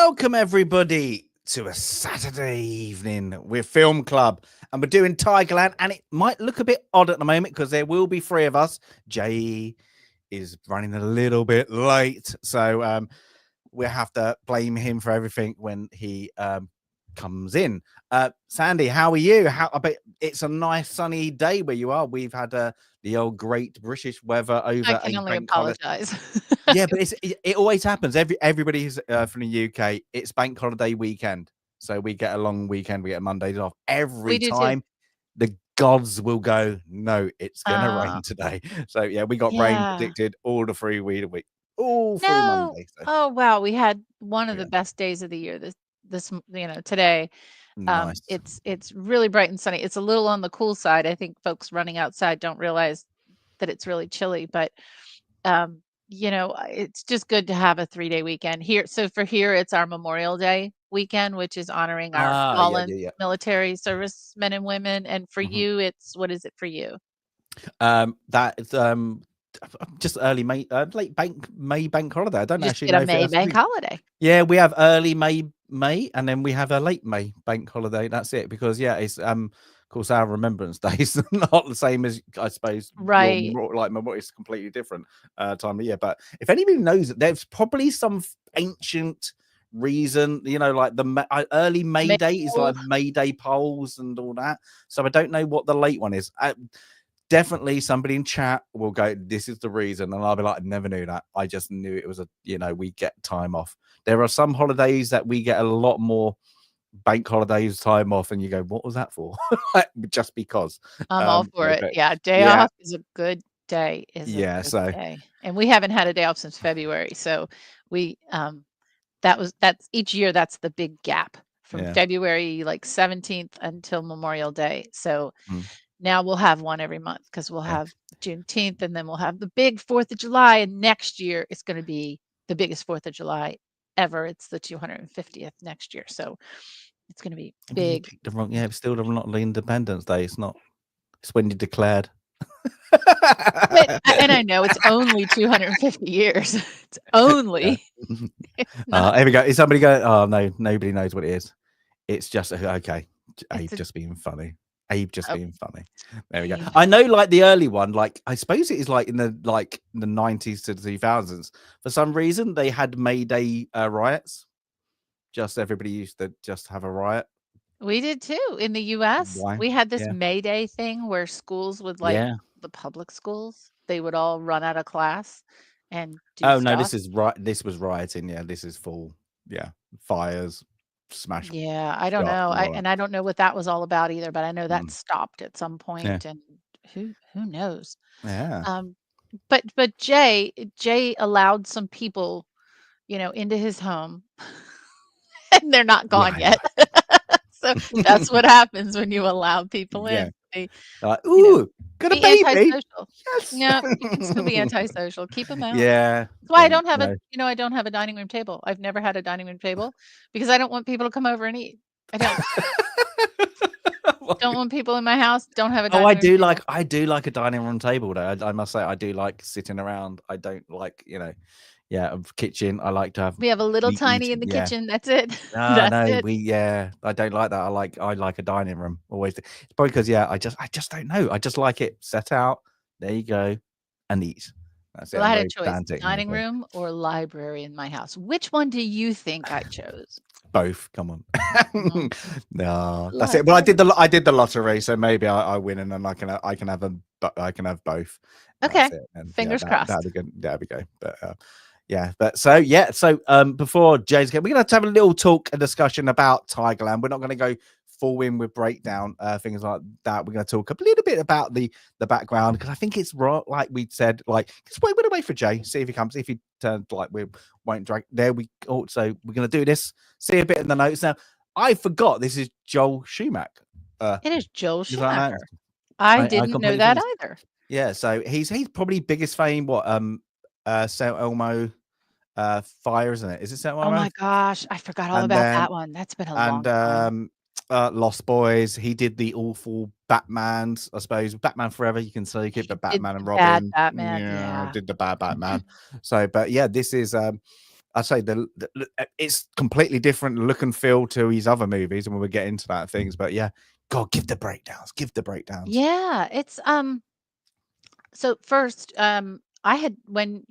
Welcome, everybody, to a Saturday evening with Film Club. And we're doing Tigerland, and it might look a bit odd at the moment because there will be three of us. Jay is running a little bit late, so we'll have to blame him for everything when he comes in. Sandy, how are you? I bet it's a nice sunny day where you are. We've had the old great British weather over I can a only bank holiday. apologize. Yeah, but it always happens. Everybody's from the UK. It's bank holiday weekend, so we get a long weekend. We get Mondays off every We do too. time. The gods will go, no, it's gonna rain Uh, today. So yeah, we got rain yeah. predicted all the 3 week, all through No. Monday. So Oh, wow. We had one of yeah, the best days of the year today. nice. It's really bright and sunny. It's a little on the cool side. I think folks running outside don't realize that it's really chilly, but it's just good to have a 3-day weekend here. So for here, it's our Memorial Day weekend, which is honoring our Ah, yeah, fallen yeah, military service men and women. And for yeah. you, what is it for you? That is just early May, late May bank holiday. I don't You just actually get know a if it May has to bank be. holiday. Yeah, we have early May, and then we have a late May bank holiday. That's it. Because yeah, it's of course our Remembrance Day is not the same as I suppose your Right. like Memorial is completely different time of year. But if anybody knows it, there's probably some ancient reason, like the early May Day is Maple. like May Day polls and all that. So I don't know what the late one is. Definitely somebody in chat will go, this is the reason, and I'll be like, I never knew that. I just knew it was we get time off. There are some holidays that we get a lot more bank holidays time off, and you go, what was that for? Just because. I'm all for it. But Yeah, day yeah, off is a good day, is a yeah. good So day. And we haven't had a day off since February. So we that's each year that's the big gap from yeah. February like 17th until Memorial Day. So Mm, now we'll have one every month because we'll yeah. have Juneteenth and then we'll have the big 4th of July. And next year it's going to be the biggest 4th of July ever. It's the 250th next year. So it's going to be But you big. picked the wrong. Yeah, it's still not the Independence Day. It's not. It's when you declared. But and I know it's only 250 years. It's Yeah. only. It's not. Here we go. Is somebody going? Oh no, nobody knows what it is. It's just okay. It's Abe a just being funny. Abe just oh, being funny. There we go. Eve. I know, like the early one, like I suppose it is like in the 90s to the 2000s. For some reason, they had May Day riots. Just everybody used to just have a riot. We did too. In the US, Why? we had this Yeah. May Day thing where schools would like Yeah. the public schools, they would all run out of class and do Oh no, stuff. this is right. This was rioting. Yeah, this is full. Yeah, fires, smash Yeah, I don't shops know. and all that. I don't know what that was all about either, but I know that Mm. stopped at some Yeah. point and who knows. Yeah. Um, but Jay allowed some people, into his home and they're not gone Right. yet. So that's what happens when you allow people Yeah. in. They, Like, you know, ooh, got a be baby. antisocial. Yes. Yeah, you can still be antisocial. Keep them out. Yeah. That's why Don't no. I don't have a dining room table. I've never had a dining room table because I don't want people to come over and eat. I don't. Don't want people in my house. Don't have a Oh, dining room table. I do like a dining room table though. I must say I do like sitting around. I don't like, yeah, a kitchen. I like to have We have a little me tiny in eating. the Yeah. kitchen. That's it. No, That's no, it. I don't like that. I like a dining room. Always. It's probably because I just don't know. I just like it set out. There you go, and eat. That's it. Well, I I'm had a very choice, pedantic. dining room or library in my house. Which one do you think I chose? Both. Come on. Mm, No, that's it. Well, library. I did the lottery, so maybe I win, and then I can have them. But I can have both. That's Okay. it. And yeah, Fingers crossed. that'd be good. There we go. But yeah. But so before Jay's game, we're gonna have to have a little talk, a discussion about Tigerland. We're not gonna go full in with breakdown things like that. We're gonna talk a little bit about the background because I think it's right. Like we said, like just wait for Jay, see if he comes. If he turns, like we won't drag. There we also we're gonna do this. See a bit in the notes now. I forgot this is Joel Schumacher. It is Joel Is that that? Schumacher. I I didn't know completely that forgot. either. Yeah, so he's probably biggest fame. What São Elmo Fire, isn't it? Is it São Oh Elmo? my gosh, I forgot all And about then that one. That's been a and long time. Lost Boys. He did the awful Batman's, I suppose. Batman Forever, you can say keep He the did Batman the and bad Robin. Batman, Yeah, yeah. did the bad Batman. So, but yeah, this is I say it's completely different look and feel to his other movies, and we'll get into that things. But yeah, God, give the breakdowns. Give the breakdowns. Yeah, it's so first, I had when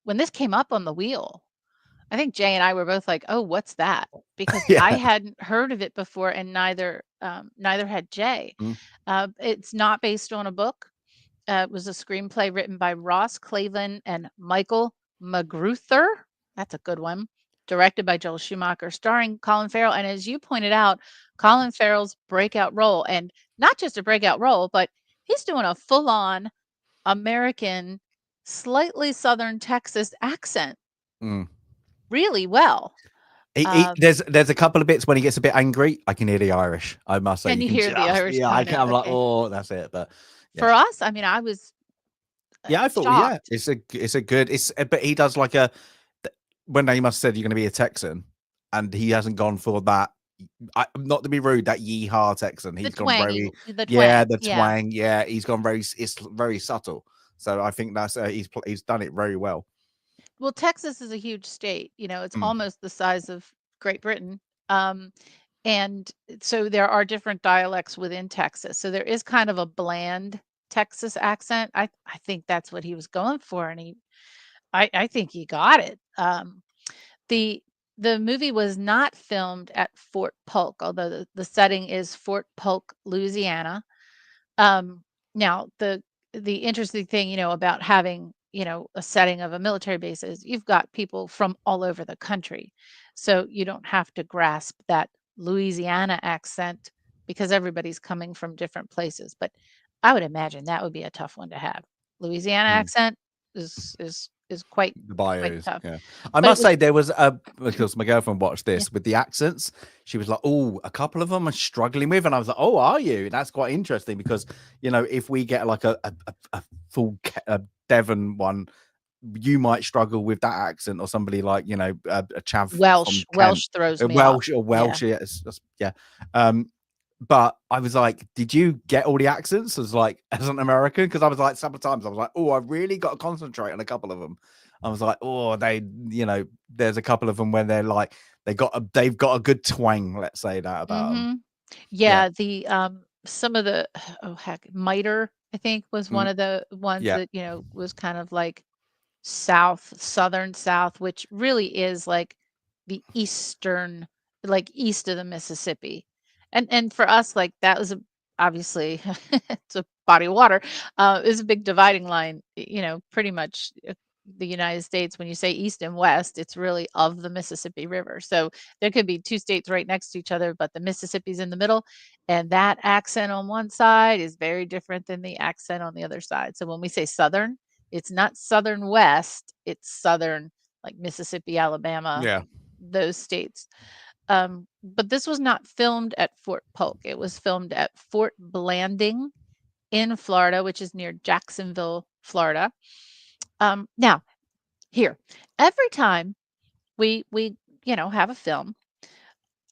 this came up on the wheel, I think Jay and I were both like, "Oh, what's that?" Because I Yeah. hadn't heard of it before, and neither had Jay. Mm, It's not based on a book. It was a screenplay written by Ross Cleveland and Michael Magruder. That's a good one. Directed by Joel Schumacher, starring Colin Farrell. And as you pointed out, Colin Farrell's breakout role, and not just a breakout role, but he's doing a full-on American, slightly Southern Texas accent mm. really well. There's a couple of bits when he gets a bit angry. I can hear the Irish. I must say, Can you you can hear the just Irish yeah. I coming can. out? I'm like, Okay. oh, that's it. But yeah, For us, I mean, I was yeah. I thought yeah, shocked. it's a good. But he does like a when they must said you're going to be a Texan, and he hasn't gone for that. Not to be rude, that yeehaw Texan. The He's gone twangy, very the yeah, twang. the Yeah. twang. Yeah, he's gone very. It's very subtle. So I think that's he's done it very well. Well, Texas is a huge state. It's Mm, almost the size of Great Britain. Um, and so there are different dialects within Texas. So there is kind of a bland Texas accent. I think that's what he was going for, and I think he got it. The the movie was not filmed at Fort Polk, although the setting is Fort Polk, Louisiana. Um, Now the interesting thing, about having, a setting of a military base is you've got people from all over the country. So you don't have to grasp that Louisiana accent because everybody's coming from different places. But I would imagine that would be a tough one to have. Louisiana mm. accent is quite The quite bios, tough. yeah. I But it must was say there was a because my girlfriend watched yeah. this with the accents. She was like, "Oh, a couple of them are struggling with," and I was like, "Oh, are you?" That's quite interesting because if we get like a full Devon one, you might struggle with that accent, or somebody like a chav from Kent, Welsh throws a me off. Welsh or Yeah. Welsh. Yeah, yeah. But I was like, did you get all the accents as like as an American? Because I was like, several times I was like, oh, I really got to concentrate on a couple of them. I was like, oh, there's a couple of them where they're like they've got a good twang. Let's say that about them. Mhm. Yeah. Yeah, some of the oh, heck, Miter, I think, was one Mm, of the ones yeah. that, was kind of like southern South, which really is like the eastern, like east of the Mississippi. And for us, like that was obviously it's a body of water. Is a big dividing line, pretty much the United States. When you say east and west, it's really of the Mississippi River. So there could be two states right next to each other, but the Mississippi's in the middle, and that accent on one side is very different than the accent on the other side. So when we say southern, it's not southern west, it's southern, like Mississippi, Alabama, Yeah. those states. But this was not filmed at Fort Polk. It was filmed at Fort Blanding in Florida, which is near Jacksonville, Florida. Now, here, every time we have a film,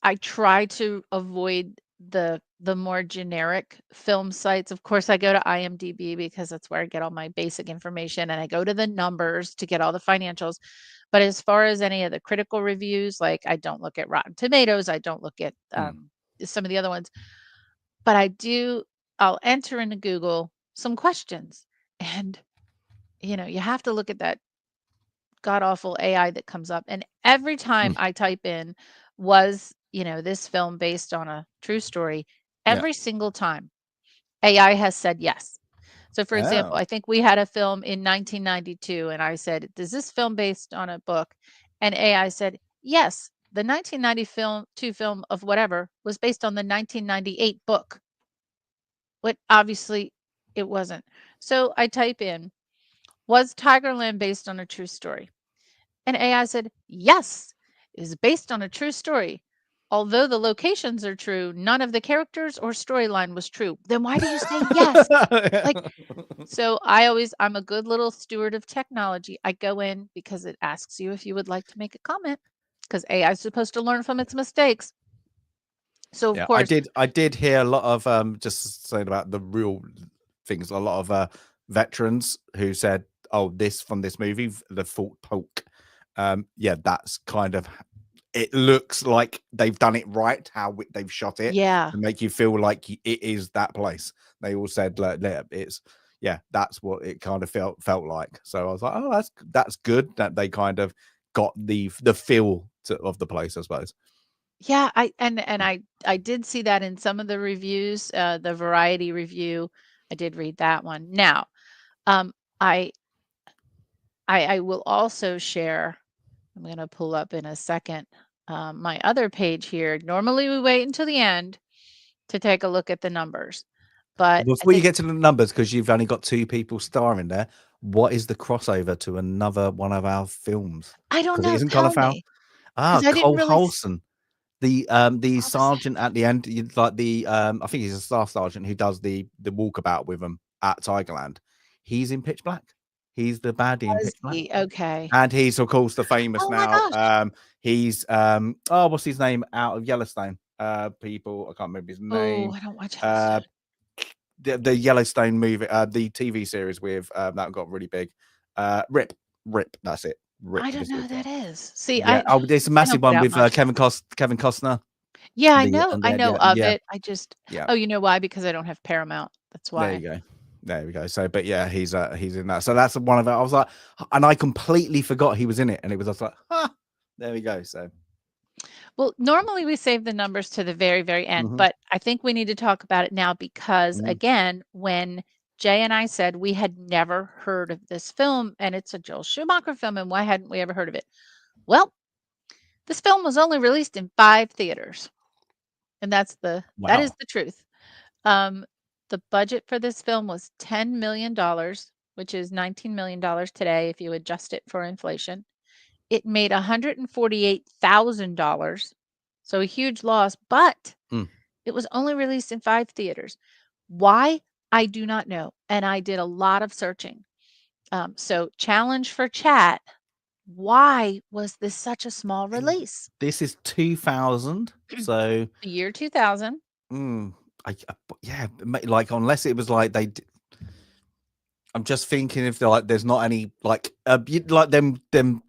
I try to avoid the more generic film sites. Of course, I go to IMDb because that's where I get all my basic information, and I go to the numbers to get all the financials. But as far as any of the critical reviews, like I don't look at Rotten Tomatoes, I don't look at Mm, some of the other ones, but I'll enter into Google some questions, and you have to look at that god awful AI that comes up. And every time mm, I type in, was, this film based on a true story, yeah. every single time AI has said yes. So, for example, Oh. I think we had a film in 1992, and I said, "Is this film based on a book?" And AI said, "Yes, the 1992 film of whatever was based on the 1998 book." But obviously, it wasn't. So I type in, "Was Tigerland based on a true story?" And AI said, "Yes, it is based on a true story. Although the locations are true, none of the characters or storyline was true." Then why do you say yes? Like, so I'm a good little steward of technology. I go in because it asks you if you would like to make a comment, because AI is supposed to learn from its mistakes. So of Yeah, course, I did hear a lot of just saying about the real things. A lot of veterans who said, "Oh, this from this movie, the Fort Polk Yeah, that's kind of, it looks like they've done it right, how they've shot it Yeah. to make you feel like it is that place. They all said like, it's, yeah, that's what it kind of felt like. So I was like, oh, that's good that they kind of got the feel of the place, I suppose. Yeah, I did see that in some of the reviews, the Variety review. I did read that one. Now, um, I I will also share, I'm gonna pull up in a second, my other page here. Normally, we wait until the end to take a look at the numbers, but I Before you think get to the numbers, because you've only got 2 people starring there, what is the crossover to another one of our films? I don't Because it know, isn't Colin tell Farrell. me, Ah, because I didn't Cole really Holson, the oh, the sergeant sergeant. at the end, like the I think he's a staff sergeant who does the walkabout with them at Tigerland. He's in Pitch Black. He's the baddie in Was Pitch Black, he? Okay. and he's of course the famous Oh my now. gosh. He's oh, what's his name out of Yellowstone? People, I can't remember his Oh, name. I don't watch Uh, Yellowstone. the Yellowstone movie, the TV series with that got really big. Rip, that's it. Rip I don't is know his who name. that is. See, Yeah. Oh, there's a I massive don't get one out with much. Kevin Costner. Yeah, The and I then know yeah, of yeah, it. I just yeah. oh, you know why? Because I don't have Paramount. That's There why. you go. There we go. So, but yeah, he's in that. So that's one of it. I was like, and I completely forgot he was in it, and it was just like, ah, there we go. So, Well, normally we save the numbers to the very, very end, mhm, but I think we need to talk about it now because, mhm. again, when Jay and I said we had never heard of this film and it's a Joel Schumacher film, and why hadn't we ever heard of it? Well, this film was only released in 5 theaters, and that is Wow. the truth. Um, the budget for this film was $10 million, which is $19 million today if you adjust it for inflation. It made $148,000, so a huge loss, but Mm. it was only released in 5 theaters. Why? I do not know, and I did a lot of searching. So challenge for chat, why was this such a small Eh, release? this is 2000, so The year 2000. mm, yeah, like unless it was like I'm just thinking if they're like there's not any like like them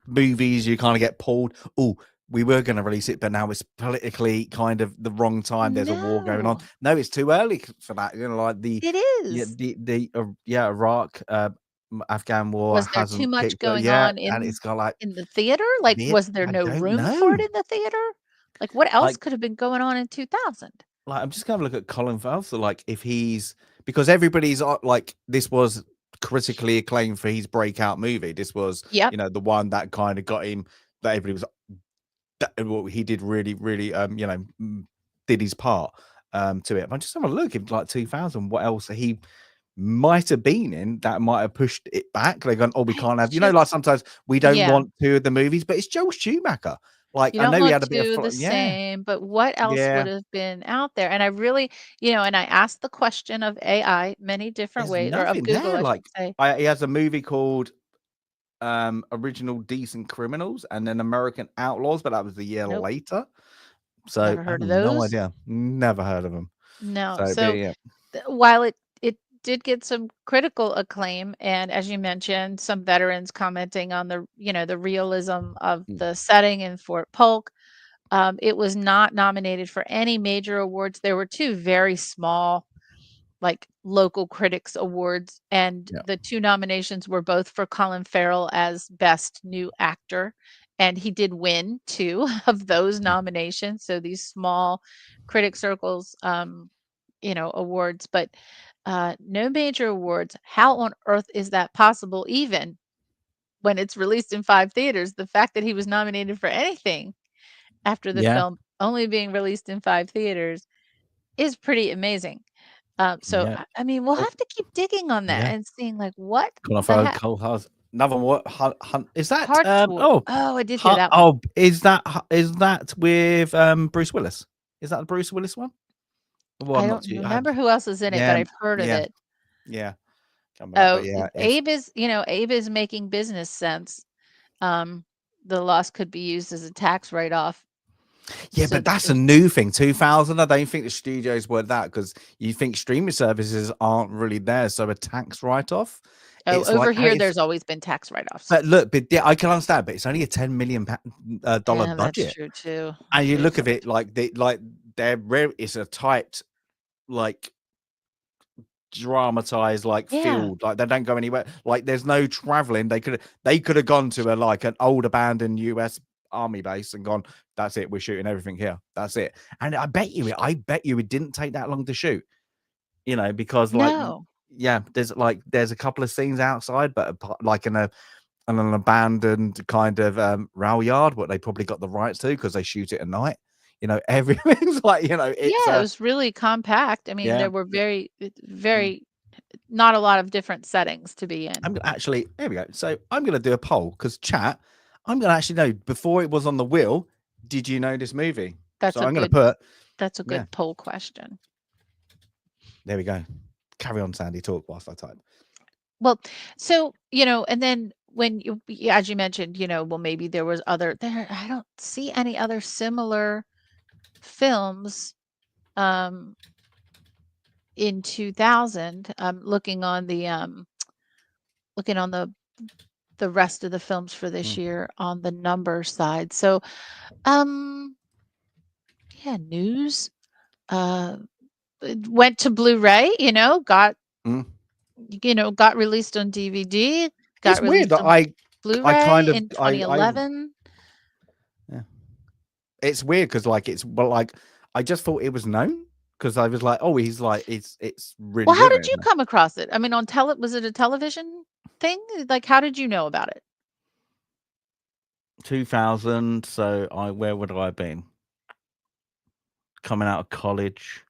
movies you kind of get pulled. Oh, we were going to release it, but now it's politically kind of the wrong time. There's a war going on. No, No, it's too early for that. You know, like it yeah, is. yeah, Iraq, Afghan war Was there too hasn't much kicked. going Yeah, on and it's got like in the theater? Like, weird. was there I no don't room for it know. in the theater? Like, what else Like could have been going on in 2000? I'm just gonna look at Colin Farrell. So like if he's because everybody's like this was critically acclaimed for his breakout movie. This was, Yep. you know, the one that kind of got him that everybody was well, he did really, really you know, did his part to it. If I just have a look in like 2000, what else he might have been in that might have pushed it back. They're going, oh, we I can't have, you know, like just sometimes we don't yeah. want two of the movies, but it's Joel Schumacher. Like You I don't know he want had a bit of 2 the yeah, same, but what else would yeah. have been out there? And I really and I asked the question of AI many different There's ways, or of nothing Google, there. I should Like say. he has a movie called Original Decent Criminals and then American Outlaws, but that was a year Nope, later. So never I have heard of no those. idea. Never heard of them. No. So but So, yeah. while it did get some critical acclaim, and as you mentioned, some veterans commenting on the realism of Mm, the setting in Fort Polk, it was not nominated for any major awards. There were 2 very small, like, local critics awards, and yeah. the 2 nominations were both for Colin Farrell as Best New Actor, and he did win 2 of those nominations, so these small critic circles, awards, but, no major awards. How on earth is that possible even when it's released in 5 theaters? The fact that he was nominated for anything after the Yeah. film only being released in 5 theaters is pretty amazing. So, Yeah. I mean, we'll Oh, have to keep digging on that yeah. and seeing, like, what Colin the Farrell, heck. Cole Hars. Another one. What Hunt is that? Hartswell. Oh, I did hear that one. Oh, is that with Bruce Willis? Is that the Bruce Willis one? Well, I I'm not don't too. remember who else is in it, but Yeah, I've heard of yeah, it. yeah. Coming up, but Oh, yeah, it's Abe is making business sense. Um, the loss could be used as a tax write-off. Yeah, So but that's a new thing. 2000. I don't think the studios were that, because you think streaming services aren't really there, so a tax write-off. It's over like, hey, here, there's always been tax write-offs. but look, but yeah, I can understand, but it's only a $10 million dollar Yeah, that's budget, true too. and It you is look at very it true. like they're rare. It's a tight, like, dramatized, like, Yeah. field. Like, they don't go anywhere. Like, there's no traveling. They could have gone to an old abandoned US army base and gone, that's it, we're shooting everything here, that's it. And I bet you it didn't take that long to shoot, because, like, No. yeah, there's a couple of scenes outside, but like in an abandoned kind of rail yard, what they probably got the rights to because they shoot it at night. Everything's like, it's Yeah, it was really compact. I mean, yeah. there were very, Mm. very not a lot of different settings to be in. I'm gonna actually, here we go. So I'm gonna do a poll, because chat, I'm gonna actually know, before it was on the wheel, did you know this movie? That's So a I'm gonna good put, that's a yeah, good poll question. there we go. Carry on, Sandy, talk whilst I type. Well, so, and then when as you mentioned, well, maybe there was I don't see any other similar films in 2000. Looking on the rest of the films for this year on the number side. So, yeah, News it went to Blu-ray, Mm. got released on DVD, It's got weird released that on I kind Blu-ray of in I 2011. yeah. It's weird because, like, I just thought it was known, because I was like, oh, he's like, it's really Well, how good at did it you now. come across it? I mean, was it a television thing? Like, how did you know about it? 2000. So where would I have been? Coming out of college.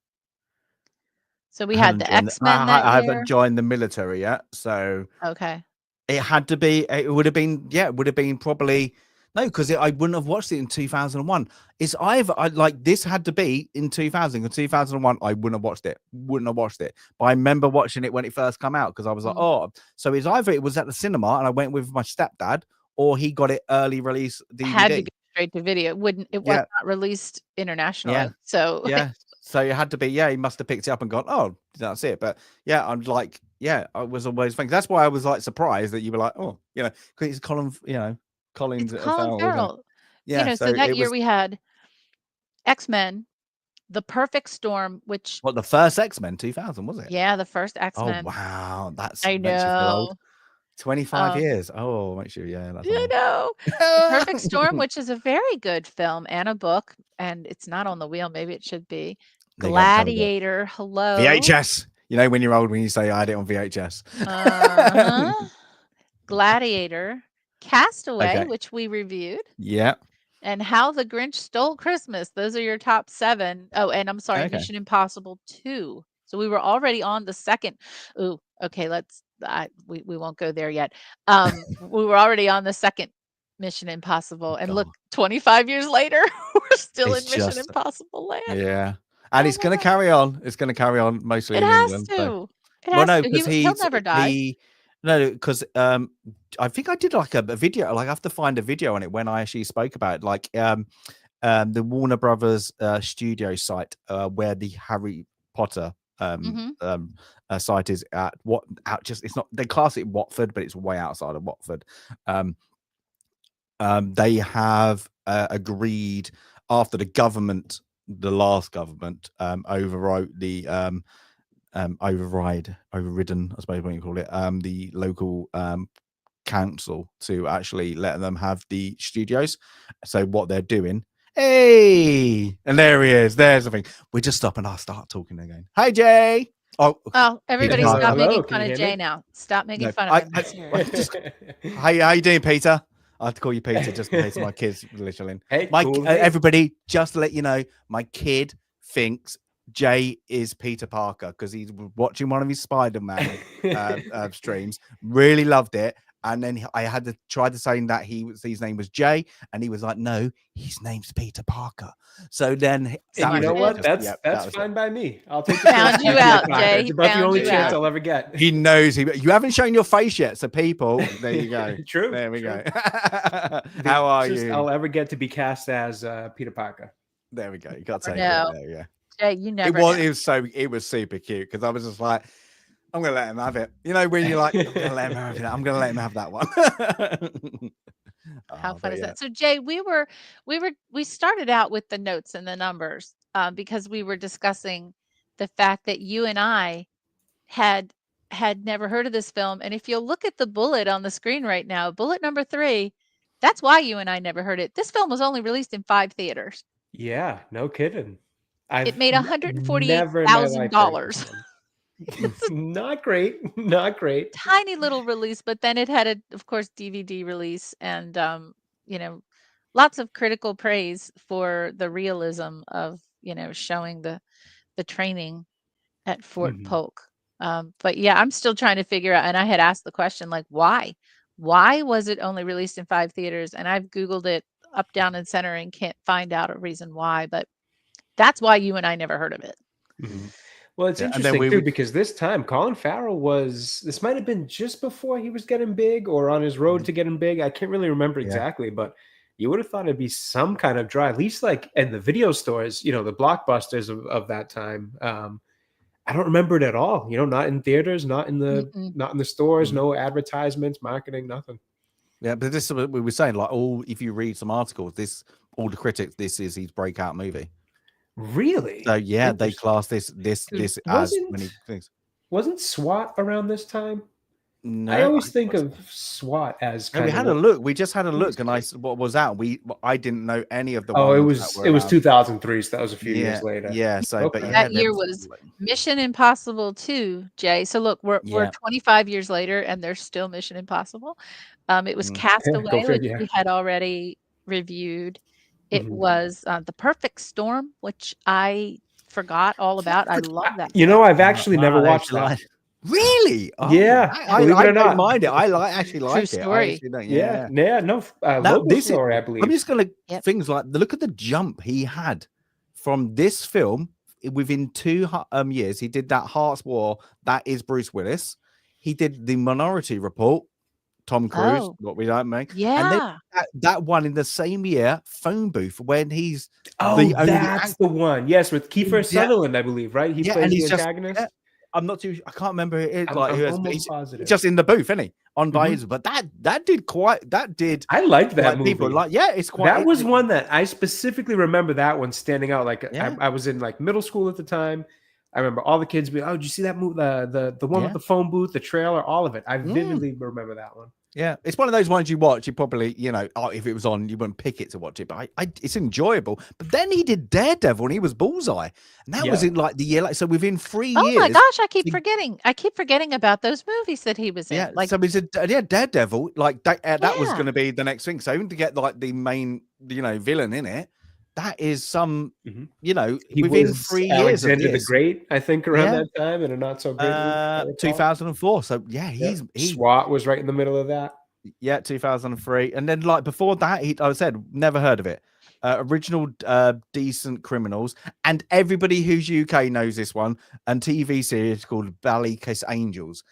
So we I had hadn't the joined. X-Men that I haven't year. joined the military yet, so Okay. it had to be. It would have been. Yeah, it would have been probably no, because I wouldn't have watched it in 2001. It's either this had to be in 2000 or 2001. I wouldn't have watched it. Wouldn't have watched it. But I remember watching it when it first came out, because I was like, Mm. oh, so it's either it was at the cinema and I went with my stepdad, or he got it early release Had to DVD. go straight to video. It was Yeah, not released yeah. internationally. So Yeah. So it had to be, yeah, he must have picked it up and gone, oh, that's it. But yeah, I'm like, yeah, I was always thinking, that's why I was like surprised that you were like, oh, because it's Colin, it's Colin's Colin Farrell, isn't it? Farrell. Yeah. So So that it year was we had X-Men, The Perfect Storm, which the first X-Men 2000, was it? yeah, the first Oh, X-Men. wow. That's I makes you feel old. know. 25 Um, years. Oh, makes you, yeah, that's I old. know. The Perfect Storm, which is a very good film and a book, and it's not on the wheel. Maybe it should be. There you go. Tell me about Gladiator, hello. VHS. When you're old, when you say I had it on VHS. Uh-huh. Gladiator, Castaway, Okay. which we reviewed, Yeah. and How the Grinch Stole Christmas. Those are your top 7. Oh, and I'm sorry, Okay. Mission Impossible 2. So we were already on the second. Ooh, okay, we won't go there yet. We were already on the second Mission Impossible, and look, God. 25 years later, we're still It's in Mission just, Impossible land. yeah. And Oh it's my going to god. carry on. It's going to carry on mostly It in has England. So, to. It well, has no, to. because He'll never die. no, because I think I did like a video. Like, I have to find a video on it when I actually spoke about it. Like, the Warner Brothers studio site, where the Harry Potter Mhm. site is at. It's not, they class it Watford, but it's way outside of Watford. They have agreed, after the last government overrode the overridden, I suppose what you call it, the local council, to actually let them have the studios. So what they're doing, hey, and there he is. There's the thing. We just stop and I'll start talking again. Hi, Jay. Oh, Peter Everybody Parker. stop making Can fun you of hear Jay me? now. Stop making No, fun of him. He's I here. just, how you doing, Peter? I have to call you Peter just in case my kids listening. Hey, My cool. Hey. everybody, just to let you know, my kid thinks Jay is Peter Parker because he's watching one of his Spider-Man streams. Really loved it, and then I had to try to say that his name was Jay, and he was like, "No, his name's Peter Parker." So then And you know what? That's that fine by me. I'll take He the chance found to you be Peter out, Parker. Jay. It's He about the found only you chance out. I'll ever get. He knows you haven't shown your face yet, so people, there you go. True. There we true. go. How are you? you? I'll ever get to be cast as Peter Parker. There we go. You got to take No. it. There we go. Jay, you never It was super cute because I was just like, I'm gonna let him have it. You know, when you're like, I'm gonna let him have it. I'm gonna let him have that one. How fun is that? So Jay, we started out with the notes and the numbers because we were discussing the fact that you and I had never heard of this film. And if you'll look at the bullet on the screen right now, bullet number 3, that's why you and I never heard it. This film was only released in 5 theaters. Yeah, no kidding. It made never in my life heard this $148,000. one. Not great. Not great. Tiny little release, but then it had of course, DVD release and lots of critical praise for the realism of showing the training at Fort Polk. But yeah, I'm still trying to figure out, and I had asked the question, like, why was it only released in 5 theaters? And I've Googled it up, down, and center and can't find out a reason why, but that's why you and I never heard of it. Well, it's interesting too, because this time Colin Farrell this might have been just before he was getting big or on his road to getting big. I can't really remember exactly, but you would have thought it'd be some kind of draw, at least like in the video stores, the blockbusters of that time. I don't remember it at all. Not in theaters, not in the stores, no advertisements, marketing, nothing. Yeah, but this is what we were saying. Like, if you read some articles, all the critics, this is his breakout movie. Really? So yeah, they class this as many things. Wasn't SWAT around this time? No, I always think of SWAT as we had a look. We just had a look, and what was out? I didn't know any of the. It was 2003, so that was a few years later. Yeah, so but that year was Mission Impossible 2, Jay. So look, we're 25 years later, and there's still Mission Impossible. It was Castaway, which we had already reviewed. It was The Perfect Storm, which I forgot all about. I love that. I've actually never watched that. Really? Oh, yeah. I don't mind it. I actually like True story. it. Local story, I believe. I'm just going to things like look at the jump he had from this film within 2 years. He did that Hearts War. That is Bruce Willis. He did the Minority Report. Tom Cruise, what we don't make. Yeah. And then that one in the same year, Phone Booth, when he's that's the one. Yes, with Kiefer Sutherland, I believe, right? He plays the antagonist. I'm not too. I can't remember who it is. I'm almost positive. Just in the booth, isn't he? On by his, but that did quite. That did. I liked that movie. People it's quite. That was one that I specifically remember. That one standing out. Like I was in like middle school at the time. I remember all the kids being, did you see that movie? The one with the phone booth, the trailer, all of it. I vividly remember that one. Yeah, it's one of those ones you watch. You probably, if it was on, you wouldn't pick it to watch it. But it's enjoyable. But then he did Daredevil, and he was Bullseye, and that was in like the year. So within 3 years. Oh my gosh, I keep forgetting about those movies that he was in. Yeah, so he's Daredevil. Like that was going to be the next thing. So even to get like the main, villain in it. That is some, he within was 3 years. Alexander the Great, I think, around that time, in a not so great 2004. So he's SWAT was right in the middle of that. Yeah, 2003, and then like before that, I said never heard of it. Original Decent Criminals, and everybody who's UK knows this one. And TV series called Ballykiss Angels.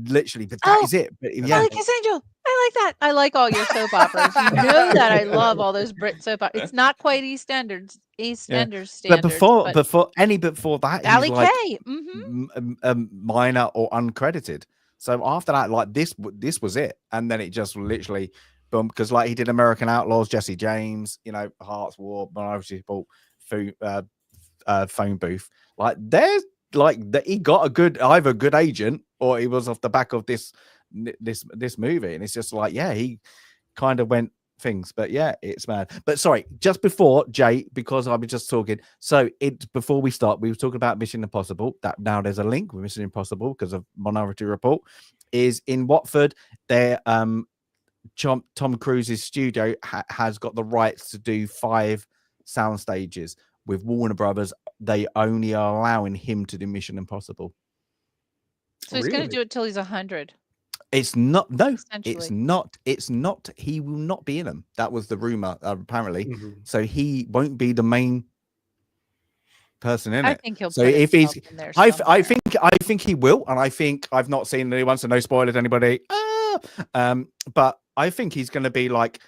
Literally, but that is it. But Ballykiss Angel. I like that. I like all your soap operas. You know that I love all those Brit soap operas. It's not quite EastEnders standards. But before that, Valley he's like K. Minor or uncredited. So after that, like this was it, and then it just literally boom, because like he did American Outlaws, Jesse James, Hearts War, Minority Report, Phone Booth. Like there's like that he got either a good agent or he was off the back of this movie, and it's just like he kind of went things, but it's mad. But sorry, just before Jay, because I was just talking, so before we start, we were talking about Mission Impossible. That now there's a link with Mission Impossible because of Minority Report is in Watford. There, Tom Cruise's studio has got the rights to do 5 sound stages with Warner Brothers. They only are allowing him to do Mission Impossible. So he's going to do it till he's 100. It's not. No, it's not. It's not. He will not be in them. That was the rumor, apparently. So he won't be the main person in it. I think he'll. So if he's, I think he will, and I think I've not seen anyone, so no spoilers, anybody. But I think he's going to be like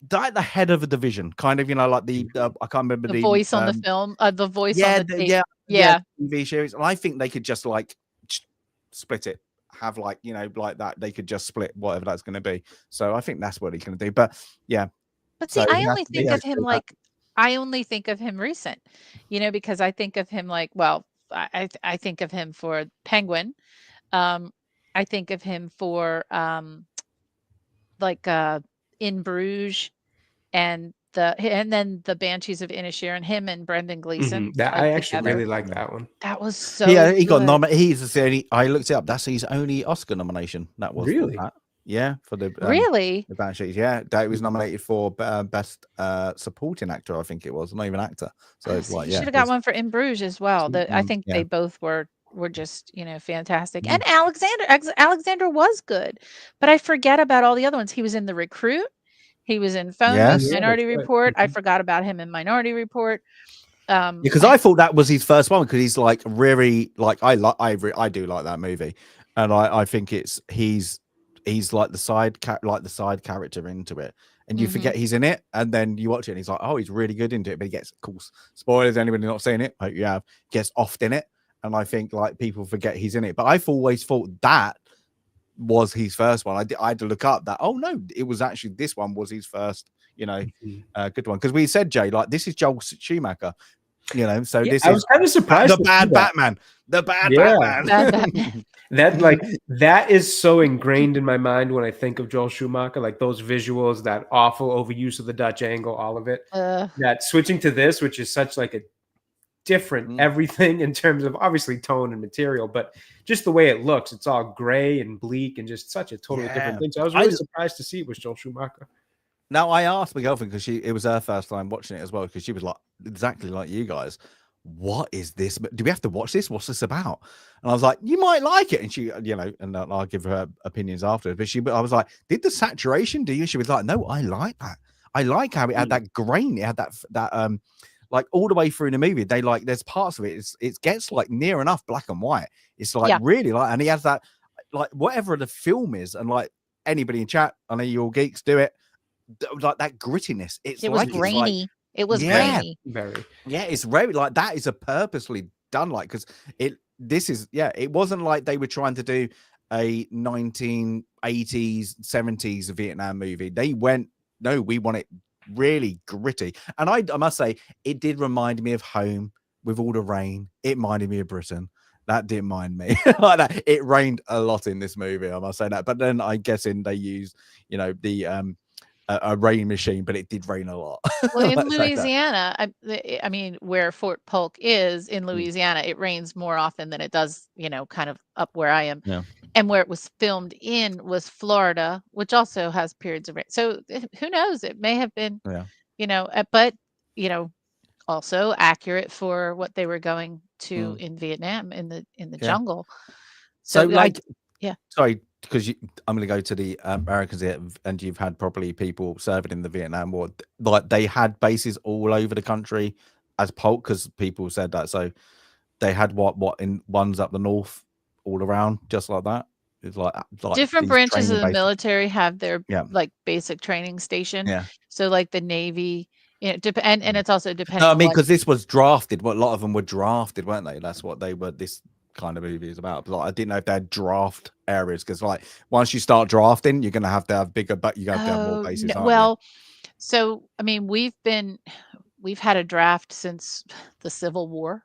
the head of a division, kind of, like the I can't remember the voice on the film, the voice on the tape. Yeah, TV series. And I think they could just like split it, have like like that. They could just split whatever that's going to be. So I think that's what he's going to do. But yeah. But see, I only think of him I only think of him recent, because I think of him like, well, I think of him for Penguin. I think of him for like In Bruges and then the Banshees of Inisherin, him and Brendan Gleeson. That I actually really like that one. That was so he got good. nominated. He's the only, I looked it up, that's his only Oscar nomination. That was really that. Yeah, for the really the Banshees. Yeah, that was nominated for best supporting actor. I think it was, not even actor. So it's like, he should have got one for In Bruges as well. I think they both were just fantastic. And Alexander was good, but I forget about all the other ones. He was in The Recruit. He was in Phone Booth, Minority Report. I forgot about him in Minority Report. Because I thought that was his first one, because he's like really like I do like that movie, and I think he's like the side character into it, and you forget he's in it, and then you watch it and he's like, oh, he's really good into it, but he gets, of course, spoilers, anybody not seen it, hope you have, gets oft in it, and I think like people forget he's in it. But I've always thought that was his first one. I had to look up that, oh no, it was actually, this one was his first good one, because we said, Jay, like, this is Joel Schumacher, so this I was kind of surprised. The bad Batman. That is so ingrained in my mind when I think of Joel Schumacher, like those visuals, that awful overuse of the Dutch angle, all of it. That switching to this, which is such like a different everything in terms of obviously tone and material, but just the way it looks, it's all gray and bleak and just such a totally different thing. So I was really surprised to see it was Joel Schumacher. Now, I asked my girlfriend, because it was her first time watching it as well, because she was like, exactly like you guys, what is this? Do we have to watch this? What's this about? And I was like, you might like it. And she, and I'll give her opinions afterwards. But I was like, did the saturation do you? She was like, no, I like that. I like how it had that grain. It had that like all the way through the movie. They like, there's parts of it. It gets like near enough black and white. It's like really like, and he has that, like whatever the film is, and like anybody in chat, I know you all geeks do it, like that grittiness. It was grainy. It was grainy. Very. Yeah, it's very like that is a purposely done, like, because it wasn't like they were trying to do a 1980s 70s Vietnam movie. They went, no, we want it really gritty. And I must say, it did remind me of home with all the rain. It reminded me of Britain. That didn't mind me. Like that. It rained a lot in this movie, I must say that. But then I guess they used the a rain machine, but it did rain a lot. Well, in Louisiana, I mean, where Fort Polk is in Louisiana, it rains more often than it does, kind of up where I am. Yeah. And where it was filmed in was Florida, which also has periods of rain. So who knows? It may have been, but also accurate for what they were going to in Vietnam in the jungle. So like, sorry, because I'm going to go to the Americans here, and you've had probably people serving in the Vietnam War. Like they had bases all over the country as Polk, because people said that. So they had what in ones up the north, all around, just like that. It's like different branches of the military have their like basic training station. Yeah. So like the Navy, and it's also depending. No, I mean, because this was drafted. Well, a lot of them were drafted, weren't they? That's what they were. This kind of movie is about. But like, I didn't know if they had draft areas, because like once you start drafting, you're going to have bigger, but you have to have more bases. Well, so I mean, we've had a draft since the Civil War.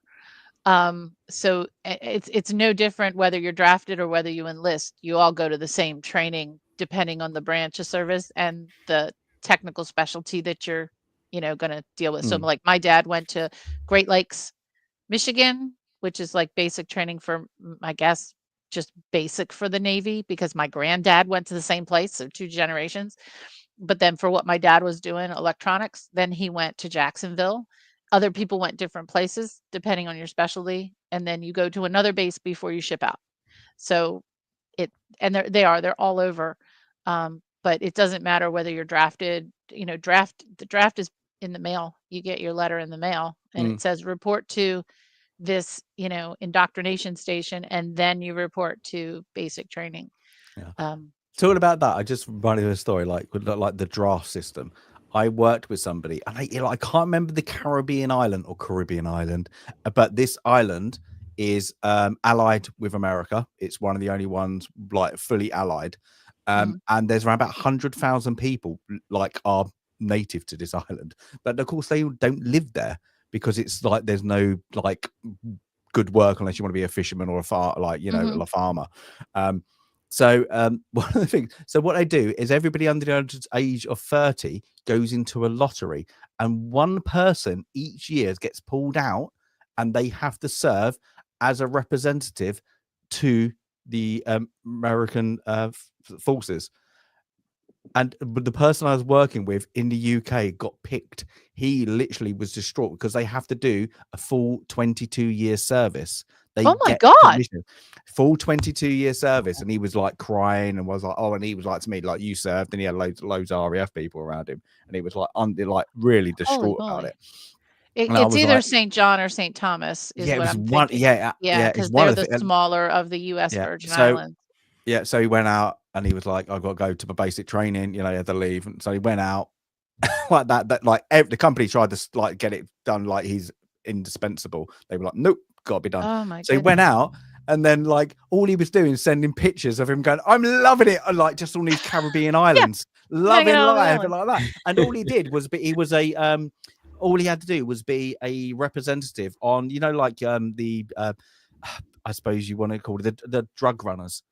So it's no different whether you're drafted or whether you enlist. You all go to the same training depending on the branch of service and the technical specialty that you're going to deal with. So like my dad went to Great Lakes, Michigan, which is like basic training for, I guess, just basic for the Navy, because my granddad went to the same place, so 2 generations. But then for what my dad was doing, electronics, then he went to Jacksonville. Other people went different places depending on your specialty, and then you go to another base before you ship out. So they're all over, but it doesn't matter whether you're drafted. The draft is in the mail. You get your letter in the mail, and it says report to this indoctrination station, and then you report to basic training. So Talking about that, I just reminded a story like the draft system. I worked with somebody, and I can't remember the Caribbean island, but this island is allied with America. It's one of the only ones like fully allied, and there's around about 100,000 people like are native to this island, but of course they don't live there because it's like there's no like good work unless you want to be a fisherman or a a farmer. So one of the things, so what they do is everybody under the age of 30 goes into a lottery, and one person each year gets pulled out, and they have to serve as a representative to the American forces. And the person I was working with in the UK got picked. He literally was distraught because they have to do a full 22-year service. They oh my God. Full 22-year service, and he was like crying and was like, oh, and he was like to me, like, you served, and he had loads of RAF people around him, and he was like really distraught about it. It's either like, St. John or St. Thomas is what I'm thinking. Because they're the smaller of the U.S. Virgin Islands. Yeah, so he went out and he was like, I've got to go to my basic training, he had to leave. And so he went out like that like the company tried to like get it done like he's indispensable. They were like, nope, got to be done. Oh my so goodness. He went out, and then like all he was doing is sending pictures of him going, I'm loving it, like just on these Caribbean islands, loving life and like that. And all he did was he was a all he had to do was be a representative on, like I suppose you want to call it the drug runners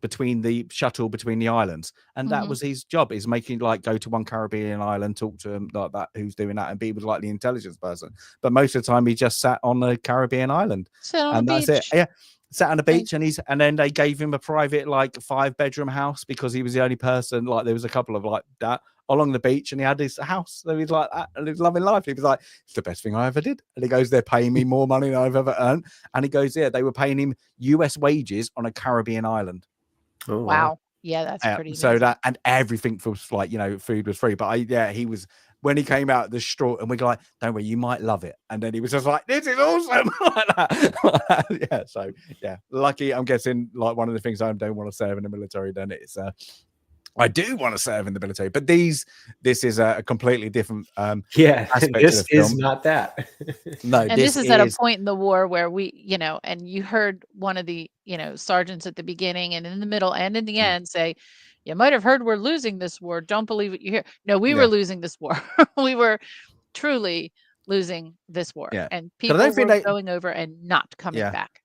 between the shuttle between the islands, and that was his job, is making like go to one Caribbean island, talk to him like that, who's doing that, and be was like the intelligence person. But most of the time he just sat on the Caribbean island, and that's it. Yeah, sat on the beach, and then they gave him a private like 5-bedroom house because he was the only person, like there was a couple of like that along the beach, and he had his house, so he's like that, and he was loving life. He was like, it's the best thing I ever did. And he goes, they're paying me more money than I've ever earned. And he goes, yeah, they were paying him US wages on a Caribbean island. Oh, wow. Yeah, that's pretty amazing. So that, and everything was like, food was free. But he was, when he came out the straw, and we go like, don't worry, you might love it. And then he was just like, this is awesome. Like that. Yeah. So yeah, lucky, I'm guessing like one of the things I don't want to serve in the military, then it's I do want to serve in the military, but this is a completely different aspect this of the film. Is not that. No, and this is at a point in the war where we, and you heard one of the, sergeants at the beginning and in the middle and in the end say, you might have heard we're losing this war. Don't believe what you hear. No, we were losing this war. We were truly losing this war. Yeah. And people were going over and not coming back.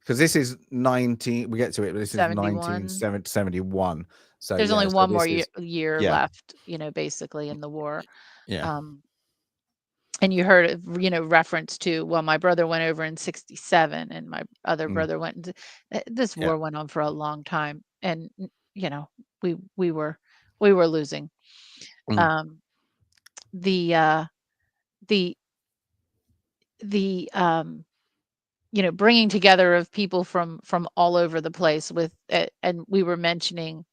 Because this is we get to it, but this is 1971. So there's only one more year left, basically in the war. Yeah. And you heard, reference to, well, my brother went over in 1967 and my other brother went this war went on for a long time. And, we were losing. Bringing together of people from all over the place with it. And we were mentioning,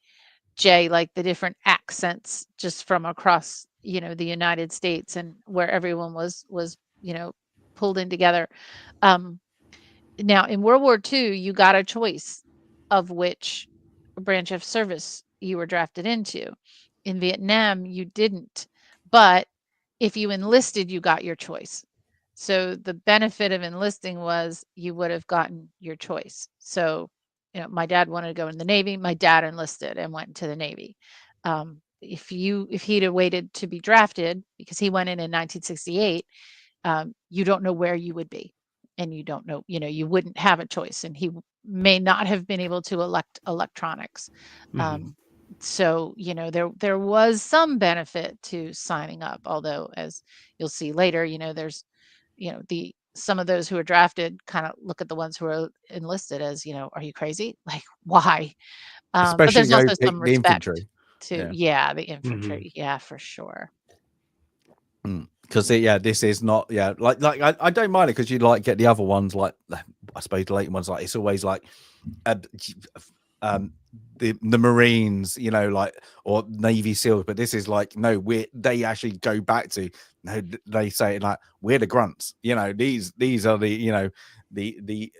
Jay, like the different accents just from across, the United States, and where everyone was, pulled in together. Now in World War II, you got a choice of which branch of service you were drafted into. In Vietnam, you didn't, but if you enlisted, you got your choice. So the benefit of enlisting was you would have gotten your choice. So, my dad wanted to go in the Navy. My dad enlisted and went into the Navy. If he'd have waited to be drafted, because he went in 1968, you don't know where you would be, and you don't know, you wouldn't have a choice, and he may not have been able to elect electronics. So, there was some benefit to signing up, although as you'll see later, there's, some of those who are drafted kind of look at the ones who are enlisted as, are you crazy? Like, why? But there's also some respect to, the infantry. Yeah, for sure. Because this is not, like I don't mind it, because you like get the other ones, like I suppose the later ones, like it's always like the Marines, like, or Navy SEALs, but this is like, no, they actually go back to, no, they say like, we're the grunts, these are the, the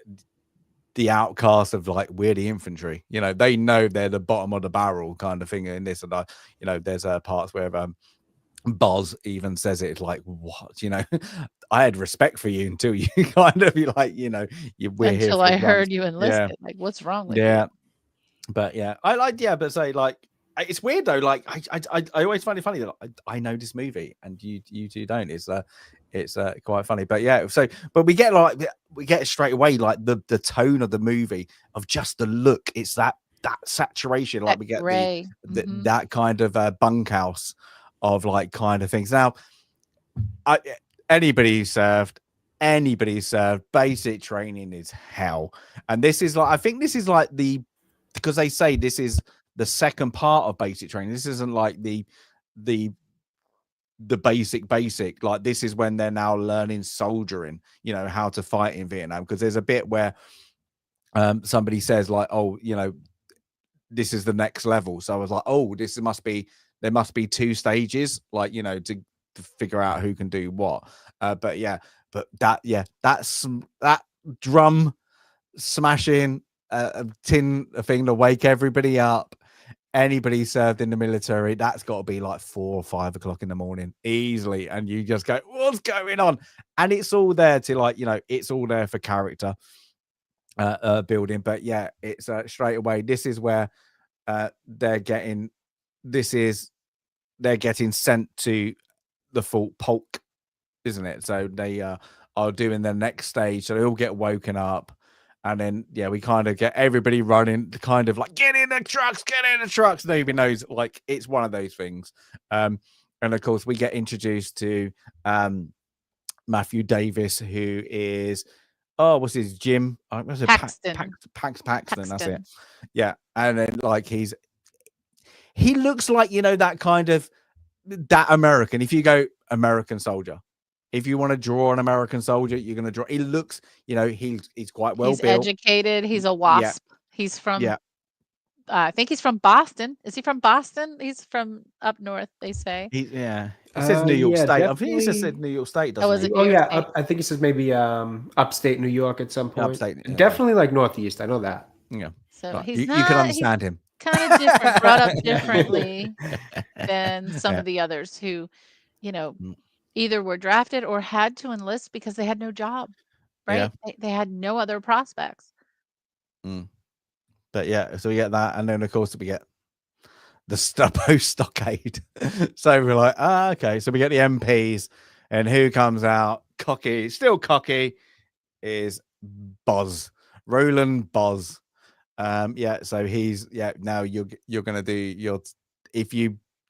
the outcasts of like we're the infantry. You know, they know they're the bottom of the barrel kind of thing in this. And you know, there's parts where Boz even says it like, what, you know, I had respect for you until you kind of be like, you know, we're here until for I guns. heard you enlisted. Like, what's wrong with you? But yeah, I like, but say like, it's weird though. Like I always find it funny that I know this movie and you two don't. It's quite funny. But yeah, so but we get straight away like the tone of the movie of just the look. It's that saturation. Like we get gray. that kind of bunkhouse of like kind of things. Now, anybody who served, basic training is hell. And this is like, I think this is like because they say this is the second part of basic training. This isn't like the basic. Like this is when they're now learning soldiering, you know, how to fight in Vietnam. Because there's a bit where somebody says like, oh, you know, this is the next level. So I was like, oh, there must be 2 stages, like, you know, to figure out who can do what. But that drum smashing a thing to wake everybody up. Anybody served in the military, that's got to be like 4 or 5 o'clock in the morning easily, and you just go, what's going on? And it's all there to like, you know, it's all there for character building. But yeah, it's straight away, this is where they're getting sent to the full polk, isn't it? So they are doing the next stage, so they all get woken up. And then, yeah, we kind of get everybody running, kind of like, get in the trucks. Nobody knows, like, it's one of those things. And of course, we get introduced to Matthew Davis, who is, what's his Jim? Paxton. Paxton, that's it. Yeah. And then, like, he looks like, you know, that kind of, that American. If you go American soldier, if you want to draw an American soldier, you're going to draw. He looks, you know, he's quite well built. He's educated. He's a WASP. Yeah. He's from, I think he's from Boston. Is he from Boston? He's from up north, they say. It says New York State. Definitely. I think it just said New York State, doesn't it? I think it says maybe upstate New York at some point. Definitely like Northeast. I know that. Yeah. So he's you can understand him. Kind of different, brought up differently than some of the others who, you know, either were drafted or had to enlist because they had no job, right? Yeah. They had no other prospects. But yeah, so we get that, and then of course we get the Stubbo stockade. So we're like, okay. So we get the MPs, and who comes out cocky, still cocky, is Boz, Roland Boz. So he's now you're gonna do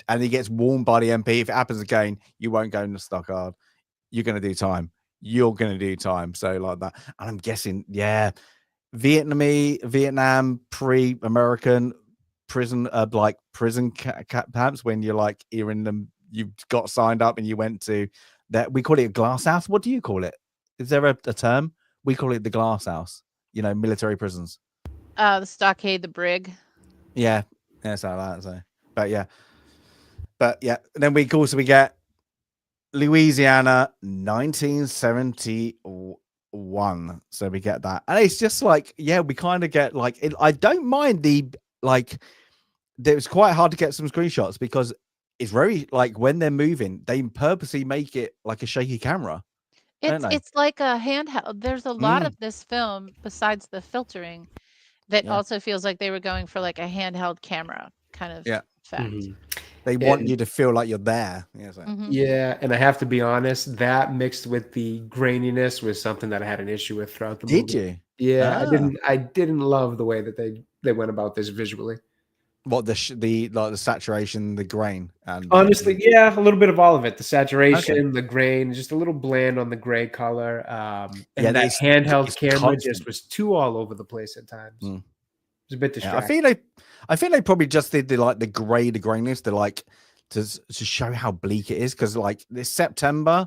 and he gets warned by the MP. If it happens again, you won't go in the stockade. You're gonna do time. So like that. And I'm guessing, Vietnam pre-American prison, prison camps, when you're in them, you've got signed up and you went to that. We call it a glass house. What do you call it? Is there a term? We call it the glass house. You know, military prisons. The stockade, the brig. Yeah, that's how that. So, but yeah. And then we get Louisiana, 1971. So we get that, and it's just like, we kind of get like it. I don't mind it was quite hard to get some screenshots because it's very like when they're moving, they purposely make it like a shaky camera. It's like a handheld. There's a lot of this film besides the filtering that also feels like they were going for like a handheld camera kind of effect. Mm-hmm. They want you to feel like you're there. Yeah, and I have to be honest, that mixed with the graininess was something that I had an issue with throughout the movie. Did you? Yeah, I didn't love the way that they went about this visually. What the saturation, the grain, and honestly, a little bit of all of it. The saturation, the grain, just a little bland on the gray color. And that handheld camera just was too all over the place at times. It was a bit distracting. I feel they probably just did the grainness to show how bleak it is, because like this September,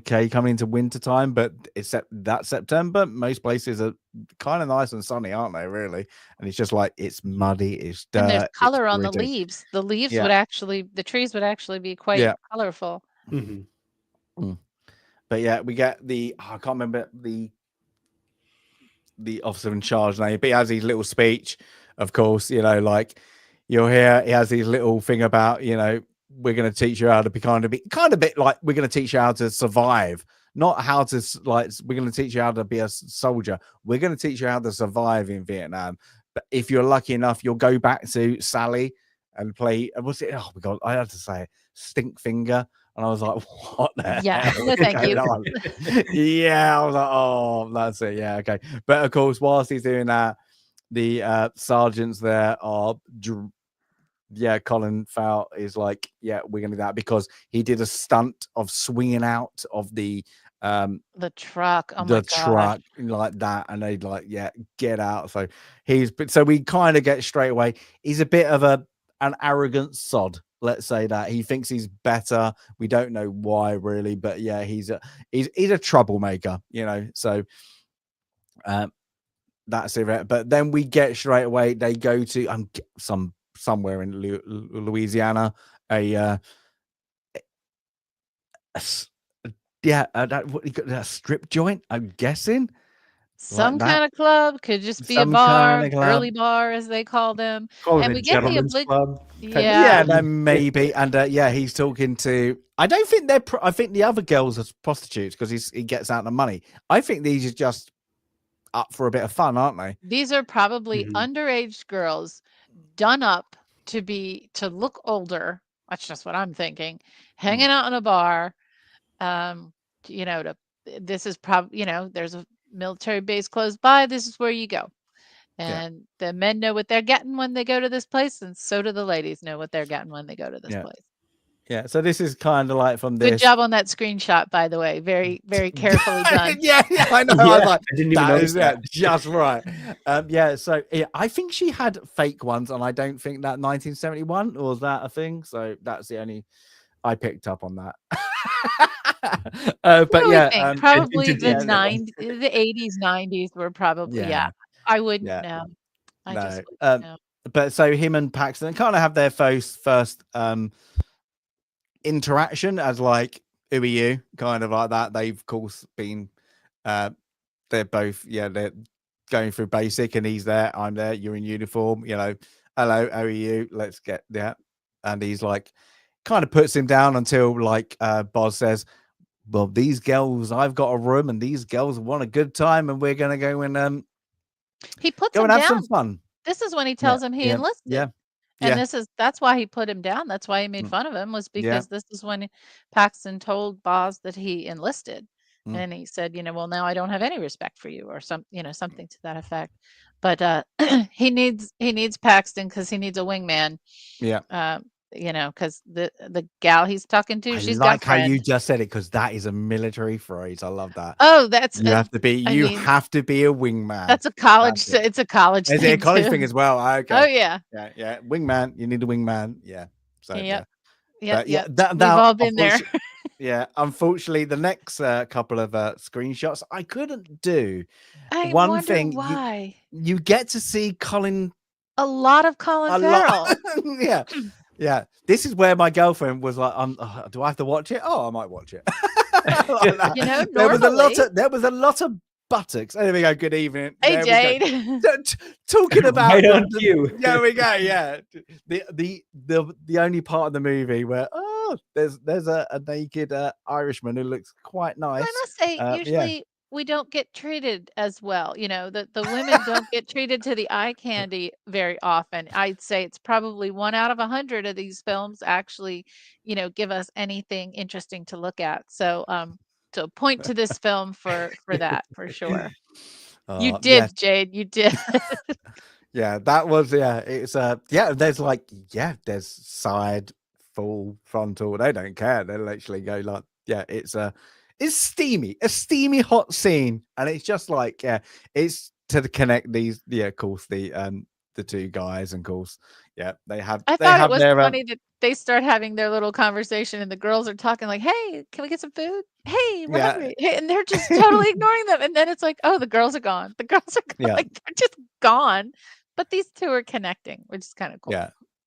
coming into winter time, but except that September, most places are kind of nice and sunny, aren't they? Really, and it's just like it's muddy, it's dirt. And there's color on the leaves. The leaves the trees would actually be quite colorful. Mm-hmm. But we get I can't remember the officer in charge now, but he has his little speech, of course, you know, like you'll hear he has his little thing about, you know, we're going to teach you how to be kind of bit like we're going to teach you how to survive, not how to like, we're going to teach you how to be a soldier. We're going to teach you how to survive in Vietnam. But if you're lucky enough, you'll go back to Sally and play, what's it? Oh my God, I had to say it, Stink Finger. And I was like, what the hell? No, thank you. Yeah, I was like, oh, that's it. Yeah, okay. But of course, whilst he's doing that, the sergeants there are, Colin Farrell is like, yeah, we're gonna do that because he did a stunt of swinging out of the truck. Oh the my truck like that, and they like, yeah, get out. So we kind of get straight away. He's a bit of an arrogant sod. Let's say that he thinks he's better. We don't know why really, but yeah, he's a troublemaker, you know. So that's it. But then we get straight away. They go to somewhere in Louisiana, a strip joint, I'm guessing. Some like kind of club, could just be a bar, girly bar as they call them. Call and it we a get the gentleman's club. Yeah. Then maybe. And he's talking to, I don't think I think the other girls are prostitutes because he gets out the money. I think these are just up for a bit of fun, aren't they? These are probably underage girls done up to look older. That's just what I'm thinking. Hanging out in a bar. You know, this is probably, you know, there's a military base close by. This is where you go. And the men know what they're getting when they go to this place, and so do the ladies know what they're getting when they go to this place. Yeah, so this is kind of like from this. Good job on that screenshot, by the way. Very, very carefully done. Yeah, I know. I was like, I didn't even notice that. Just right. So I think she had fake ones, and I don't think that 1971 was that a thing. So that's the only I picked up on that. But probably the 80s, 90s were probably I wouldn't know. I just wouldn't know. But so him and Paxton kind of have their first interaction as like, who are you? Kind of like that. They've of course been they're both they're going through basic, and he's there, I'm there, you're in uniform, you know, hello, how are you? Let's get and he's like kind of puts him down until like Boz says, well, these girls, I've got a room and these girls want a good time and we're gonna go and he puts go him and have down. some fun. This is when he tells him he enlisted. And that's why he put him down. That's why he made fun of him, was because this is when Paxton told Boz that he enlisted. And he said, you know, well, now I don't have any respect for you, or something to that effect. But he needs Paxton because he needs a wingman. You know, because the gal he's talking to, she's like got how you just said it, because that is a military phrase. I love that. Oh, that's you have to be a wingman. That's a college. It's a college. Is it a college thing as well? Okay. Oh yeah. Yeah. Wingman. You need a wingman. Yeah. So yeah. We've all been there. Yeah. Unfortunately, the next couple of screenshots I couldn't do. I wonder why. You get to see Colin. A lot of Colin Farrell. Yeah. Yeah, this is where my girlfriend was like, do I have to watch it? Oh, I might watch it. Like, you know, there was a lot of buttocks. There we go. Good evening. Hey, Jade. Talking about right on cue. There we go. Yeah, the only part of the movie where there's a naked Irishman who looks quite nice. I must say, usually we don't get treated as well. You know, the women don't get treated to the eye candy very often. I'd say it's probably 1 out of 100 of these films actually, you know, give us anything interesting to look at. So, so point to this film for that, for sure. You did, Jade. You did. Yeah, that was it's there's like there's side, full, frontal. They don't care. They literally go like it's steamy, a steamy hot scene, and it's just like it's to connect these of course the two guys, and of course they have. I thought it was funny that they start having their little conversation, and the girls are talking like, "Hey, can we get some food? Hey, we're hungry," and they're just totally ignoring them. And then it's like, "Oh, the girls are gone. The girls are gone. Like, they're just gone." But these two are connecting, which is kind of cool.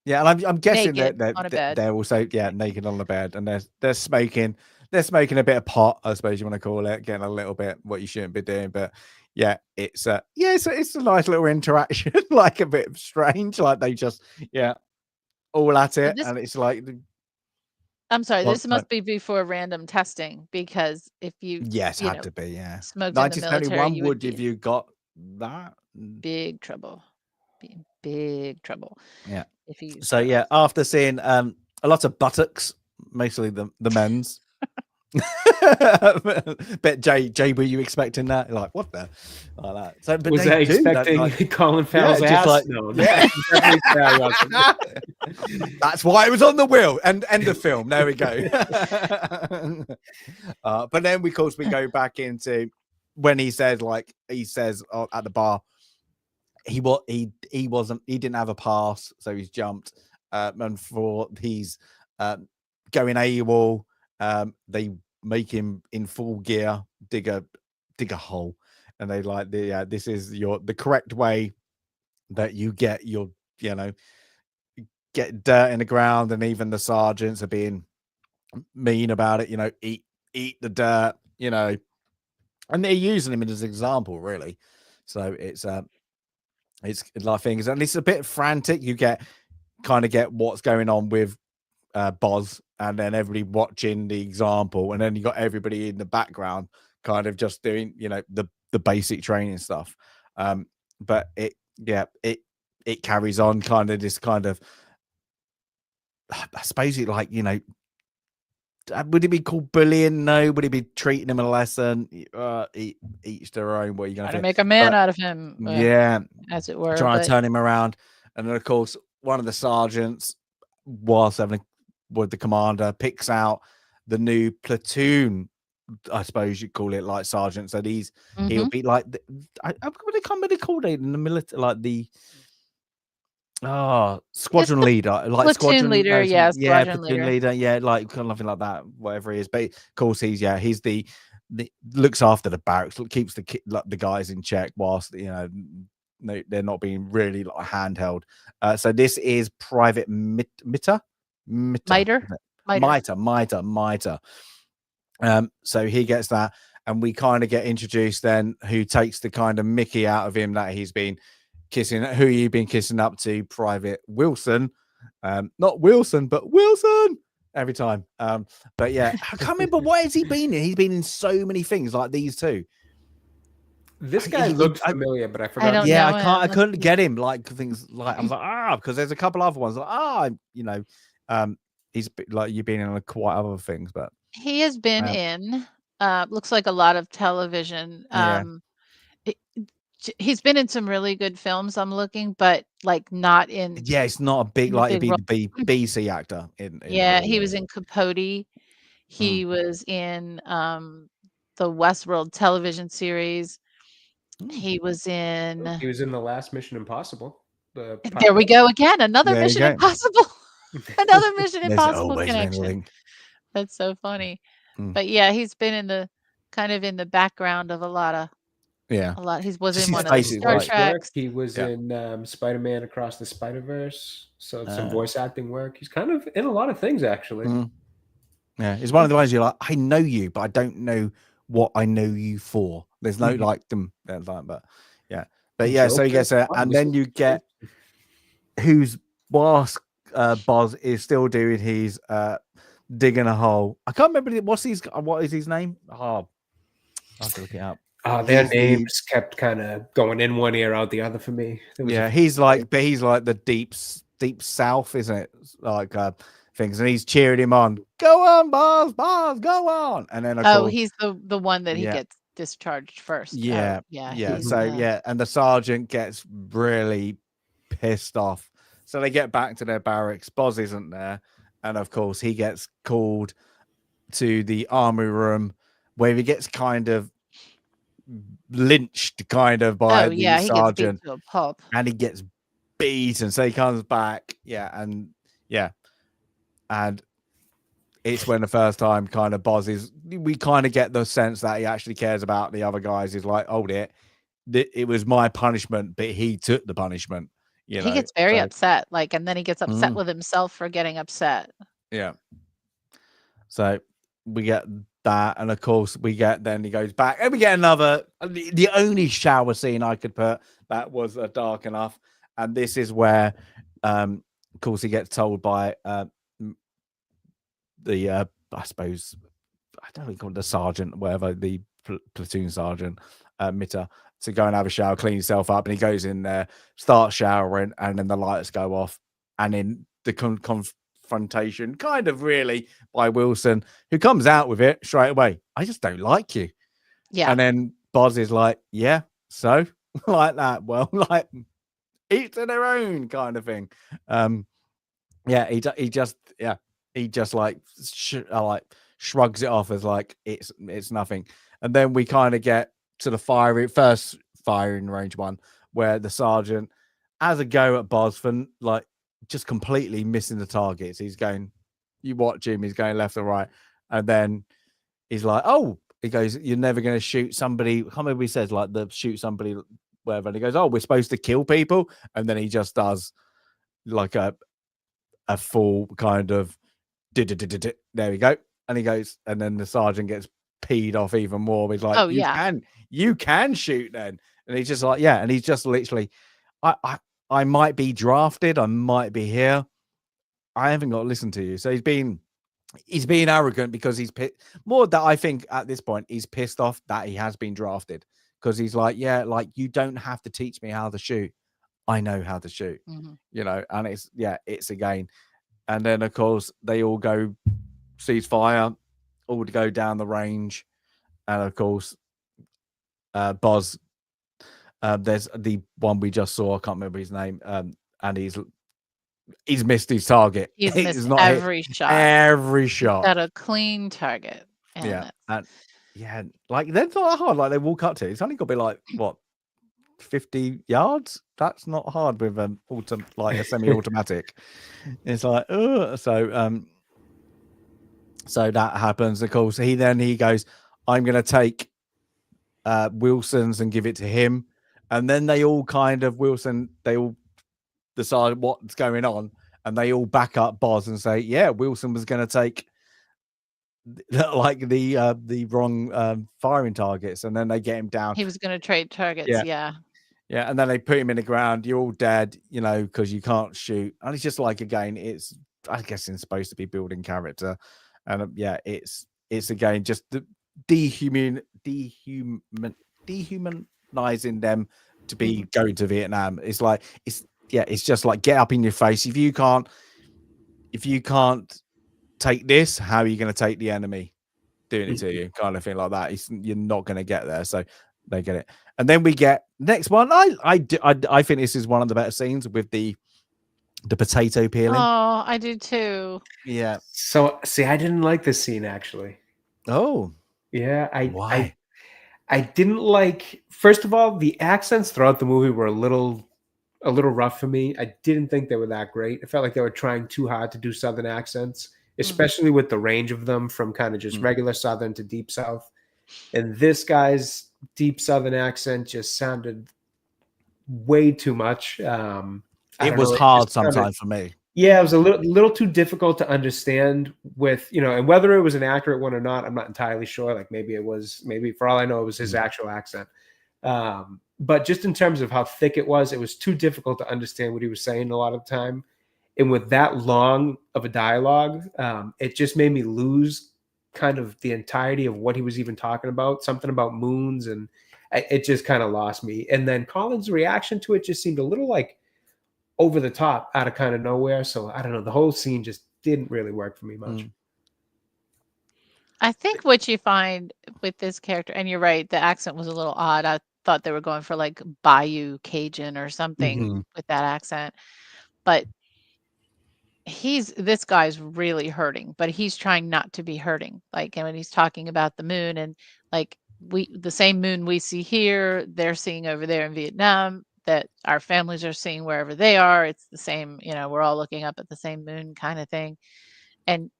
Yeah, and I'm guessing that they're also naked on the bed, and they're smoking. They're smoking a bit of pot, I suppose you want to call it, getting a little bit what you shouldn't be doing. But it's a nice little interaction, like a bit strange, like they just all at it, and it's like. I'm sorry, this must be before random testing, because if you had to be smoked in the military, you would if you got that big trouble. Be in big trouble. Yeah. If you so after seeing a lot of buttocks, mostly the men's. Bet Jay, were you expecting that? Like, what the like that? So, but was that expecting Colin Farrell's ass? Like, no, that's why it was on the wheel. And end of film. There we go. But then, of course, we go back into when he says at the bar, he didn't have a pass, so he's jumped. And for he's going AWOL. They make him in full gear dig a hole, and they this is the correct way that you get get dirt in the ground, and even the sergeants are being mean about it. Eat the dirt, and they're using him as an example, really. So it's like things, and it's a bit frantic. You get what's going on with Boz, and then everybody watching the example, and then you got everybody in the background kind of just doing the basic training stuff, but it carries on kind of this kind of, I suppose it would it be called bullying? No. Would it be treating him a lesson? Each their own. What are you going to make a man out of him? As it were, trying to turn him around. And then of course one of the sergeants, whilst with the commander, picks out the new platoon, I suppose you'd call it, like sergeant. So he'll be like what do they call it in the military, like the squadron leader, like platoon leader, platoon leader, like kind of nothing like that, whatever he is. But of course he's the looks after the barracks, keeps the guys in check whilst they're not being really like handheld. So this is Private Miter. So he gets that, and we kind of get introduced then, who takes the kind of Mickey out of him that he's been kissing. Who you've been kissing up to? Private Wilson, not Wilson, but Wilson every time. But I can't remember what has he been in. He's been in so many things like these two. This guy looked familiar, but I forgot. I couldn't get him. Like things like I was like because there's a couple other ones like he's like you've been in quite other things, but he has been in looks like a lot of television. He's been in some really good films. I'm looking, but like not in. Yeah, it's not a big like he'd be the BC actor. He was in Capote. He was in the Westworld television series. He was in the last Mission Impossible. There we go again. Another Mission Impossible. Another Mission Impossible connection. That's so funny. But he's been in the kind of in the background of a lot. He was in one of the Star Trek. He was in Spider-Man Across the Spider-Verse. So some voice acting work. He's kind of in a lot of things, actually. Yeah, it's one of the ones you're like, I know you, but I don't know what I know you for. There's no like them, but so you get there, and then you get who's whilst Boz is still doing his digging a hole. I can't remember what is his name? I have to look it up. Their names kept kind of going in one ear out the other for me. He's like the deep south, isn't it? Like things, and he's cheering him on. Go on, Boz, go on. And then he's the one that he gets discharged first. And the sergeant gets really pissed off. So they get back to their barracks. Boz isn't there, and of course he gets called to the army room where he gets kind of lynched by the sergeant. He gets beat to a pulp. And he gets beaten. So he comes back, and it's when the first time kind of Boz we kind of get the sense that he actually cares about the other guys. He's like, it was my punishment, but he took the punishment. He gets very upset, and then he gets upset with himself for getting upset. Yeah. So we get that, and of course then he goes back and we get another, the only shower scene I could put that was dark enough. And this is where of course he gets told by the I suppose, I don't know, call it the sergeant, whatever, the platoon sergeant, Mitter, to go and have a shower, clean himself up. And he goes in there, starts showering, and then the lights go off. And in the confrontation, kind of really, by Wilson, who comes out with it straight away, I just don't like you. Yeah. And then Boz is like, yeah, so like that. Well, like, each to their own kind of thing. Yeah, he just like shrugs it off as like it's nothing. And then we kind of get to the first firing range one, where the sergeant has a go at Boz for like just completely missing the targets. He's going, you watch him, he's going left or right, and then he's like, oh, he goes, you're never going to shoot somebody. I can't remember what he says, like shoot somebody, whatever. And he goes, oh, we're supposed to kill people, and then he just does like a full kind of there we go, and he goes, and then the sergeant gets peed off even more. He's like, oh, you can shoot then. And he's just like, yeah, and he's just literally, I might be drafted, I might be here, I haven't got to listen to you. So he's being arrogant because he's more that I think at this point he's pissed off that he has been drafted, because he's like, yeah, like, you don't have to teach me how to shoot, I know how to shoot. You know, and it's again. And then of course they all go cease fire, all to go down the range. And of course Boz, there's the one we just saw, I can't remember his name, and he's missed his target. He's missed every shot. He's got a clean target. And like, they're not hard. Like, they walk up to it, it's only got to be like, what, 50 yards? That's not hard with like a semi-automatic. It's like, so that happens. Of course, he goes, I'm going to take Wilson's and give it to him. And then they all decide what's going on, and they all back up Boz and say, yeah, Wilson was going to take like the wrong firing targets, and then they get him down. He was going to trade targets. Yeah, and then they put him in the ground. You're all dead, you know, because you can't shoot. And it's just like, again, it's, I guess it's supposed to be building character, and it's again just the dehumanizing them to be going to Vietnam. It's like, it's just like, get up in your face. If you can't take this, how are you going to take the enemy doing it to you, kind of thing like that? You're not going to get there. So they get it. And then we get next one. I think this is one of the better scenes with the potato peeling. Oh, I do too. Yeah. So see, I didn't like this scene actually. Oh. Yeah. Why? I didn't like, first of all, the accents throughout the movie were a little rough for me. I didn't think they were that great. I felt like they were trying too hard to do Southern accents, especially with the range of them from kind of just regular Southern to Deep South. And this guy's Deep Southern accent just sounded way too much. It was hard sometimes for me. Yeah, it was a little too difficult to understand with, you know, and whether it was an accurate one or not, I'm not entirely sure. Like maybe for all I know, it was his actual accent. But just in terms of how thick it was too difficult to understand what he was saying a lot of the time. And with that long of a dialogue, it just made me lose kind of the entirety of what he was even talking about, something about moons, and it just kind of lost me. And then Colin's reaction to it just seemed a little like over the top, out of kind of nowhere. So I don't know, the whole scene just didn't really work for me much. I think what you find with this character, and you're right, the accent was a little odd. I thought they were going for like Bayou Cajun or something with that accent, but this guy's really hurting, but he's trying not to be hurting. Like, and when he's talking about the moon, and like, the same moon we see here, they're seeing over there in Vietnam, that our families are seeing wherever they are. It's the same, you know, we're all looking up at the same moon kind of thing. And,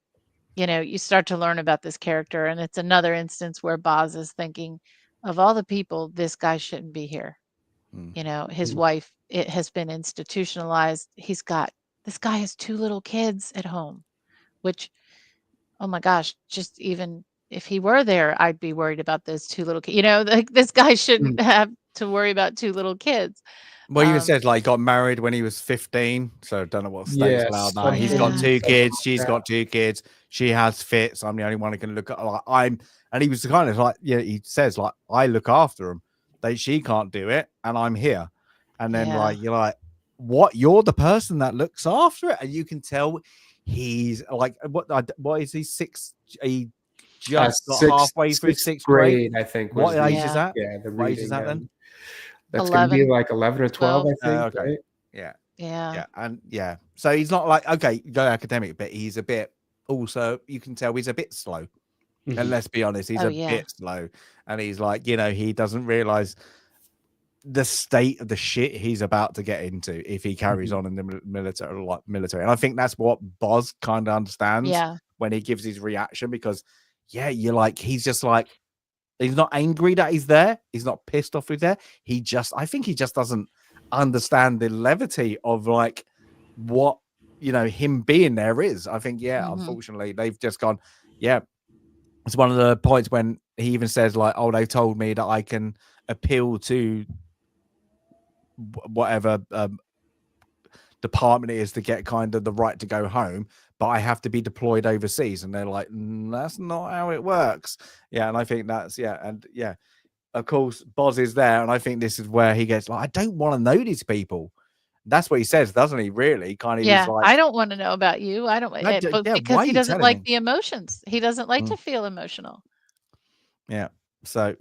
you know, you start to learn about this character, and it's another instance where Boz is thinking, of all the people, this guy shouldn't be here. You know, his wife, it has been institutionalized. This guy has 2 little kids at home, which, oh my gosh, just even if he were there, I'd be worried about those 2 little kids. Like this guy shouldn't have to worry about 2 little kids. Well, he even says like he got married when he was 15, so I don't know what state's allowed that. He's got 2 kids, she's got 2 kids, she has fits. I'm the only one who can look at and he was kind of like, he says like, I look after them. She can't do it, and I'm here. And then like you're like, what? You're the person that looks after it, and you can tell he's like, what is he 6? He just got halfway through 6th grade, I think. What age is that? Yeah, the what age is that reading, then? That's going to be like 11 or 12, I think. Okay. Right? Yeah. And so he's not like, okay, go academic, but he's a bit, also you can tell he's a bit slow. And let's be honest, he's a bit slow, and he's like, he doesn't realize the state of the shit he's about to get into if he carries on in the military. And I think that's what Boz kind of understands when he gives his reaction, because you're like, he's just like, he's not angry that he's there, he's not pissed off he's there, I think he just doesn't understand the levity of like what him being there is. I think unfortunately they've just gone, it's one of the points when he even says like, oh, they told me that I can appeal to whatever department it is to get kind of the right to go home, but I have to be deployed overseas. And they're like, that's not how it works. And I think that's of course Boz is there, and I think this is where he gets like, I don't want to know these people. That's what he says, doesn't he? Really, kind of. Yeah, like, I don't want to know about you. I don't. Because he doesn't like the emotions. He doesn't like to feel emotional. So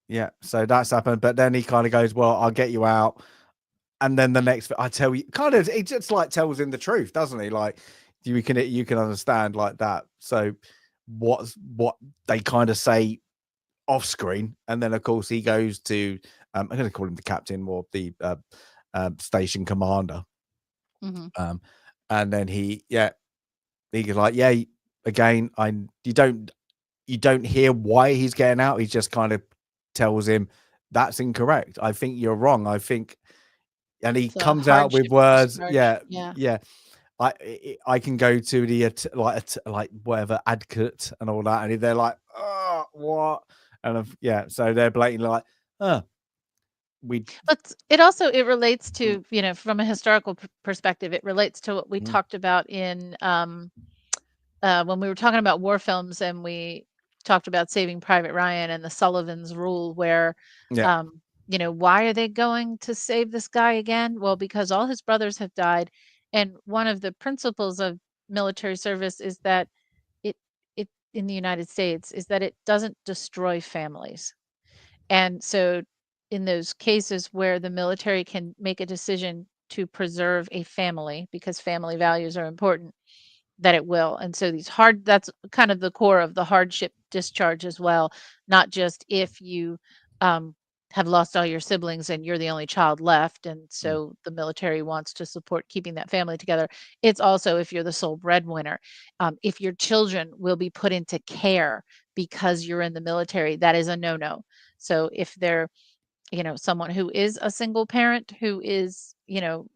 that's happened. But then he kind of goes, well, I'll get you out. And then the next, I tell you, kind of, he just like tells him the truth, doesn't he? Like you can understand like that. So what they kind of say off screen, and then of course he goes to, I'm going to call him the captain or the station commander. And then he goes like, again, you don't hear why he's getting out. He just kind of tells him that's incorrect. I think you're wrong. I think, and he comes out with words. I can go to the like whatever advocate and all that, and they're like, oh, what? And so they're blatantly like, but it relates to, from a historical perspective, it relates to what we talked about in when we were talking about war films, and we talked about Saving Private Ryan and the Sullivan's Rule, where why are they going to save this guy again? Well, because all his brothers have died, and one of the principles of military service is that it in the United States is that it doesn't destroy families. And so in those cases where the military can make a decision to preserve a family because family values are important, that it will. And so that's kind of the core of the hardship discharge as well, not just if you have lost all your siblings and you're the only child left, and so the military wants to support keeping that family together. It's also if you're the sole breadwinner, if your children will be put into care because you're in the military, that is a no-no. So if they're someone who is a single parent who is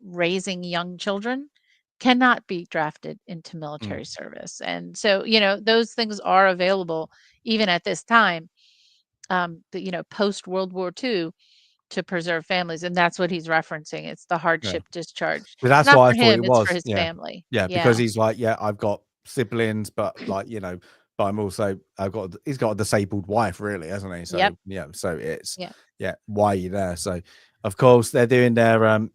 raising young children, cannot be drafted into military service. And so those things are available even at this time, post World War II, to preserve families. And that's what he's referencing. It's the hardship discharge. But that's not what for I thought him, it was. It's for his family. Because he's like, I've got siblings, but like but I'm also he's got a disabled wife, really, hasn't he? So so it's why are you there? So of course they're doing their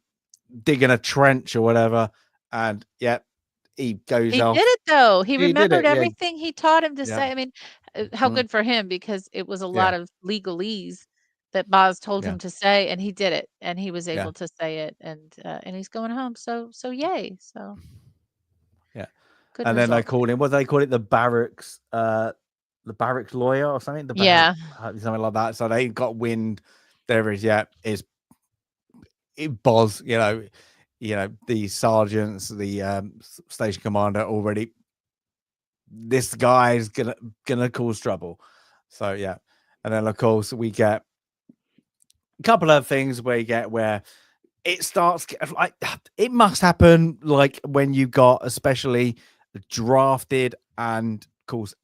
digging a trench or whatever, and he goes off. He did it though. He remembered everything he taught him to say. I mean, how good for him, because it was a lot of legalese that Boz told him to say, and he did it, and he was able to say it, and he's going home. So yay. So good and result. Then they called him, what do they call it, the barracks lawyer or something, something like that. So they got wind there is Boz, the sergeants, the station commander already, this guy's gonna cause trouble. So and then of course we get a couple of things where it starts like, it must happen like when you got especially drafted and of course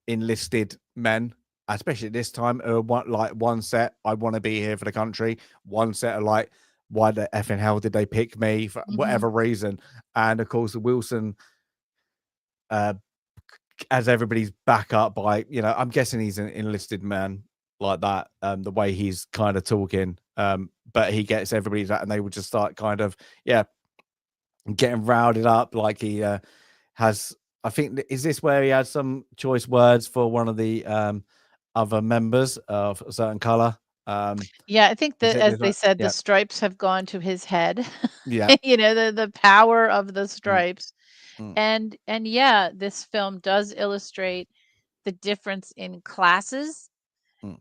enlisted men, especially this time. One set, I want to be here for the country. One set are like, why the effing hell did they pick me for whatever reason? And of course, Wilson, as everybody's back up by, I'm guessing he's an enlisted man like that. The way he's kind of talking, but he gets everybody's that, and they would just start kind of, getting rounded up. Like he has, I think, is this where he had some choice words for one of the other members of a certain color? Yeah, I think that, as they said, the stripes have gone to his head. Yeah. The power of the stripes. And yeah, this film does illustrate the difference in classes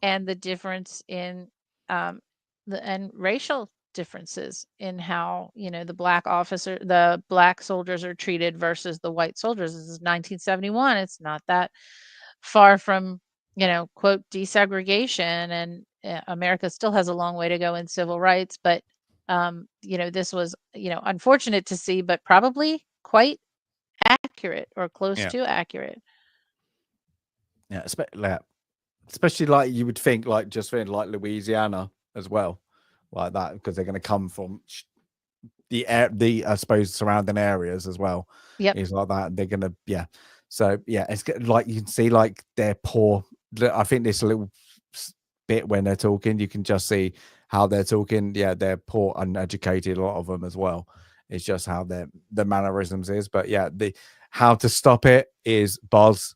and the difference in and racial differences in how, the black soldiers are treated versus the white soldiers. This is 1971. It's not that far from, quote, desegregation, and America still has a long way to go in civil rights. But, this was, unfortunate to see, but probably quite accurate or close to accurate. Yeah, especially like you would think, like just think like Louisiana as well, like that, because they're going to come from the I suppose surrounding areas as well. Yeah, it's like that. They're going to So it's like you can see like they're poor. I think this little bit when they're talking, you can just see how they're talking. Yeah, they're poor, uneducated, a lot of them as well. It's just how the mannerisms is. But the how to stop it is Buzz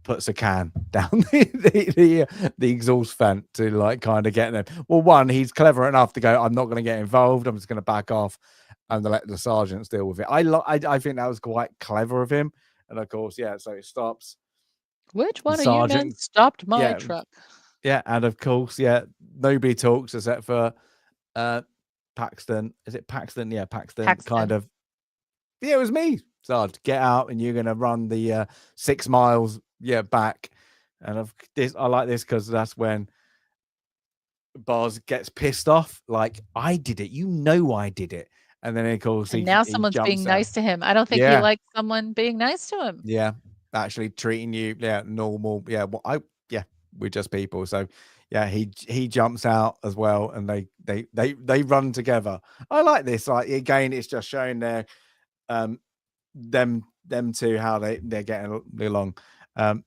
puts a can down the exhaust vent to like kind of get them. Well, one, he's clever enough to go, I'm not going to get involved, I'm just going to back off and let the sergeants deal with it. I think that was quite clever of him. And of course, so it stops. Which one of you men stopped my truck? Yeah, and of course, nobody talks except for Paxton. Is it Paxton? Yeah, Paxton. Kind of. Yeah, it was me. Sarge, get out, and you're gonna run the 6 miles, back. And I like this because that's when Buzz gets pissed off. Like, I did it. I did it. And then of course, now someone's being nice to him. I don't think he likes someone being nice to him. Yeah, actually treating you, normal. Yeah, well, we're just people. So he jumps out as well, and they run together. I like this. Like, again, it's just showing their them two, how they're getting along. And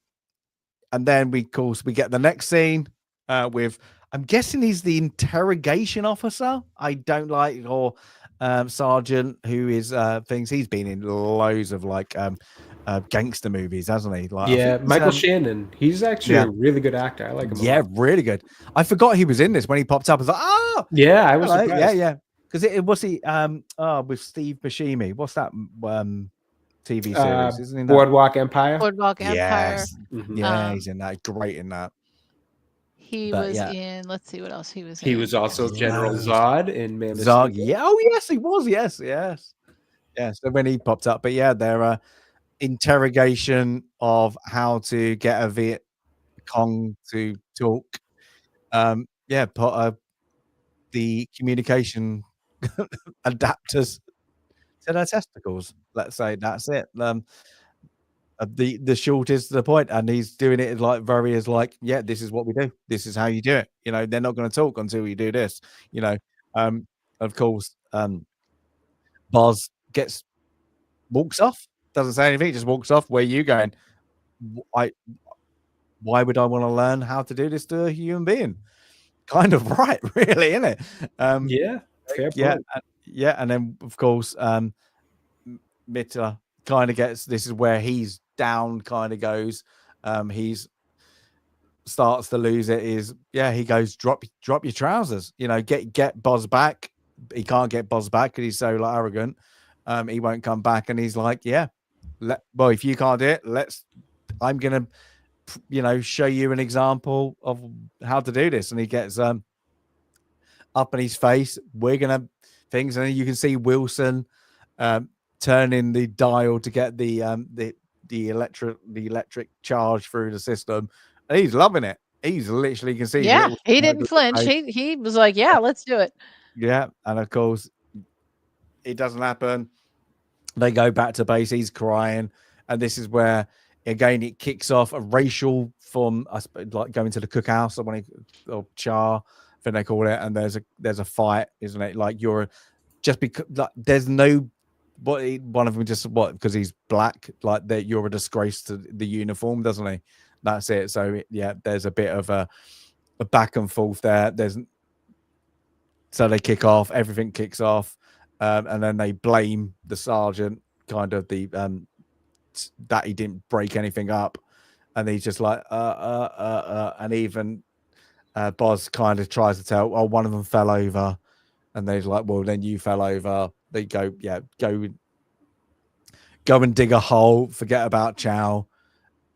then we get the next scene with, I'm guessing he's the interrogation officer. I don't like, or sergeant, who is things. He's been in loads of like gangster movies, hasn't he? Like, Michael Shannon. He's actually a really good actor. I like him. Yeah, really good. I forgot he was in this when he popped up. I was like, oh, yeah, I was surprised. Yeah. Because it was with Steve Buscemi. What's that TV series? Isn't he in that? Boardwalk Empire. Yes. Yeah, he's in that. Great in that. He was in. Let's see what else he was in. He was also General Zod in Man of Zod. Yeah. Oh yes, he was. Yes. Yeah. So when he popped up, but their interrogation of how to get a Viet Cong to talk. Put the communication adapters to their testicles. Let's say that's it. The shortest to the point, and he's doing it like this is what we do. This is how you do it. They're not going to talk until you do this. Of course, Buzz walks off, doesn't say anything, just walks off. Where are you going? Why would I want to learn how to do this to a human being? Kind of right, really, isn't it? Fair point. And then of course, Mitter kind of gets, this is where he's down, kind of goes, he's starts to lose it. He goes, drop your trousers, get Buzz back. He can't get Buzz back because he's so arrogant. He won't come back, and he's like, well, if you can't do it, I'm gonna show you an example of how to do this. And he gets up in his face, we're gonna things, and then you can see Wilson turning the dial to get the electric charge through the system, and he's loving it. He's literally, you can see, he didn't flinch. He was like, let's do it. And of course it doesn't happen. They go back to base. He's crying, and this is where again, it kicks off a racial from, I suppose, like going to the cookhouse or char, I think they call it, and there's a fight, isn't it? Like you're just because like, there's no. One of them just because he's black, like that you're a disgrace to the uniform, doesn't he? That's it. So there's a bit of a back and forth there. So they kick off, everything kicks off, and then they blame the sergeant, kind of that he didn't break anything up, and he's just like and even Boz kind of tries to tell, one of them fell over, and they're like, well, then you fell over. They go and dig a hole, forget about Chow.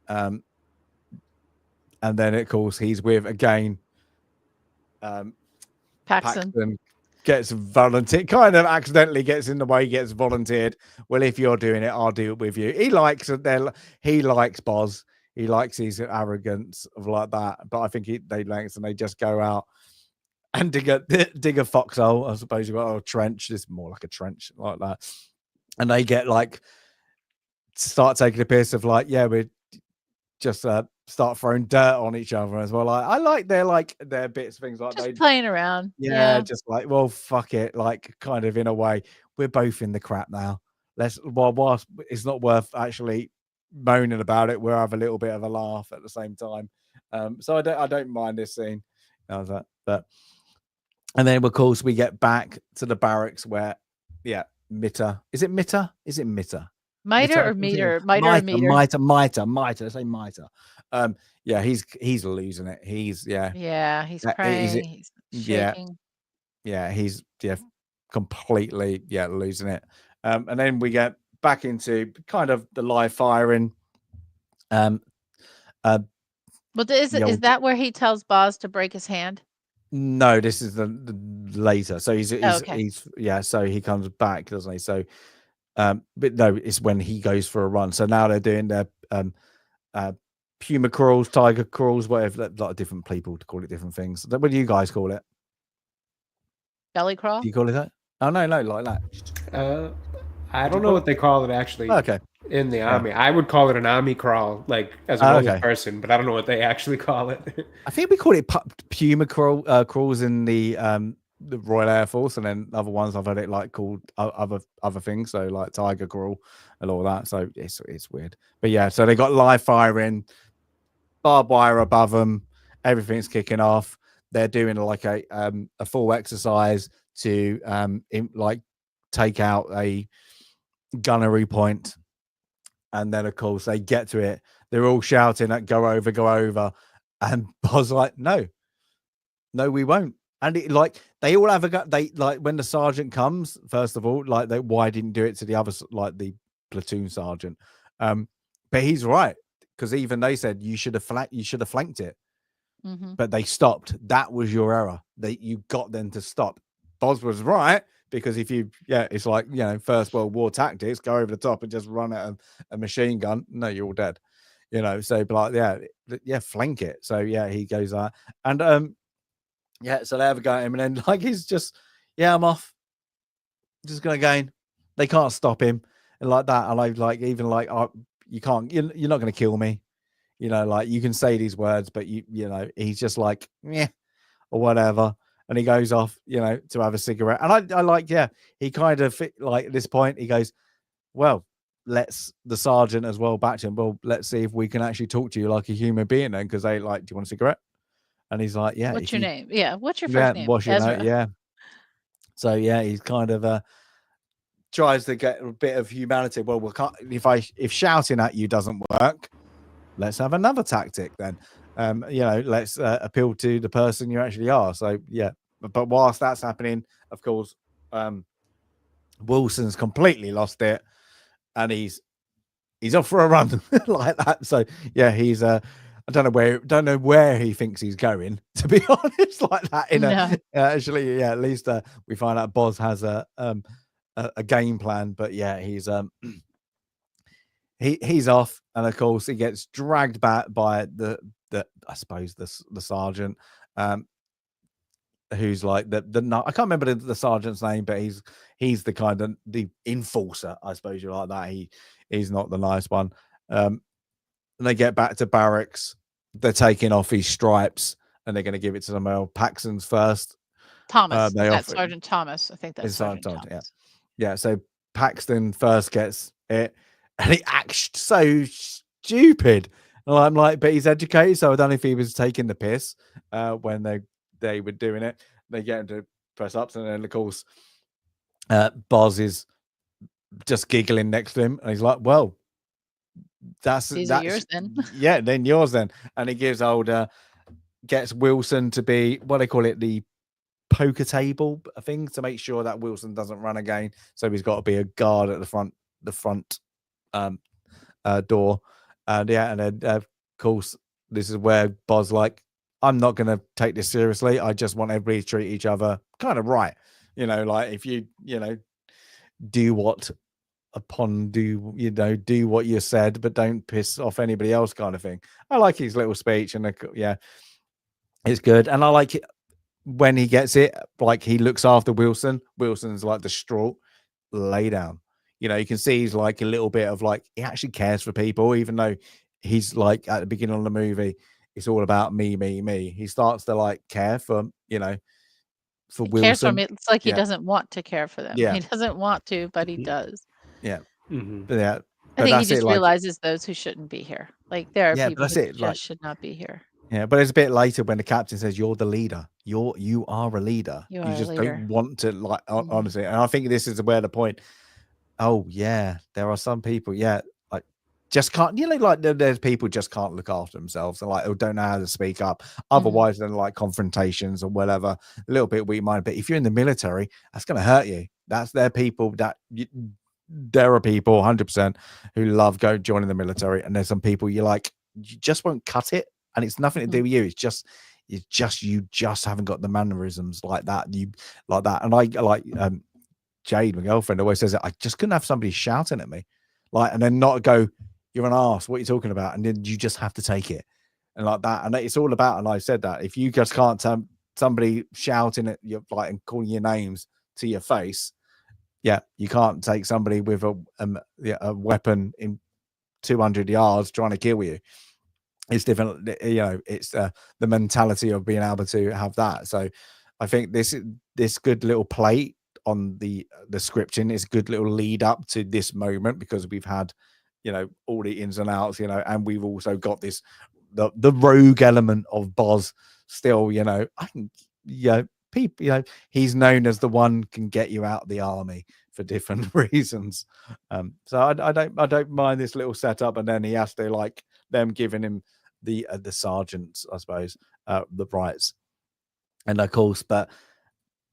And then, of course, he's with, again, Paxton gets volunteered, kind of accidentally gets in the way, gets volunteered. Well, if you're doing it, I'll do it with you. He likes Boz. He likes his arrogance of like that. But I think they just go out and dig a foxhole, I suppose you've got a trench. It's more like a trench like that. And they get like, start taking a piss of like, we just start throwing dirt on each other as well. I like their bits, things like just playing around. Yeah, just like, well, fuck it, like kind of in a way, we're both in the crap now. Whilst it's not worth actually moaning about it, we'll have a little bit of a laugh at the same time. So I don't mind this scene. But and then of course we get back to the barracks where Mitter. Is it Mitter? Is it Mitter? Miter or meter? Miter. Let's say Miter. He's losing it. He's he's crying. He's shaking. He's completely losing it. And then we get back into kind of the live firing. Is that where he tells Boz to break his hand? No, this is the later. So he's so he comes back, doesn't he? So but no, it's when he goes for a run. So now they're doing their puma crawls, tiger crawls, whatever. A lot of different people to call it different things. What do you guys call it? Belly crawl? Do you call it that? Oh no, like that. I don't know what they call it actually. Okay. In the army, I would call it an army crawl, like as a normal person, but I don't know what they actually call it. I think we call it puma crawls in the Royal Air Force, and then other ones I've heard it like called other things, so like tiger crawl and all that. So it's weird, but so they got live firing, barbed wire above them, everything's kicking off. They're doing like a full exercise to take out a gunnery point. And then, of course, they get to it. They're all shouting at go over. And Boz like, no, we won't. And it, like, they all have a gun. They like when the sergeant comes, first of all, like, why didn't do it to the other, like the platoon sergeant? But he's right, because even they said you should have flanked it. Mm-hmm. But they stopped. That was your error. You got them to stop. Boz was right. Because if it's like, First World War tactics, go over the top and just run at a machine gun. No, you're all dead. So like, flank it. So he goes that. And so they have a go at him, and then like he's just, I'm off. Just gonna go in. They can't stop him. And like that. And I like even like you can't, you're not gonna kill me. Like you can say these words, but he's just like, or whatever. And he goes off, to have a cigarette. And I like, he kind of like at this point, he goes, well, the sergeant as well back to him. Well, let's see if we can actually talk to you like a human being then. Because they like, do you want a cigarette? And he's like, yeah. What's your name? Yeah. What's your first name? What's your name? Yeah. So, he's kind of tries to get a bit of humanity. Well, we can't, if shouting at you doesn't work, let's have another tactic then. Let's appeal to the person you actually are. So, but whilst that's happening, of course, Wilson's completely lost it, and he's off for a run like that. So, he's I don't know where he thinks he's going, to be honest, like that. Actually, at least we find out Boz has a game plan, but he's he's off, and of course he gets dragged back by the I suppose the sergeant, who's like the I can't remember the sergeant's name, but he's the kind of the enforcer, I suppose you like that. He's not the nice one. and they get back to barracks. They're taking off his stripes, and they're going to give it to someone else. Paxton's first. Thomas, They that's offer Sergeant Thomas. I think that's Sergeant Thomas. Yeah. So Paxton first gets it, and he acts so stupid. And I'm like, but he's educated, so I don't know if he was taking the piss when they were doing it. They get him to press ups, and then of course, Boz is just giggling next to him, and he's like, "Well, that's yours then." Yeah, then yours then. And he gives gets Wilson to be what they call it, the poker table thing, to make sure that Wilson doesn't run again. So he's got to be a guard at the front door. And then of course this is where Boz like, I'm not going to take this seriously. I just want everybody to treat each other kind of right. Like if you do what you said, but don't piss off anybody else, kind of thing. I like his little speech, and it's good. And I like it when he gets it, like he looks after Wilson. Wilson's like distraught, lay down. You can see he's like a little bit of like, he actually cares for people, even though he's like at the beginning of the movie, it's all about me. He starts to like care for, for he Wilson. Cares for me. It's like he doesn't want to care for them. Yeah. He doesn't want to, but he does. Yeah. Mm-hmm. Yeah. I think he just realizes those who shouldn't be here. Like there are people who just should not be here. Yeah, but it's a bit later when the captain says, "You're the leader. You are a leader. You just don't want to, like, honestly." And I think this is where the point. Oh yeah, there are some people, like just can't. Like there's people just can't look after themselves, and like don't know how to speak up. Otherwise, than like confrontations or whatever, a little bit weak-minded. But if you're in the military, that's going to hurt you. Their people that. There are people 100% who love joining the military, and there's some people you just won't cut it. And it's nothing to do with you. It's just you just haven't got the mannerisms like that. And I like Jade, my girlfriend, always says it. I just couldn't have somebody shouting at me, and then not go, "You're an arse. What are you talking about?" And then you just have to take it, and like that. And it's all about. And I said that if you just can't somebody shouting at you, and calling your names to your face, you can't take somebody with a weapon in 200 yards trying to kill you. It's different, it's the mentality of being able to have that. So I think this good little play on the scripting is a good little lead up to this moment, because we've had all the ins and outs, and we've also got this the rogue element of Boz still. I can people, he's known as the one can get you out of the army for different reasons. So I don't mind this little setup, and then he has to like them giving him the sergeants, I suppose, the rights, and of course, but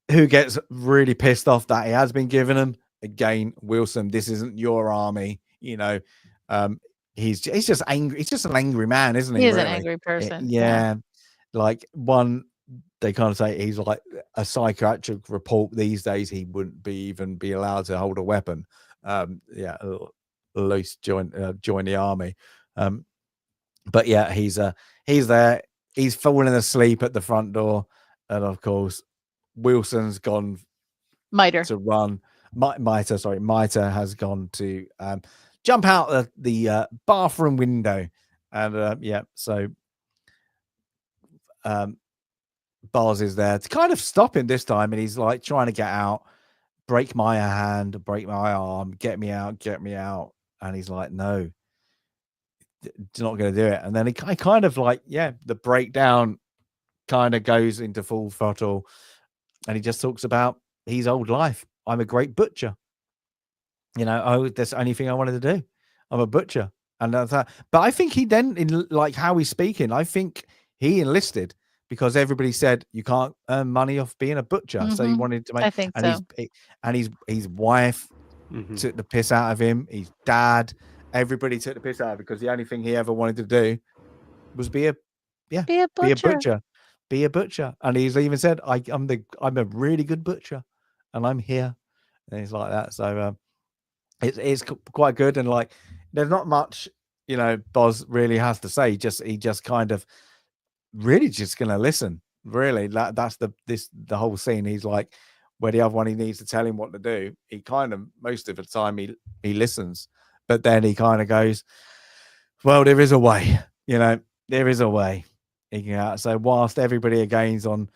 who gets really pissed off that he has been given him again? Wilson. This isn't your army, he's just angry. He's just an angry man, isn't he? He is an angry person. Like one, they kind of say he's like a psychiatric report these days. He wouldn't even be allowed to hold a weapon. At least join the army. But he's there. He's falling asleep at the front door, and of course, Wilson's gone. Miter to run. Miter has gone to jump out the bathroom window, and so Boz is there to kind of stop him this time, and he's like trying to get out, break my hand, break my arm, get me out, and he's like, no. Not going to do it. And then he kind of like, the breakdown kind of goes into full throttle, and he just talks about his old life. I'm a great butcher. That's the only thing I wanted to do. I'm a butcher. And that's that. But I think he then, in like how he's speaking, I think he enlisted because everybody said you can't earn money off being a butcher. So he wanted to make. I think so. His wife took the piss out of him. His dad. Everybody took the piss out of him because the only thing he ever wanted to do was be a butcher. And he's even said, I'm a really good butcher, and I'm here. And he's like that. So it's quite good. And like, there's not much, Boz really has to say. He just kind of really just going to listen. Really, that's the whole scene. He's like, where the other one, he needs to tell him what to do. He kind of, most of the time he listens. But then he kind of goes, Well, there is a way, there is a way. So whilst everybody again's on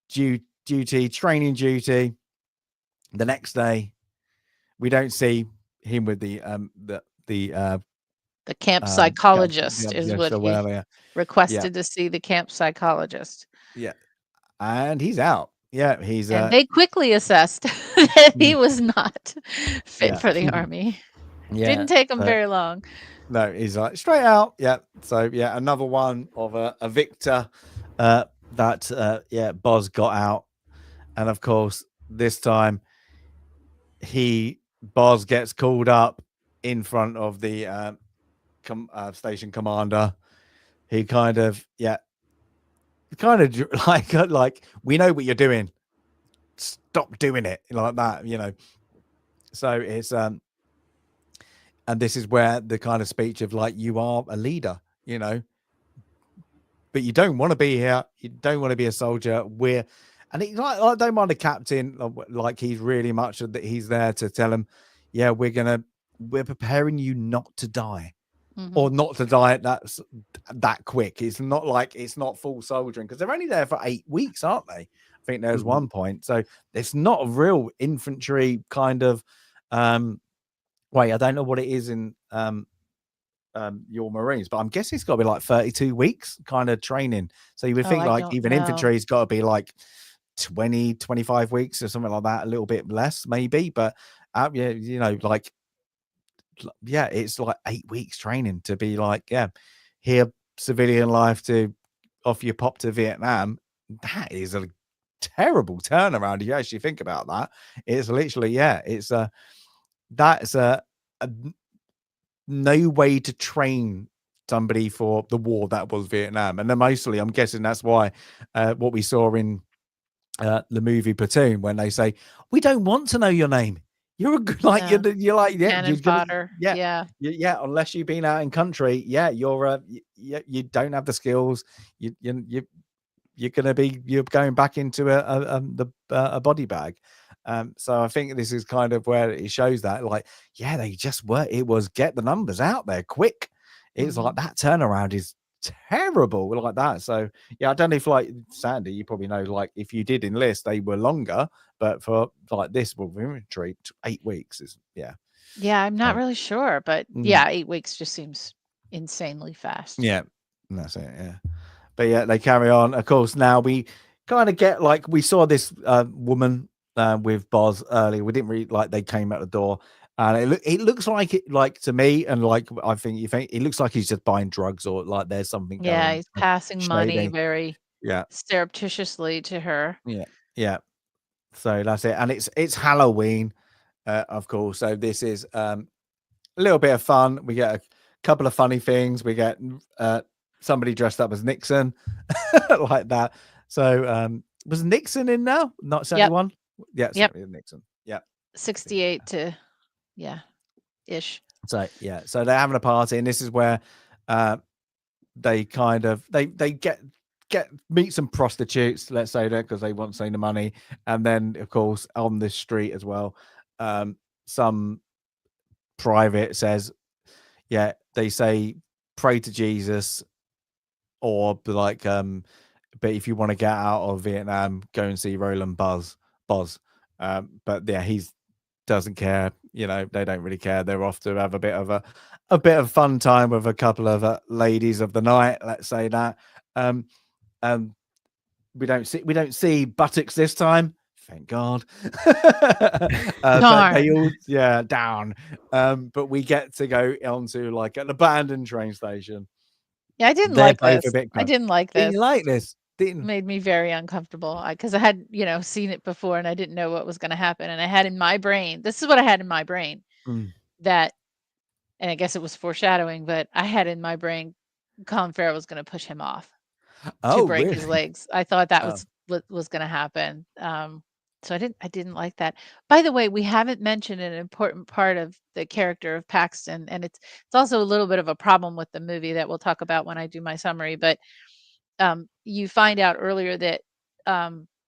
duty, training duty, the next day we don't see him with the camp psychologist is what he requested to see, the camp psychologist. Yeah. And he's out. Yeah, and they quickly assessed that he was not fit for the army. Didn't take him very long. No, he's like straight out. Yeah. So yeah, another one of a victor that Boz got out. And of course, this time Boz gets called up in front of the station commander. He kind of like, we know what you're doing. Stop doing it, like that, So it's and this is where the kind of speech of like, you are a leader, but you don't want to be here. You don't want to be a soldier. And he's like, I don't mind the captain. Like, he's really much that he's there to tell him, yeah, we're preparing you not to die, or not to die that quick. It's not like, it's not full soldiering, because they're only there for 8 weeks, aren't they? I think there's one point. So it's not a real infantry kind of I don't know what it is in your Marines, but I'm guessing it's got to be like 32 weeks kind of training. So you would think like even infantry's got to be like 20, 25 weeks or something like that, a little bit less maybe. But it's like 8 weeks training to be like, here civilian life to off you pop to Vietnam. That is a terrible turnaround if you actually think about that. It's literally, that's a no way to train somebody for the war that was Vietnam. And then mostly, I'm guessing that's why what we saw in the movie Platoon, when they say, we don't want to know your name. You're like, you're like, cannon fodder. Unless you've been out in country, you don't have the skills. You're going back into a body bag. So I think this is kind of where it shows that, like, they just were. It was get the numbers out there quick. It's like that turnaround is terrible like that. So I don't know if, like Sandy, you probably know, like if you did enlist, they were longer, but for like this infantry, 8 weeks is I'm not really sure, but 8 weeks just seems insanely fast. And that's it. But they carry on. Of course, now we kind of get, like, we saw this woman with Boz earlier. We didn't really, like, they came out the door, and it looks like it, like, to me, and like I think it looks like he's just buying drugs, or like there's something going, he's passing money very surreptitiously to her. So that's it. And it's Halloween, of course, so this is a little bit of fun. We get a couple of funny things. We get somebody dressed up as Nixon like that. So was Nixon in now? Not 71? Nixon. 68 to ish. So so they're having a party, and this is where they kind of they meet some prostitutes, let's say that, because they want to save the money. And then of course on this street as well, some private says, they say pray to Jesus, or like but if you want to get out of Vietnam, go and see Roland Boz. But he doesn't care. They don't really care. They're off to have a bit of fun time with a couple of ladies of the night, let's say that. We don't see buttocks this time, thank God. But they all down. But we get to go onto like an abandoned train station. I didn't like this. I didn't like this. Didn't like this. Made me very uncomfortable, because I had seen it before, and I didn't know what was going to happen. And I had in my brain, this is what I had in my brain, that, and I guess it was foreshadowing, but I had in my brain Colin Farrell was going to push him off to break his legs. I thought that was what was going to happen. So I didn't like that. By the way, we haven't mentioned an important part of the character of Paxton, and it's also a little bit of a problem with the movie that we'll talk about when I do my summary. But you find out earlier that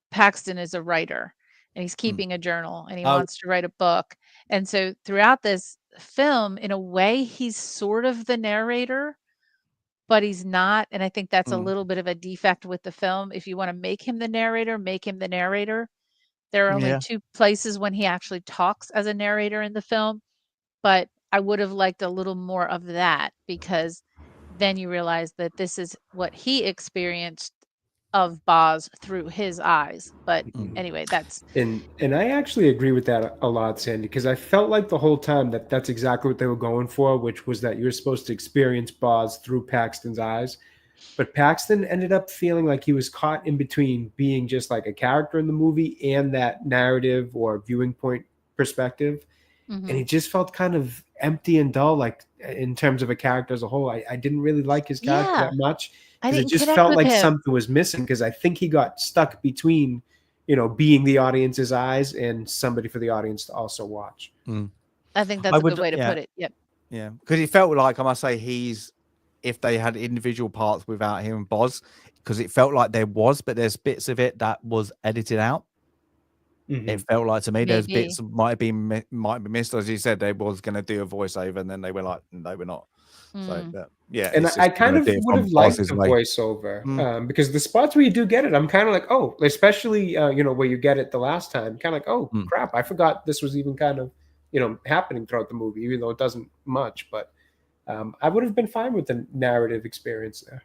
Paxton is a writer, and he's keeping a journal, and he wants to write a book. And so throughout this film, in a way, he's sort of the narrator, but he's not. And I think that's a little bit of a defect with the film. If you want to make him the narrator, make him the narrator. There are only 2 places when he actually talks as a narrator in the film, but I would have liked a little more of that, because then you realize that this is what he experienced of Boz through his eyes. But anyway, that's and I actually agree with that a lot, Sandy, because I felt like the whole time that that's exactly what they were going for, which was that you're supposed to experience Boz through Paxton's eyes. But Paxton ended up feeling like he was caught in between being just like a character in the movie and that narrative or viewing point perspective. And he just felt kind of empty and dull, like in terms of a character as a whole. I didn't really like his character that much, because it just felt like something was missing, because I think he got stuck between, being the audience's eyes and somebody for the audience to also watch. I think that's a good way to put it. Yep. Yeah, because it felt like, I must say, if they had individual parts without him and Boz, because it felt like there was, but there's bits of it that was edited out. It felt like to me there's bits might be missed, as you said. They was going to do a voiceover, and then they were like, they were not. So yeah, and I kind of would have liked the voiceover, because the spots where you do get it, I'm kind of like, oh, especially where you get it the last time, kind of like, oh crap, I forgot this was even kind of happening throughout the movie, even though it doesn't much. But I would have been fine with the narrative experience there.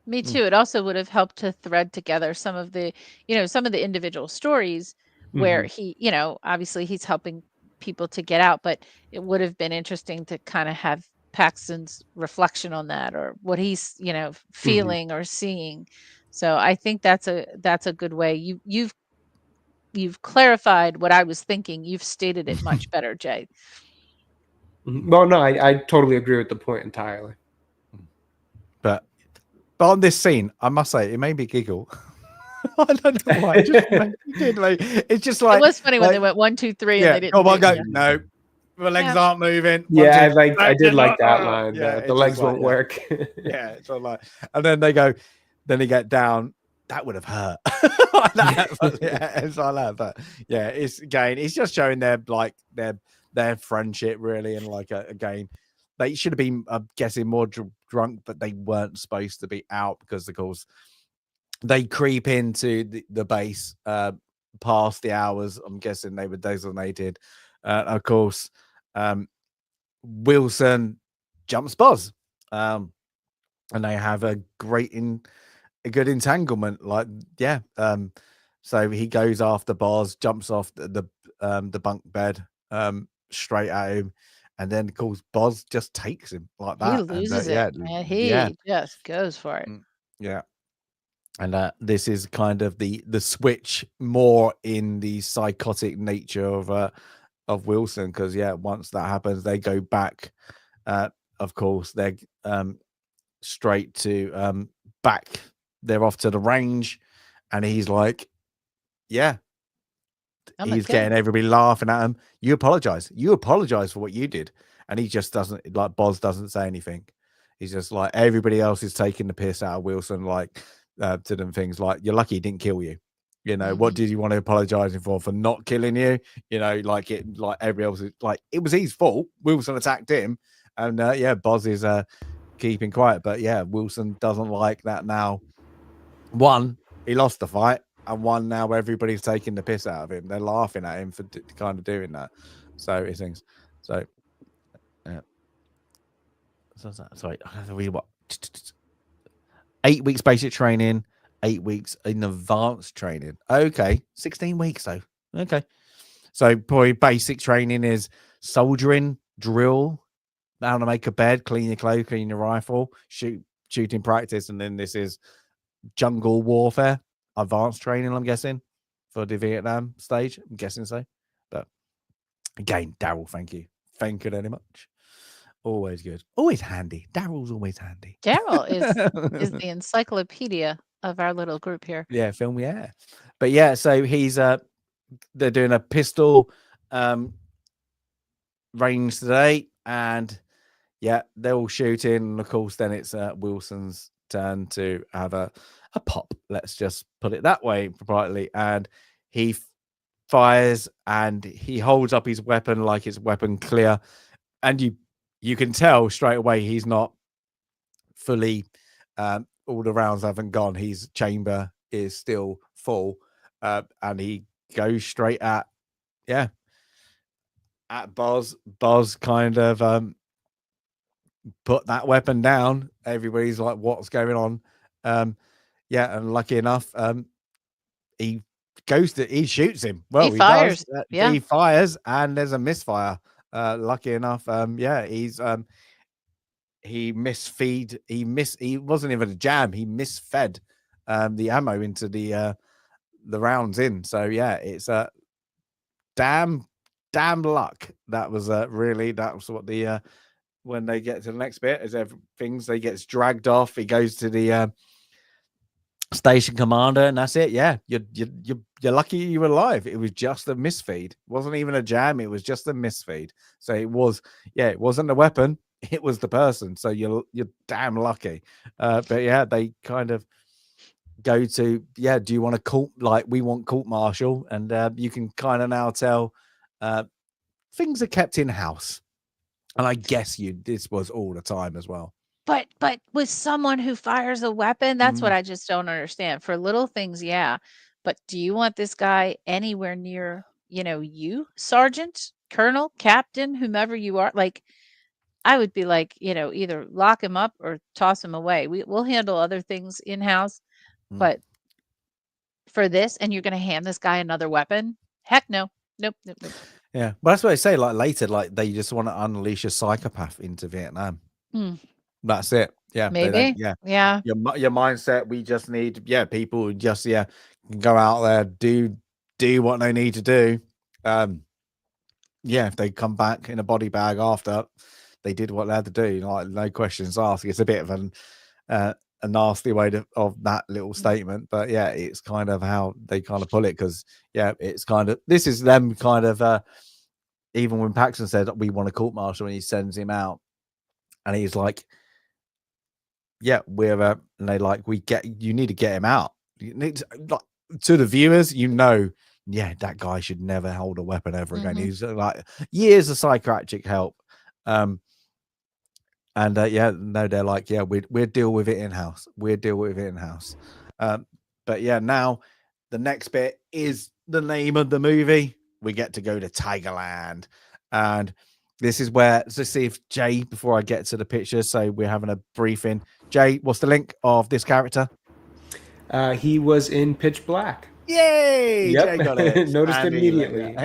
Me too. It also would have helped to thread together some of the individual stories where he, obviously he's helping people to get out, but it would have been interesting to kind of have Paxton's reflection on that, or what he's, feeling or seeing. So I think that's a good way. You've clarified what I was thinking. You've stated it much better, Jay. Well, no, I totally agree with the point entirely. But on this scene, I must say, it made me giggle. I don't know why. It's just like, it was funny when they went 1, 2, 3, and they didn't. No, the legs aren't moving. Yeah, I did like that line. Yeah, the legs won't work. Yeah, it's all like, and then they get down. That would have hurt. It's like that. But yeah, it's just showing their friendship, really, and like again, they should have been, I'm guessing, more drunk, but they weren't supposed to be out, because of course they creep into the base past the hours. I'm guessing they were designated. Of course, Wilson jumps Boz, and they have a good entanglement. So he goes after Boz, jumps off the bunk bed straight at him, and then of course Boz just takes him like that. He loses it, man. He just goes for it. Yeah. And this is kind of the switch more in the psychotic nature of Wilson, because once that happens, they go back. Of course, they're straight to back. They're off to the range, and he's like, he's getting everybody laughing at him. You apologize for what you did, and he just doesn't, like, Boz doesn't say anything. He's just like, everybody else is taking the piss out of Wilson, like. To them things like, you're lucky he didn't kill you. What did you want to apologize for not killing you? Like everybody else is like, it was his fault. Wilson attacked him, and Boz is keeping quiet. But Wilson doesn't like that now. One, he lost the fight, and one, now everybody's taking the piss out of him. They're laughing at him for kind of doing that. So it things. So sorry, I have to read what. 8 weeks basic training, 8 weeks in advanced training. Okay, 16 weeks though. Okay, so probably basic training is soldiering, drill, how to make a bed, clean your clothes, clean your rifle, shooting practice, and then this is jungle warfare, advanced training. I'm guessing for the Vietnam stage. I'm guessing so. But again, Daryl, thank you very much. Always good. Always handy. Daryl's always handy. Daryl is the encyclopedia of our little group here. Yeah, film, yeah. But so he's they're doing a pistol range today, and they're all shooting. And of course, then it's Wilson's turn to have a pop. Let's just put it that way, politely. And he fires, and he holds up his weapon like it's weapon clear. and you can tell straight away he's not fully. All the rounds haven't gone. His chamber is still full, and he goes straight at Boz. Boz kind of put that weapon down. Everybody's like, "What's going on?" And lucky enough, he shoots him. Well, he fires. He fires, and there's a misfire. Lucky enough, he misfeed. He wasn't even a jam. He misfed the ammo into the rounds in. So yeah, it's a damn luck. That was what the when they get to the next bit is everything. They gets dragged off. He goes to the station commander, and that's it. Yeah, you're lucky you were alive. It was just a misfeed. It wasn't even a jam. It was just a misfeed. So it wasn't a weapon. It was the person. So you're damn lucky. But yeah, they kind of go to do you want to court, like we want court martial, and you can kind of now tell things are kept in house, and I guess this was all the time as well. But with someone who fires a weapon, that's what I just don't understand. For little things, but do you want this guy anywhere near, you, sergeant, colonel, captain, whomever you are? Like, I would be like, either lock him up or toss him away. We'll handle other things in house, but for this, and you're going to hand this guy another weapon? Heck no. Nope. Yeah, but that's what I say. Like later, like they just want to unleash a psychopath into Vietnam. That's it. Yeah, maybe. Yeah. Your mindset. We just need people who just go out there, do what they need to do. If they come back in a body bag after they did what they had to do, like no questions asked. It's a bit of a nasty way of that little statement, but it's kind of how they kind of pull it, because it's kind of, this is them kind of even when Paxton said we want a court martial and he sends him out, and he's like, we're and they like, you need to get him out. You need to, like, to the viewers, that guy should never hold a weapon ever again. He's like years of psychiatric help. And they're like, we'll deal with it in house. But now the next bit is the name of the movie. We get to go to Tigerland, and this is where, let's see if Jay, before I get to the picture, so we're having a briefing. Jay, what's the link of this character? He was in Pitch Black. Yay! Yep. Jay got it. Noticed immediately.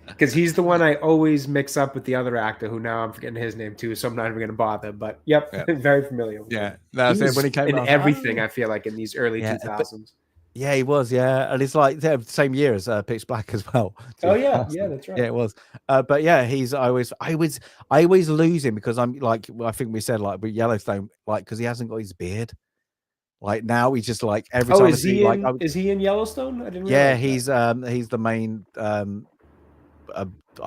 Because he's the one I always mix up with the other actor, who now I'm forgetting his name too, so I'm not even going to bother. But very familiar. Yeah, that's it. When he came in everything, I feel like in these early 2000s. He was, and it's like the same year as Pitch Black as well. Oh yeah, that's right. Yeah, it was. But he's I always lose him, because I'm like, I think we said like with Yellowstone, like because he hasn't got his beard. Like now he's just like every time. Is he in Yellowstone? I didn't realize he's the main I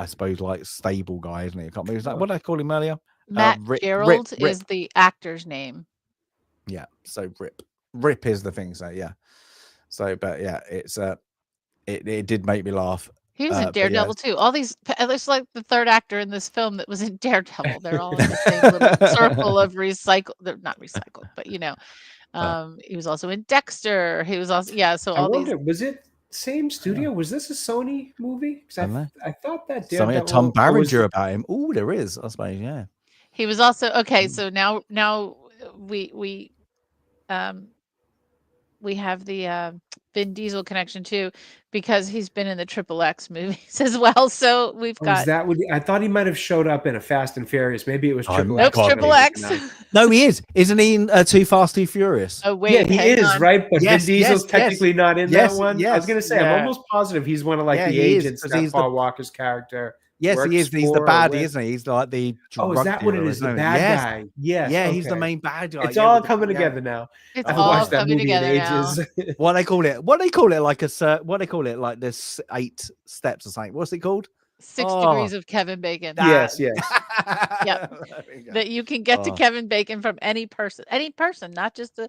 suppose like stable guy, isn't he? I can't remember. Like, what did I call him earlier? Matt Gerald is the actor's name. Yeah, so Rip is the thing. So So, but it's it did make me laugh. He was in Daredevil too. All these, it's like the third actor in this film that was in Daredevil. They're all in the same little circle of recycled. They're not recycled, but he was also in Dexter. He was also So I wonder, was it same studio? Was this a Sony movie? Because I thought that Daredevil. Something Tom Barringer about him. Oh, there is. I suppose. Yeah. He was also So now we have the Vin Diesel connection too, because he's been in the XXX movies as well. So we've got. Is that what I thought he might have showed up in a Fast and Furious? Maybe it was XXX. Nope, XXX. No, he is. Isn't he in Too Fast, Too Furious? Oh wait, he is right. But Vin Diesel's technically not in that one. Yes, I was going to say, I'm almost positive he's one of the agents. That Paul Walker's character. Yes, he is. He's the baddie, isn't he? He's like the. Is that what it is? The bad guy. Yes. Yeah, he's the main bad guy. It's all coming together now. It's all coming together now. What they call it? What they call it? Like what they call it? Like there's 8 steps or something. What's it called? 6 degrees of Kevin Bacon. Yes. Yep. That you can get to Kevin Bacon from any person, not just a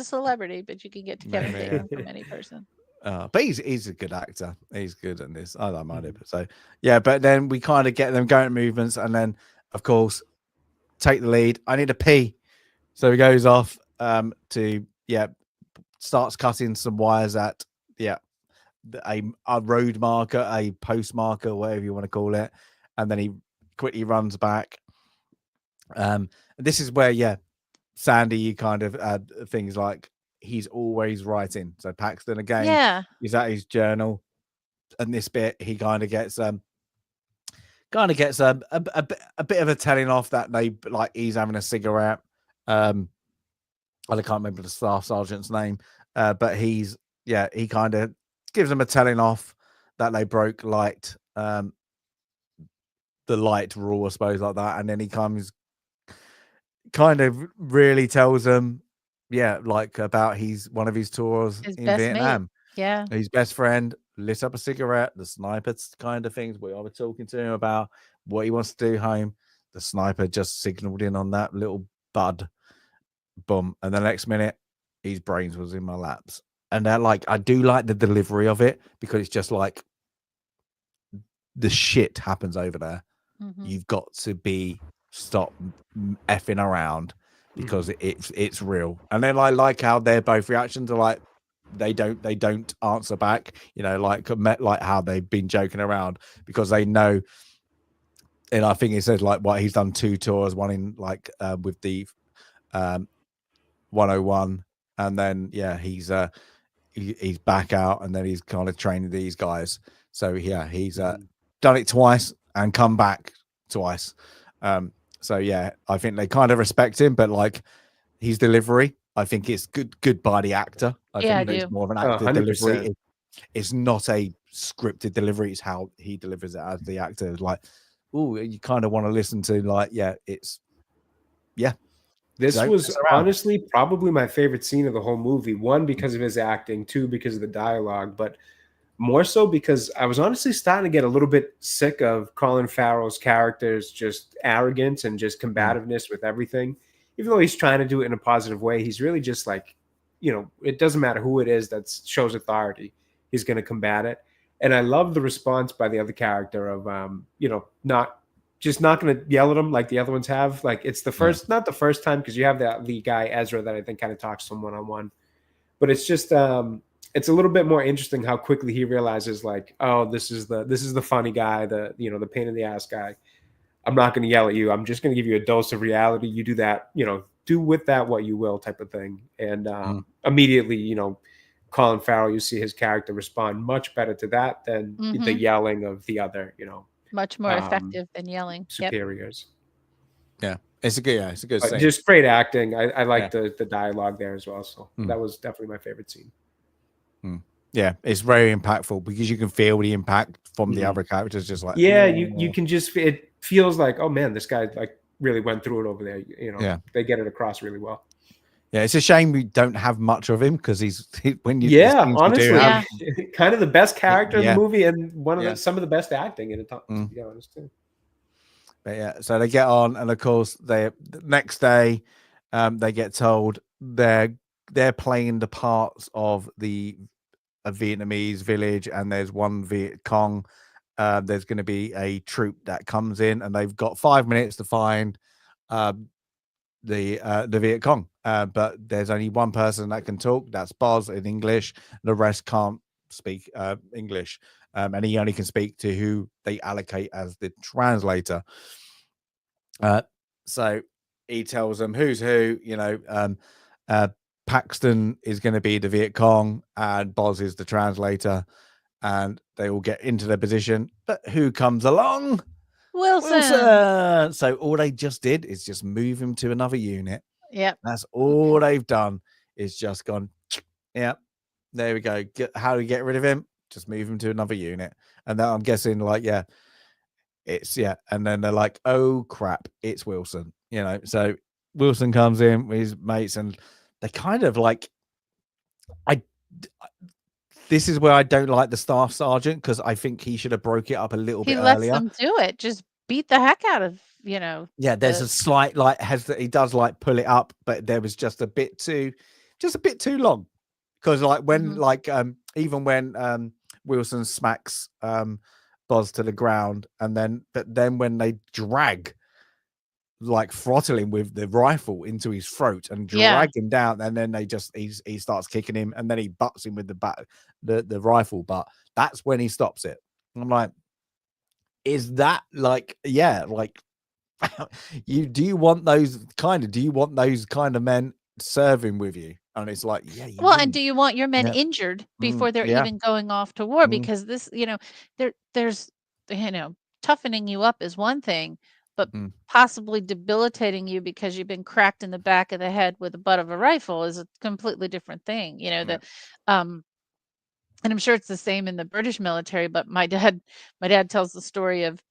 celebrity, but you can get to Kevin Bacon from any person. But he's a good actor. He's good in this. I don't mind it. So yeah, but then we kind of get them going at movements, and then of course take the lead. I need a pee, so he goes off to starts cutting some wires at a road marker, a post marker, whatever you want to call it, and then he quickly runs back. This is where Sandy, you kind of add things like he's always writing. So Paxton again, he's at his journal, and this bit he kind of gets a bit of a telling off that they like he's having a cigarette. I can't remember the staff sergeant's name, but he kind of gives them a telling off that they broke light, the light rule, I suppose, like that, and then he comes. Kind of really tells them, like about one of his tours in Vietnam. Yeah, his best friend lit up a cigarette. The sniper kind of things we were talking to him about what he wants to do home. The sniper just signaled in on that little bud, boom, and the next minute, his brains was in my laps. And I do like the delivery of it because it's just like the shit happens over there. You've got to stop effing around because it's real. And then I like how they're both reactions are like they don't answer back, like how they've been joking around because they know. And I think he says like what he's done 2 tours, one in with the 101, and then he's back out, and then he's kind of training these guys. So he's done it twice and come back twice. So I think they kind of respect him, but like his delivery, I think it's good by the actor. I think it's more of an actor delivery. It's not a scripted delivery. It's how he delivers it as the actor. Like, you kind of want to listen to This was honestly probably my favorite scene of the whole movie. 1, because of his acting. 2, because of the dialogue. But more so because I was honestly starting to get a little bit sick of Colin Farrell's character's just arrogance and just combativeness with everything. Even though he's trying to do it in a positive way, he's really just like, it doesn't matter who it is that shows authority, he's going to combat it. And I love the response by the other character of, not going to yell at him like the other ones have. Like it's the first, not the first time, because you have the guy Ezra that I think kind of talks to him one-on-one, but it's just it's a little bit more interesting how quickly he realizes like, oh, this is the funny guy, the pain in the ass guy. I'm not going to yell at you. I'm just going to give you a dose of reality. You do that, do with that what you will, type of thing. And immediately, Colin Farrell, you see his character respond much better to that than the yelling of the other, much more effective than yelling superiors. It's a good scene. Just great acting. I like the dialogue there as well. So that was definitely my favorite scene. Yeah, it's very impactful because you can feel the impact from the other characters. Just like you can just, it feels like, oh man, this guy like really went through it over there. They get it across really well. Yeah, it's a shame we don't have much of him because honestly, kind of the best character in the movie and one of some of the best acting in it. To be honest, too. But so they get on, and of course, the next day, they get told they're playing the parts of a Vietnamese village, and there's one Viet Cong. There's going to be a troop that comes in, and they've got 5 minutes to find the Viet Cong. But there's only one person that can talk. That's Boz in English. The rest can't speak English, and he only can speak to who they allocate as the translator. So he tells them who's who. Paxton is going to be the Viet Cong, and Boz is the translator, and they all get into their position. But who comes along? Wilson. So all they just did is just move him to another unit. Yep. That's all they've done is just gone. Yep. There we go. How do we get rid of him? Just move him to another unit. And then I'm guessing and then they're like, oh crap, it's Wilson. So Wilson comes in with his mates, and they kind of like, this is where I don't like the staff sergeant, because I think he should have broke it up a little bit earlier. He lets them do it. Just beat the heck out of, Yeah, there's a slight he does pull it up, but there was just a bit too long. because like when even when Wilson smacks Boz to the ground, and then when they drag, like throttle him with the rifle into his throat and drag him down, and then he starts kicking him, and then he butts him with the rifle butt. That's when he stops it. I'm like, is that like, like do you want those kind of men serving with you? And it's like, you Well, wouldn't. and do you want your men injured before they're even going off to war? Because this, there's, toughening you up is one thing, but possibly debilitating you because you've been cracked in the back of the head with the butt of a rifle is a completely different thing. And I'm sure it's the same in the British military, but my dad tells the story of,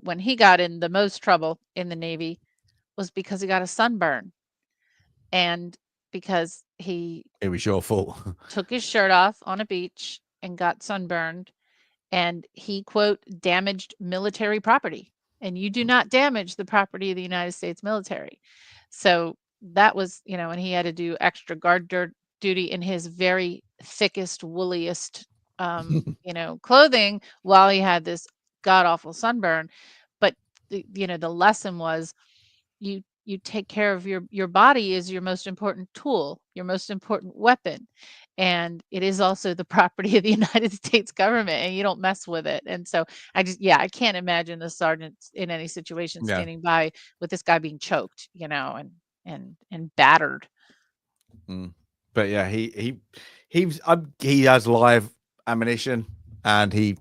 when he got in the most trouble in the Navy was because he got a sunburn. And because it was your fault. Took his shirt off on a beach and got sunburned, and he, quote, damaged military property. And you do not damage the property of the United States military. So that was, and he had to do extra guard duty in his very thickest, wooliest, clothing while he had this god awful sunburn. But the lesson was, you take care of your body is your most important tool, your most important weapon. And it is also the property of the United States government, and you don't mess with it. And so I can't imagine the sergeant in any situation standing by with this guy being choked, and battered. But yeah, he has live ammunition, and he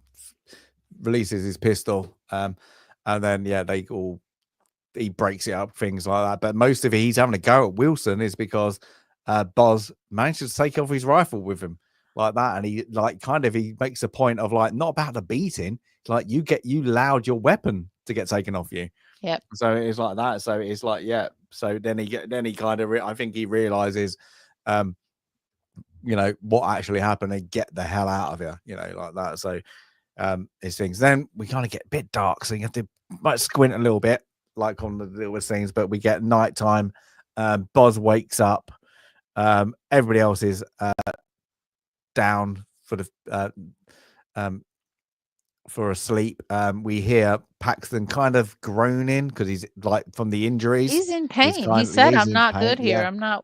releases his pistol, and then he breaks it up, things like that. But most of it, he's having a go at Wilson is because Boz manages to take off his rifle with him like that, and he he makes a point of like, not about the beating, like you allowed your weapon to get taken off you. Yep. So it's like that. So it's like, so then he kind of I think he realizes what actually happened, and get the hell out of here, like that. So his things, then we kind of get a bit dark, so you have to might squint a little bit, like on the little things, but we get nighttime. Boz wakes up, everybody else is down for a sleep. We hear Paxton kind of groaning because he's like from the injuries. He's in pain. He said, "I'm not good here. I'm not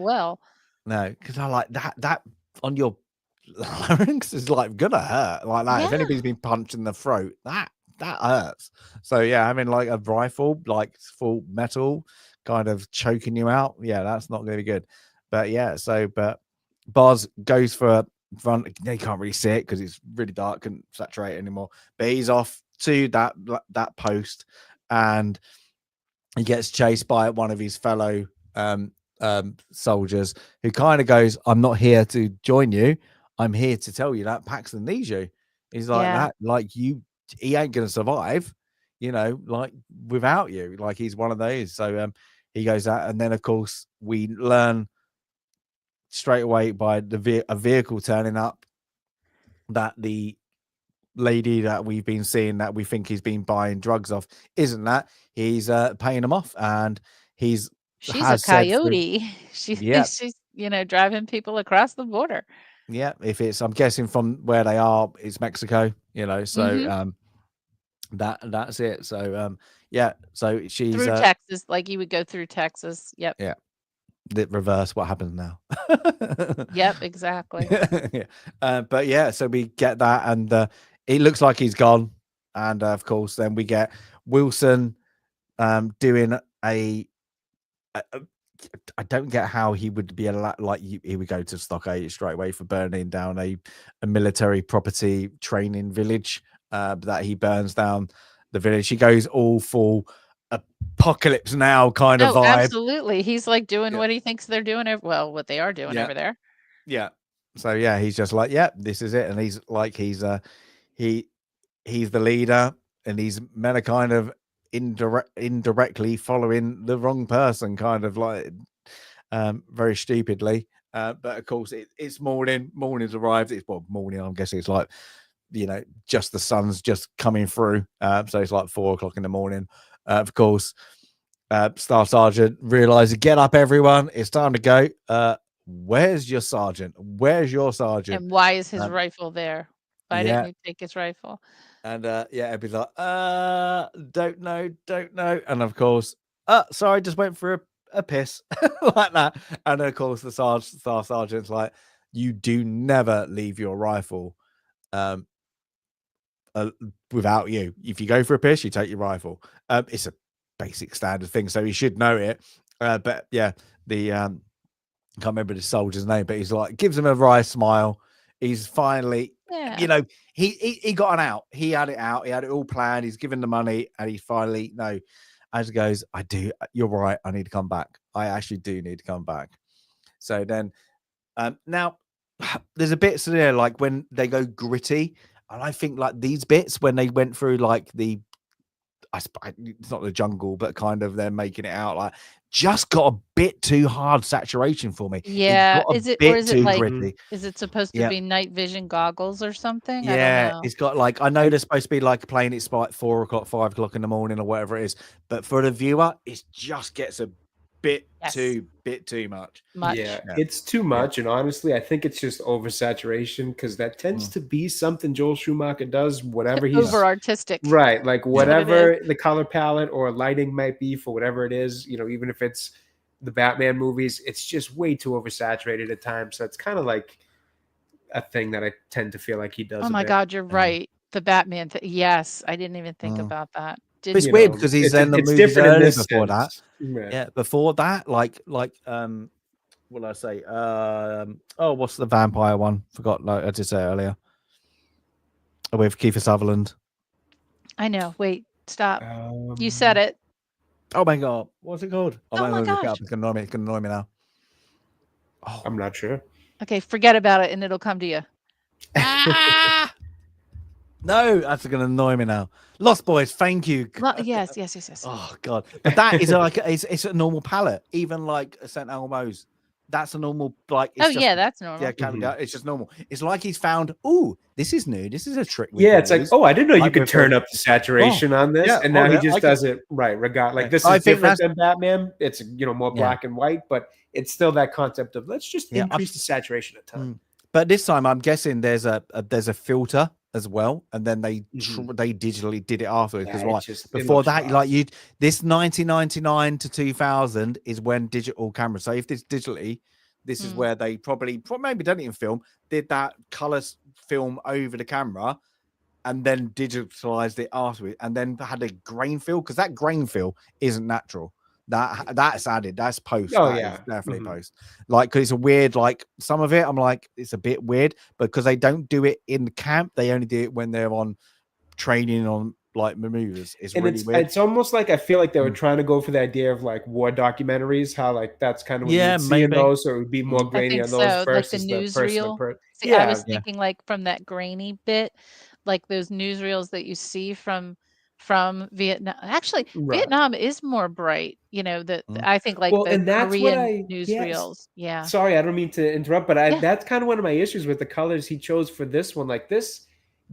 well." No, because I like that on your larynx is like gonna hurt like that. If anybody's been punched in the throat, that hurts. So having like a rifle, like full metal, kind of choking you out, that's not gonna be good. But but Boz goes for a run. You can't really see it because it's really dark and saturated anymore, but he's off to that post, and he gets chased by one of his fellow soldiers, who kind of goes, "I'm not here to join you, I'm here to tell you that Paxton needs you." He's like that, like he ain't gonna survive, like without you. Like he's one of those. So he goes out, and then of course we learn straight away by a vehicle turning up that the lady that we've been seeing that we think he's been buying drugs off isn't that. He's paying them off, and she's a coyote. She's driving people across the border. If it's, I'm guessing from where they are, it's Mexico, so that's it. So so she's through Texas, like you would go through Texas. Yep. Yeah. The reverse, what happens now? Yep, exactly. But so we get that, and it looks like he's gone, and of course then we get Wilson doing I don't get how he would be like he would go to Stockade straight away for burning down a military property training village, that he burns down the village. He goes all full apocalypse now kind of vibe. Absolutely. He's like doing what he thinks they're doing what they are doing over there. So he's just like, this is it. And he's like, he's the leader, and these men are kind of indirectly following the wrong person, kind of like very stupidly. But of course it's morning's arrived. It's morning, I'm guessing it's like, just the sun's just coming through. So it's like 4 o'clock in the morning. Of course, Staff Sergeant realizes, get up everyone, it's time to go. where's your sergeant? Where's your sergeant? And why is his rifle there? Why didn't you take his rifle? And it'd be like, don't know. And of course, sorry, just went for a piss like that. And of course, the staff sergeant's like, you do never leave your rifle without you. If you go for a piss, you take your rifle. It's a basic standard thing, so he should know it. But yeah, the I can't remember the soldier's name, but he's like, gives him a wry smile. He's finally, he got an out. He had it out. He had it all planned. He's given the money, and he finally as he goes, you're right. I need to come back. I actually do need to come back. So then, now there's a bit there, like when they go gritty, and I think like these bits when they went through like it's not the jungle, but kind of they're making it out like just got a bit too hard saturation for me. Yeah, is it like gritty. Is it supposed to be night vision goggles or something? Yeah, I don't know. It's got like, I know they're supposed to be like playing it's like 4 o'clock, 5 o'clock in the morning or whatever it is, but for the viewer, it just gets a bit too much. Yeah, it's too much, and honestly, I think it's just oversaturation because that tends to be something Joel Schumacher does. Whatever he's over artistic, right? Like whatever the color palette or lighting might be for whatever it is, even if it's the Batman movies, it's just way too oversaturated at times. So it's kind of like a thing that I tend to feel like he does. Oh my God, you're right. The Batman thing. Yes, I didn't even think about that. It's weird because he's in the movies earlier before that. Yeah, before that, like what did I say? What's the vampire one? Forgot. Like I did say earlier. With Kiefer Sutherland. I know. Wait, stop. You said it. Oh my God, what's it called? Oh my gosh, it's gonna annoy me now. Oh, I'm not sure. Okay, forget about it, and it'll come to you. No, that's going to annoy me now. Lost Boys, thank you. Yes. Oh God, but that is like it's a normal palette. Even like St. Elmo's, that's a normal like. That's normal. Yeah, it's just normal. It's like he's found. Oh, this is new. This is a trick. It's like, I didn't know you could turn up the saturation on this, and now he just does it right. Like this is different than Batman. It's more black and white, but it's still that concept of let's just increase the saturation a ton. But this time, I'm guessing there's a filter as well, and then they digitally did it afterwards. Because before that, rough. Like this 1999 to 2000 is when digital cameras. So if this digitally, this is where they probably maybe don't even film, did that color film over the camera, and then digitalized it afterwards, and then had a grain fill because that grain fill isn't natural. That's added. That's post. Definitely post. Like, because it's a weird. Like some of it, I'm like, it's a bit weird, but because they don't do it in the camp, they only do it when they're on training on like maneuvers. It's really weird. It's almost like I feel like they were trying to go for the idea of like war documentaries. How like that's kind of what you see in those, so it would be more grainy on those versus like the newsreel. I was thinking like from that grainy bit, like those newsreels that you see from Vietnam. Actually, Vietnam is more bright, I think like the Korean newsreels. Yeah. Sorry, I don't mean to interrupt, but that's kind of one of my issues with the colors he chose for this one. Like this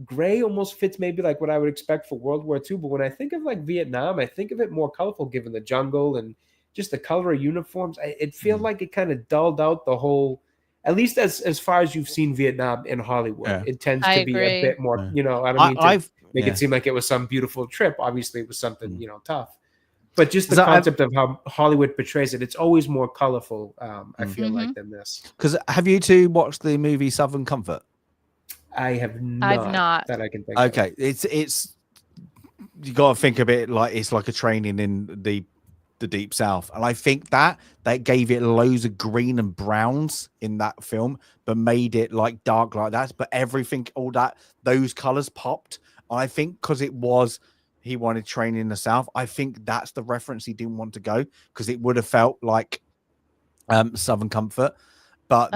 gray almost fits maybe like what I would expect for World War II. But when I think of like Vietnam, I think of it more colorful given the jungle and just the color of uniforms. It feels like it kind of dulled out the whole, at least as far as you've seen Vietnam in Hollywood. It tends to be a bit more, I don't mean to make it seem like it was some beautiful trip. Obviously, it was something, tough. But just the concept of how Hollywood portrays it, it's always more colorful, I feel like, than this. Because have you two watched the movie Southern Comfort? I have not. I've not. That I can think of. Okay. It's you got to think of it like it's like a training in the deep south, and I think that gave it loads of green and browns in that film, but made it like dark like that. But everything, all that, those colors popped. I think because he wanted training in the south. I think that's the reference he didn't want to go, because it would have felt like Southern Comfort. But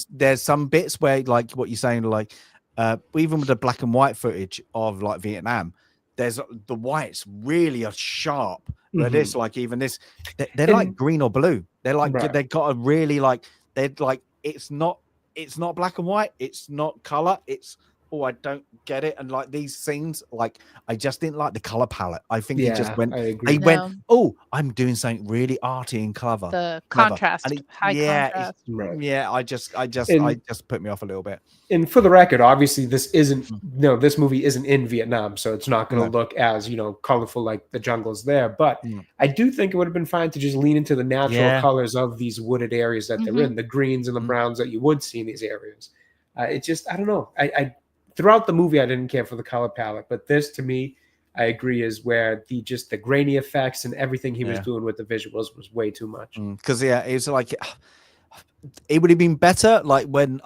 there's some bits where like what you're saying, like even with the black and white footage of like Vietnam, there's the whites really are sharp. But this, like even this, they're like green or blue. They're like they've got a really like they're like it's not black and white. It's not color. It's oh, I don't get it. And like these scenes, like I just didn't like the color palette. I think he just went, I agree. went, oh, I'm doing something really arty and clever. The contrast, and high contrast. Yeah, I just put me off a little bit. And for the record, obviously this movie isn't in Vietnam, so it's not going to look as, colorful like the jungles there. But I do think it would have been fine to just lean into the natural colors of these wooded areas that they're in, the greens and the browns that you would see in these areas. It just, I don't know. I throughout the movie, I didn't care for the color palette, but this, to me, I agree, is where the grainy effects and everything he was doing with the visuals was way too much. Because it was like it would have been better, like when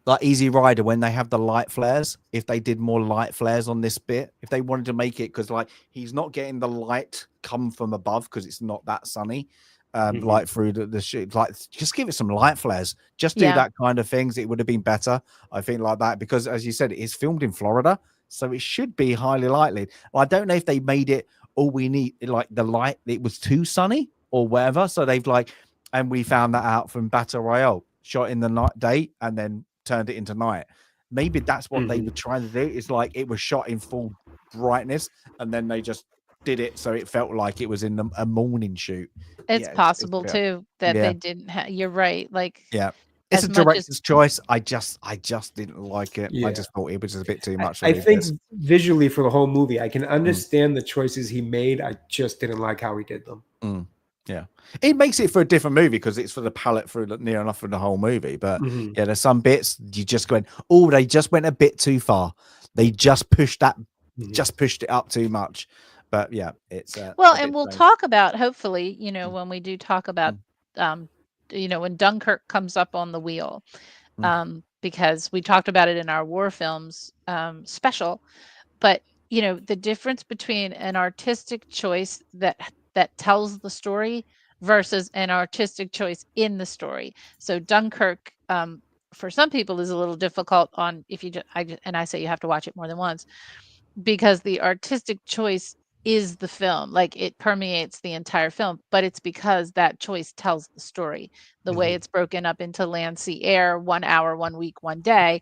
like Easy Rider, when they have the light flares. If they did more light flares on this bit, if they wanted to make it, because like he's not getting the light come from above because it's not that sunny. Like through the shoot, like just give it some light flares, just do that kind of things. It would have been better, I think, like that, because as you said, it is filmed in Florida, so it should be highly likely. I don't know if they made it all we need, like the light, it was too sunny or whatever, so they've like, and we found that out from Battle Royale, shot in the night day and then turned it into night. Maybe that's what they were trying to do. It's like it was shot in full brightness and then they just did it so it felt like it was in a morning shoot. It's possible too that they didn't have. You're right. Like, it's a director's choice. I just didn't like it. I just thought it was a bit too much. I think visually for the whole movie, I can understand the choices he made. I just didn't like how he did them. Yeah, it makes it for a different movie because it's for the palette for near enough for the whole movie. But there's some bits you just going, oh, they just went a bit too far. They just pushed it up too much. But yeah, it's well, and we'll talk about, hopefully, when we do talk about, when Dunkirk comes up on the wheel, because we talked about it in our war films special. But the difference between an artistic choice that tells the story versus an artistic choice in the story. So Dunkirk, for some people, is a little difficult on if you I say you have to watch it more than once, because the artistic choice is the film, like it permeates the entire film, but it's because that choice tells the story, the way it's broken up into land, sea, air, 1 hour, 1 week, 1 day.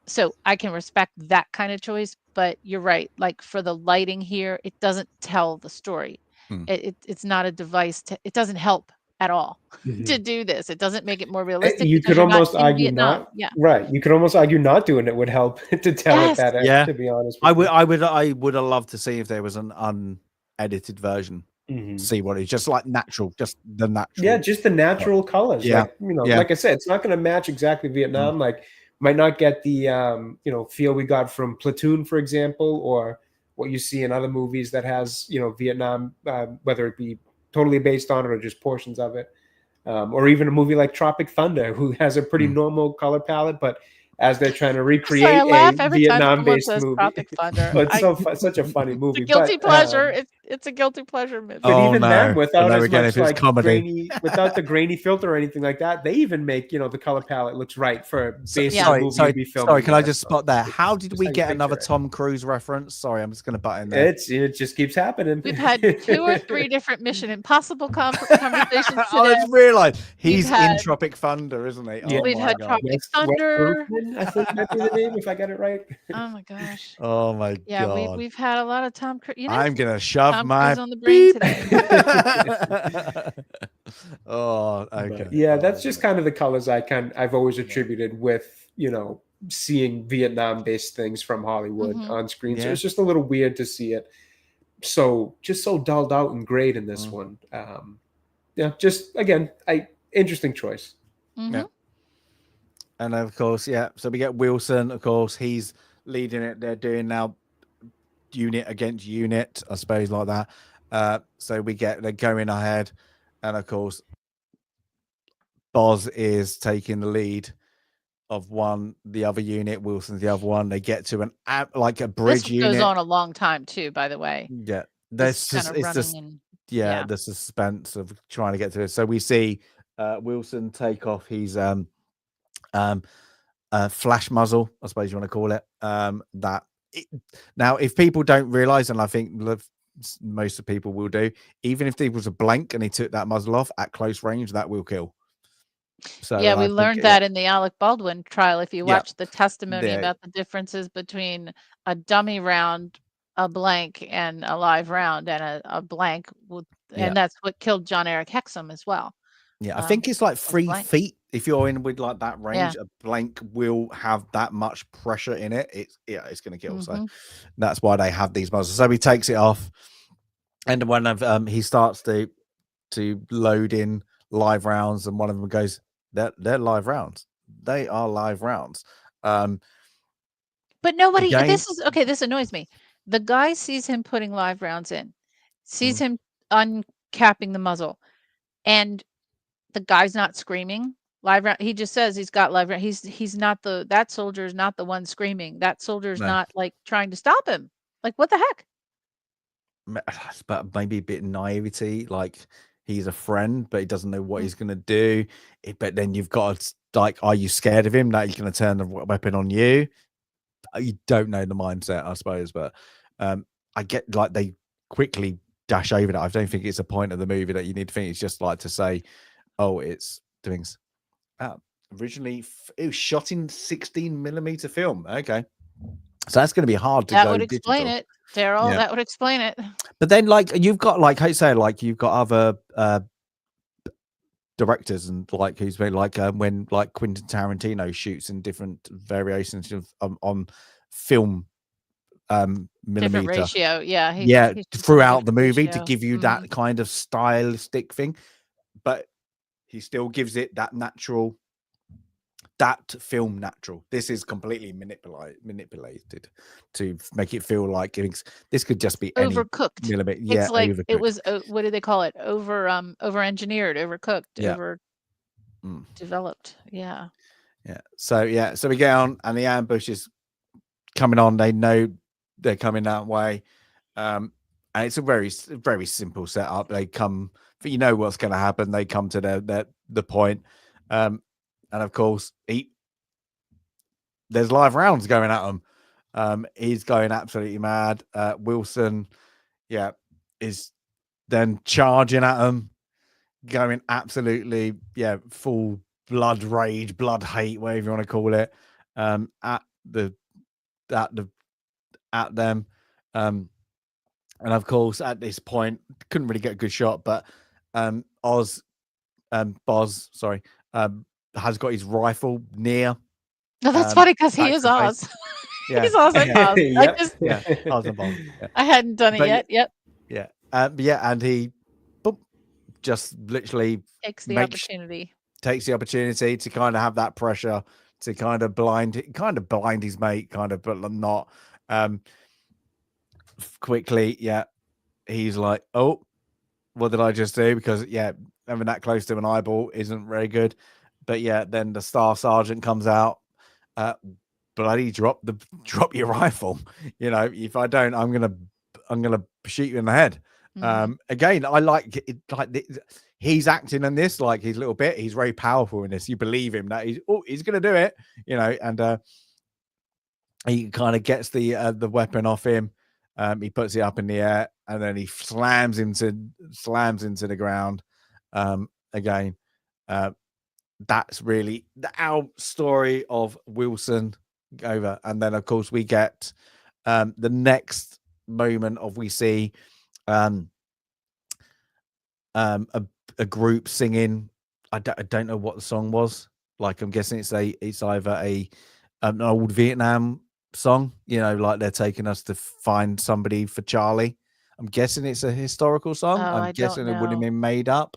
So I can respect that kind of choice, but you're right. Like for the lighting here, it doesn't tell the story. It's not a device it doesn't help at all to do this. It doesn't make it more realistic. You could almost argue not. Yeah. Right. You could almost argue not doing it would help to tell it better. Yeah. To be honest, I would have loved to see if there was an unedited version. See what it's just like natural, just the natural. Yeah, just the natural colors. Yeah. Like, like I said, it's not going to match exactly Vietnam. Like, might not get the feel we got from Platoon, for example, or what you see in other movies that has Vietnam, whether it be totally based on it or just portions of it, or even a movie like Tropic Thunder, who has a pretty normal color palette, but as they're trying to recreate a Vietnam-based movie, Tropic Thunder. It's such a funny movie. It's a guilty pleasure. It's a guilty pleasure movie. But even then, without as much like grainy, without the grainy filter or anything like that, they even make the color palette looks right for basic movie to be filmed. Sorry, can I just spot there? How did we get another Tom Cruise reference? Sorry, I'm just going to butt in there. It just keeps happening. We've had 2 or 3 different Mission Impossible conversations today. I just realized he's in Tropic Thunder, isn't he? Yeah. We've had Tropic Thunder. I think that'd be the name if I got it right. Oh my gosh. Oh my god. Yeah, we've had a lot of Tom Cruise. I'm gonna shove Tom my Cruise on the brain today. Oh, okay. Yeah, that's just kind of the colors I've always attributed with seeing Vietnam-based things from Hollywood on screen. So it's just a little weird to see it so dulled out and grayed in this one. Just again, interesting choice. Yeah. And of course, so we get Wilson, of course, he's leading it. They're doing now unit against unit, I suppose, like that. So they're going ahead. And of course, Boz is taking the lead of the other unit. Wilson's the other one. They get to a bridge unit. This goes on a long time too, by the way. Yeah. The suspense of trying to get to it. So we see Wilson take off his flash muzzle, I suppose you want to call it. Now, if people don't realize, and I think most of the people will do, even if there was a blank and he took that muzzle off at close range, that will kill. So yeah, we learned that in the Alec Baldwin trial. If you watch the testimony about the differences between a dummy round, a blank, and a live round, and a blank, and that's what killed John Eric Hexum as well. Yeah, I think it's like 3 feet. If you're in with like that range, a blank will have that much pressure in it. It's going to kill. So that's why they have these muzzles. So he takes it off, and one of he starts to load in live rounds, and one of them goes, "They're live rounds. They are live rounds." But nobody. This annoys me. The guy sees him putting live rounds in, sees him uncapping the muzzle, and the guy's not screaming live round. He just says he's got live round. He's not that soldier's not the one screaming. That soldier's not like trying to stop him. Like, what the heck? But maybe a bit of naivety, like he's a friend, but he doesn't know what he's going to do. But then you've got to, like, are you scared of him that he's going to turn the weapon on you? You don't know the mindset, I suppose. But I get, like, they quickly dash over that. I don't think it's a point of the movie that you need to think. It's just like to say, oh, it's doing. Originally, it was shot in 16mm film. Okay. So that's going to be hard to go. That would explain it, Daryl. That would explain it. But then, like, you've got, like, how you say, like, you've got other directors, and like who's been like when like Quentin Tarantino shoots in different variations of on film millimeter different ratio. He throughout the movie to give you that kind of stylistic thing, but he still gives it that natural. That film natural. This is completely manipulated to make it feel like this could just be overcooked. Millimeter. It's like overcooked. It was what do they call it? Over engineered, overcooked, over developed. Yeah. So we get on, and the ambush is coming on. They know they're coming that way, and it's a very very simple setup. They come, you know what's going to happen. They come to the point. And of course, there's live rounds going at him. He's going absolutely mad. Wilson, is then charging at him, going absolutely, full blood rage, blood hate, whatever you want to call it, at them. And of course, at this point, couldn't really get a good shot, but Boz, has got his rifle near. No, that's funny because he is Oz. He's Oz and Boz. Oz and Boz. I hadn't done it yet. Yep. And he just literally takes the opportunity to kind of have that pressure to kind of blind his mate, but not quickly. He's like, oh, what did I just do? Because having that close to an eyeball isn't very good. But then the staff sergeant comes out. Bloody drop your rifle. You know, if I don't, I'm gonna shoot you in the head. Again, I like it. Like he's acting in this like his little bit. He's very powerful in this. You believe him that he's gonna do it. You know, and he kind of gets the weapon off him. He puts it up in the air, and then he slams into the ground. Again. That's really our story of Wilson over. And then, of course, we get the next moment of we see a group singing. I don't know what the song was. Like, I'm guessing it's either an old Vietnam song, you know, like they're taking us to find somebody for Charlie. I'm guessing it's a historical song. I'm guessing it wouldn't have been made up.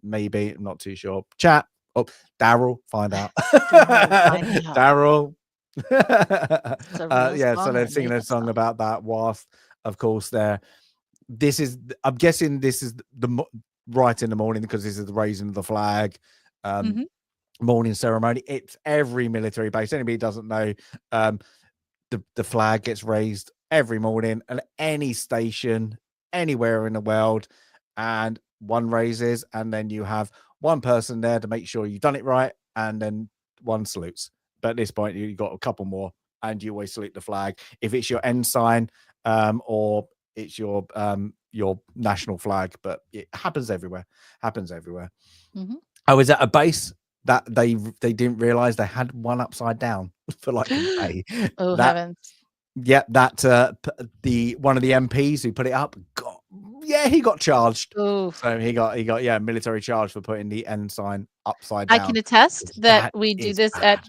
Maybe, I'm not too sure. Chat. Oh, Daryl, find out. Daryl. So they're singing a song about that whilst, of course, I'm guessing this is right in the morning, because this is the raising of the flag, morning ceremony. It's every military base. Anybody who doesn't know, the flag gets raised every morning at any station, anywhere in the world, and one raises, and then you have one person there to make sure you've done it right, and then one salutes. But at this point, you've got a couple more, and you always salute the flag. If it's your ensign, or it's your national flag, but it happens everywhere. I was at a base that they didn't realize they had one upside down for like a day. Oh, heavens. Yeah, that one of the MPs who put it up he got charged. Oof. So he got military charge for putting the N sign upside down. I can attest that we do this at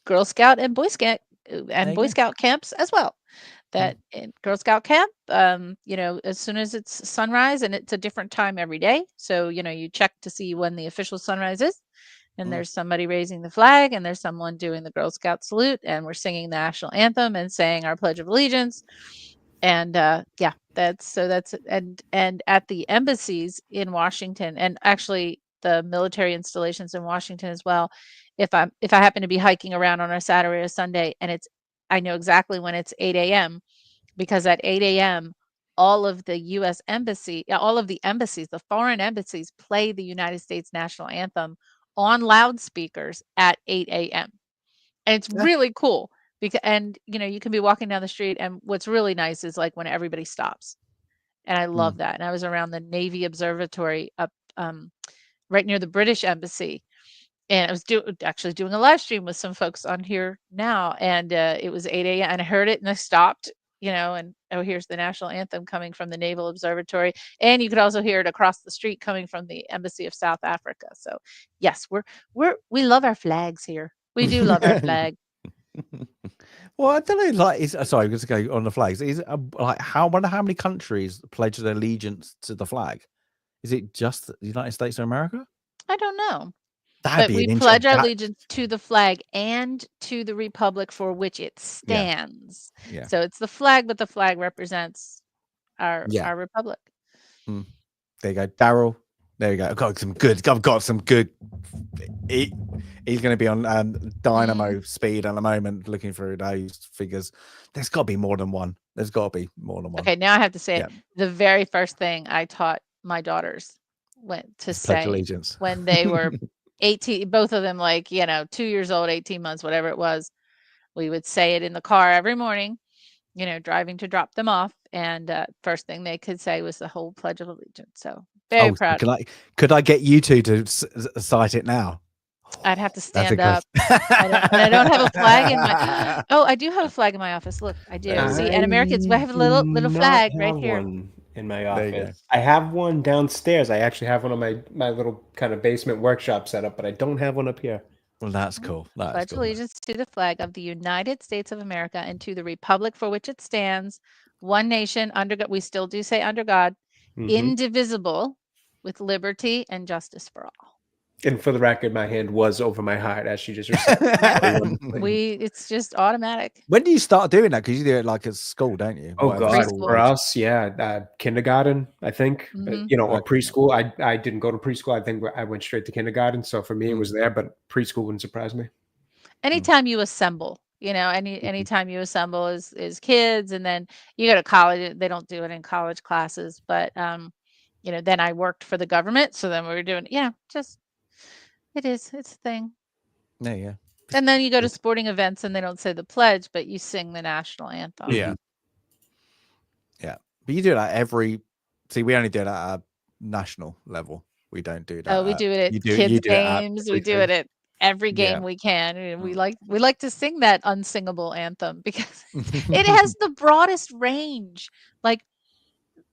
Girl Scout and Boy Scout camps as well. That in Girl Scout camp, as soon as it's sunrise, and it's a different time every day. So, you check to see when the official sunrise is, and there's somebody raising the flag, and there's someone doing the Girl Scout salute, and we're singing the national anthem and saying our Pledge of Allegiance. And that's and at the embassies in Washington, and actually the military installations in Washington as well. If I happen to be hiking around on a Saturday or Sunday, and I know exactly when it's 8 a.m. because at 8 a.m. all of the U.S. embassy, all of the embassies, the foreign embassies play the United States national anthem on loudspeakers at 8 a.m. And it's really cool because, you can be walking down the street, and what's really nice is like when everybody stops. And I love that. And I was around the Navy Observatory up right near the British Embassy. And I was actually doing a live stream with some folks on here now. And it was 8 a.m. and I heard it and I stopped, and here's the national anthem coming from the Naval Observatory. And you could also hear it across the street coming from the Embassy of South Africa. So yes, we love our flags here. We do love our flag. Well, I don't know. Sorry, just to go on the flags. Is it I wonder how many countries pledge their allegiance to the flag? Is it just the United States of America? I don't know. But we pledge our allegiance to the flag and to the republic for which it stands. Yeah. So it's the flag, but the flag represents our republic. There you go, Daryl. There you go. I've got some good. He's going to be on dynamo speed at the moment, looking through those figures. There's got to be more than one. Okay, now I have to say the very first thing I taught my daughters went to say allegiance when they were 18, both of them 2 years old, 18 months, whatever it was. We would say it in the car every morning, driving to drop them off. And first thing they could say was the whole Pledge of Allegiance. So very proud. Could I get you two to cite it now? I'd have to stand up. I don't have a flag in my. Oh, I do have a flag in my office. Look, I do. See, and Americans, we have a little flag right here. In my office, I have one downstairs. I actually have one on my little kind of basement workshop setup, but I don't have one up here. Well, that's cool. Pledge allegiance to the flag of the United States of America and to the republic for which it stands, one nation under God. We still do say under God, indivisible, with liberty and justice for all. And for the record, my hand was over my heart as she just recited. It's just automatic. When do you start doing that? Because you do it like at school, don't you? Oh God, for us, kindergarten, I think. Or preschool. I didn't go to preschool. I think I went straight to kindergarten. So for me, it was there, but preschool wouldn't surprise me. Anytime you assemble, anytime you assemble is kids, and then you go to college. They don't do it in college classes, but then I worked for the government, so then we were doing it's a thing. Yeah. And then you go to sporting events and they don't say the pledge, but you sing the national anthem. Yeah. But you do that we only do it at a national level. We don't do that. Oh, we do it at kids games. We do it at every game we can. And we like to sing that unsingable anthem because it has the broadest range.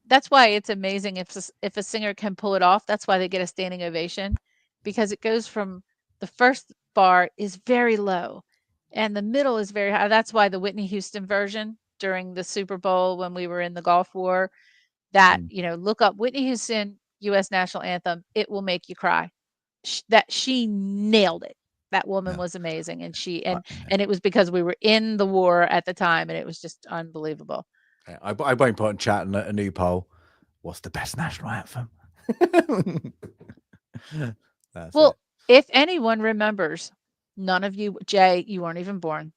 That's why it's amazing if a singer can pull it off. That's why they get a standing ovation. Because it goes from the first bar is very low and the middle is very high. That's why the Whitney Houston version during the Super Bowl when we were in the Gulf War, that, look up Whitney Houston, U.S. national anthem. It will make you cry. She nailed it. That woman was amazing. And and it was because we were in the war at the time and it was just unbelievable. I won't put in chat a new poll. What's the best national anthem? If anyone remembers, none of you, Jay, you weren't even born.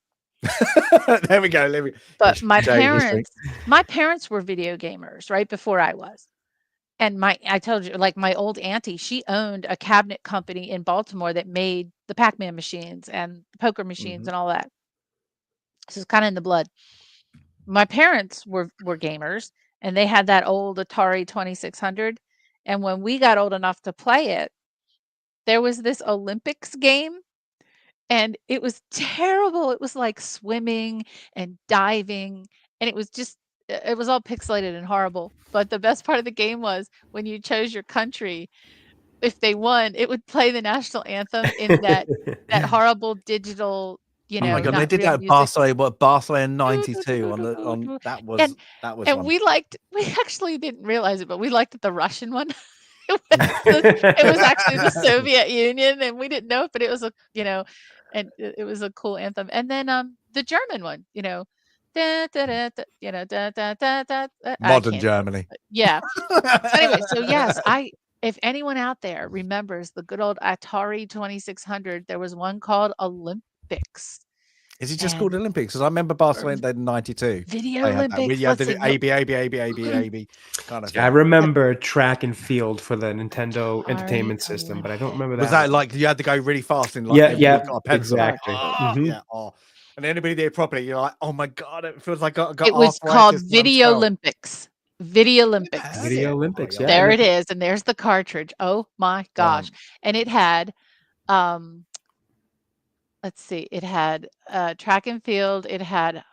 There we go. But my parents were video gamers right before I was. And I told you, my old auntie, she owned a cabinet company in Baltimore that made the Pac-Man machines and poker machines and all that. So it's kind of in the blood. My parents were gamers and they had that old Atari 2600. And when we got old enough to play it, there was this Olympics game, and it was terrible. It was like swimming and diving, and it was all pixelated and horrible. But the best part of the game was when you chose your country, if they won, it would play the national anthem in that horrible digital, Oh my God, they not did real that music. Barcelona 92 on that was And fun. we actually didn't realize it, but we liked the Russian one. It was actually the Soviet Union, and we didn't know it, but it was and it was a cool anthem. And then the German one, da, da, da, da, da, da, da, da, Modern Germany. Yeah. Anyway, so yes, if anyone out there remembers the good old Atari 2600, there was one called Olympics. Is it just called Olympics? Because I remember Barcelona in 92. Video Olympics. You had to do AB kind of thing. I remember track and field for the Nintendo Entertainment System, but I don't remember that. Was that like you had to go really fast in exactly. Yeah. Oh. And anybody did it properly, you're like, oh my God, it feels like I got it was called Video Olympics. Video Olympics. Video Olympics. Yeah. There it is. And there's the cartridge. Oh my gosh. And it had let's see, it had track and field, it had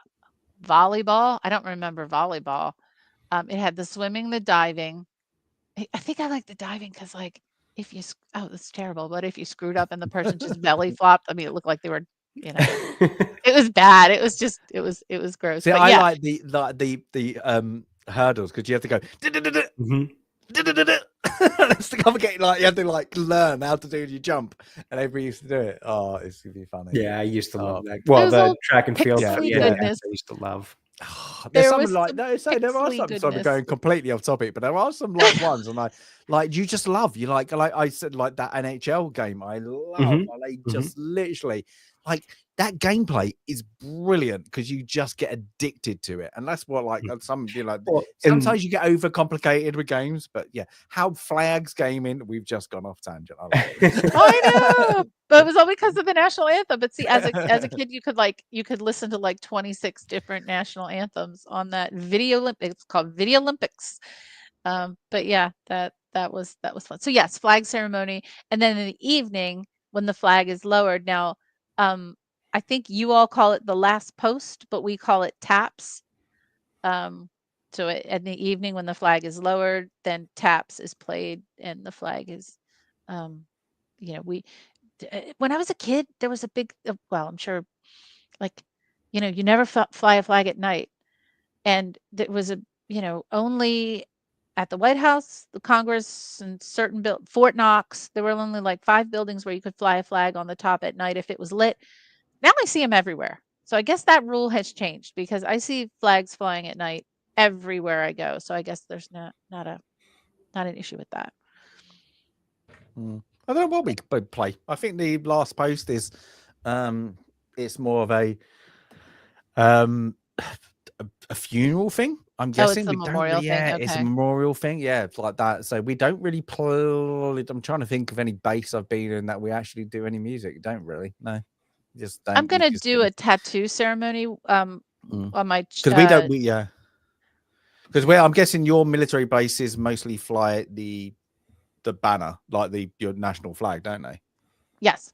volleyball. I don't remember volleyball. It had the swimming, the diving. I think I like the diving because like if you that's terrible, but if you screwed up and the person just belly flopped, I mean it looked like they were it was bad. It was just it was gross. See, but I like the hurdles because you have to go it's to complicate, like you have to like learn how to do your jump, and everybody used to do it. Oh, it's gonna be funny. Yeah, I used to love that. Well, the track and field I used to love. There's some like there are some going completely off topic, but there are some like ones, and you just love you like I said, like that NHL game. I love just literally like that gameplay is brilliant because you just get addicted to it, and that's what like some sometimes you get overcomplicated with games, but yeah, how flags gaming. We've just gone off tangent. I know, but it was all because of the national anthem. But see, as a kid, you could listen to like 26 different national anthems on that Video Olympics. It's called Video Olympics. But yeah, that was fun. So yes, flag ceremony, and then in the evening when the flag is lowered. Now, I think you all call it the last post, but we call it taps. So in the evening when the flag is lowered, then taps is played and the flag is, when I was a kid, there was a big, well, I'm sure like, you never fly a flag at night. And there was only at the White House, the Congress, and certain Fort Knox, there were only like 5 buildings where you could fly a flag on the top at night if it was lit. Now I see them everywhere. So I guess that rule has changed because I see flags flying at night everywhere I go. So I guess there's not an issue with that. I don't know what we play. I think the last post is it's more of a funeral thing. I'm guessing it's a memorial thing. Okay. It's a memorial thing. Yeah, it's like that. So we don't really play. I'm trying to think of any base I've been in that we actually do any music. Don't really. No. Just don't. I'm gonna do a tattoo ceremony on my because we don't because I'm guessing your military bases mostly fly the banner like your national flag, don't they? Yes.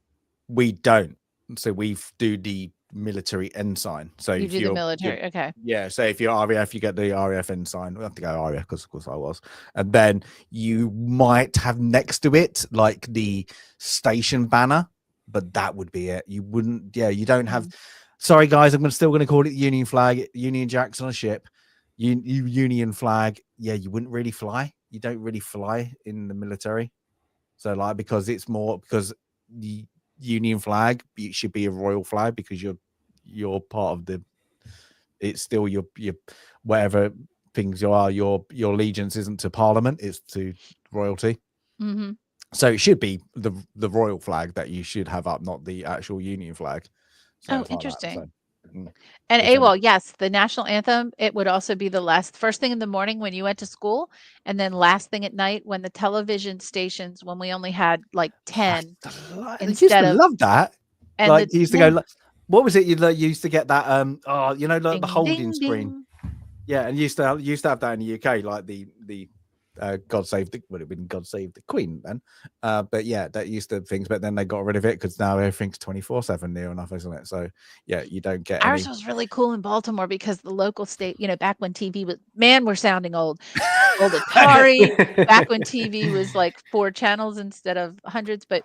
We don't. So we do the military ensign. So you do the military, okay. Yeah. So if you're RAF, you get the RAF ensign. We have to go RAF because of course I was, and then you might have next to it like the station banner. But that would be it. You wouldn't, you don't have. Sorry, guys, I'm still going to call it Union flag, Union Jacks on a ship, Union flag. Yeah, you wouldn't really fly. You don't really fly in the military. So, like, because the Union flag, it should be a royal flag because you're part of the. It's still your whatever things you are. Your allegiance isn't to Parliament; it's to royalty. Mm-hmm. So it should be the royal flag that you should have up, not the actual Union flag. So interesting. And AWOL, yes, the national anthem, it would also be the first thing in the morning when you went to school, and then last thing at night when the television stations, when we only had like 10. Instead of love that. And like you used to go, what was it? You used to get that the holding screen. Yeah, and used to have that in the UK, like the God Save the would have been God Save the Queen then. But yeah, that used to things, but then they got rid of it because now everything's 24/7 near enough, isn't it? So yeah, you don't get ours was really cool in Baltimore because the local state, back when TV was, man, we're sounding old Atari, back when TV was like 4 channels instead of hundreds, but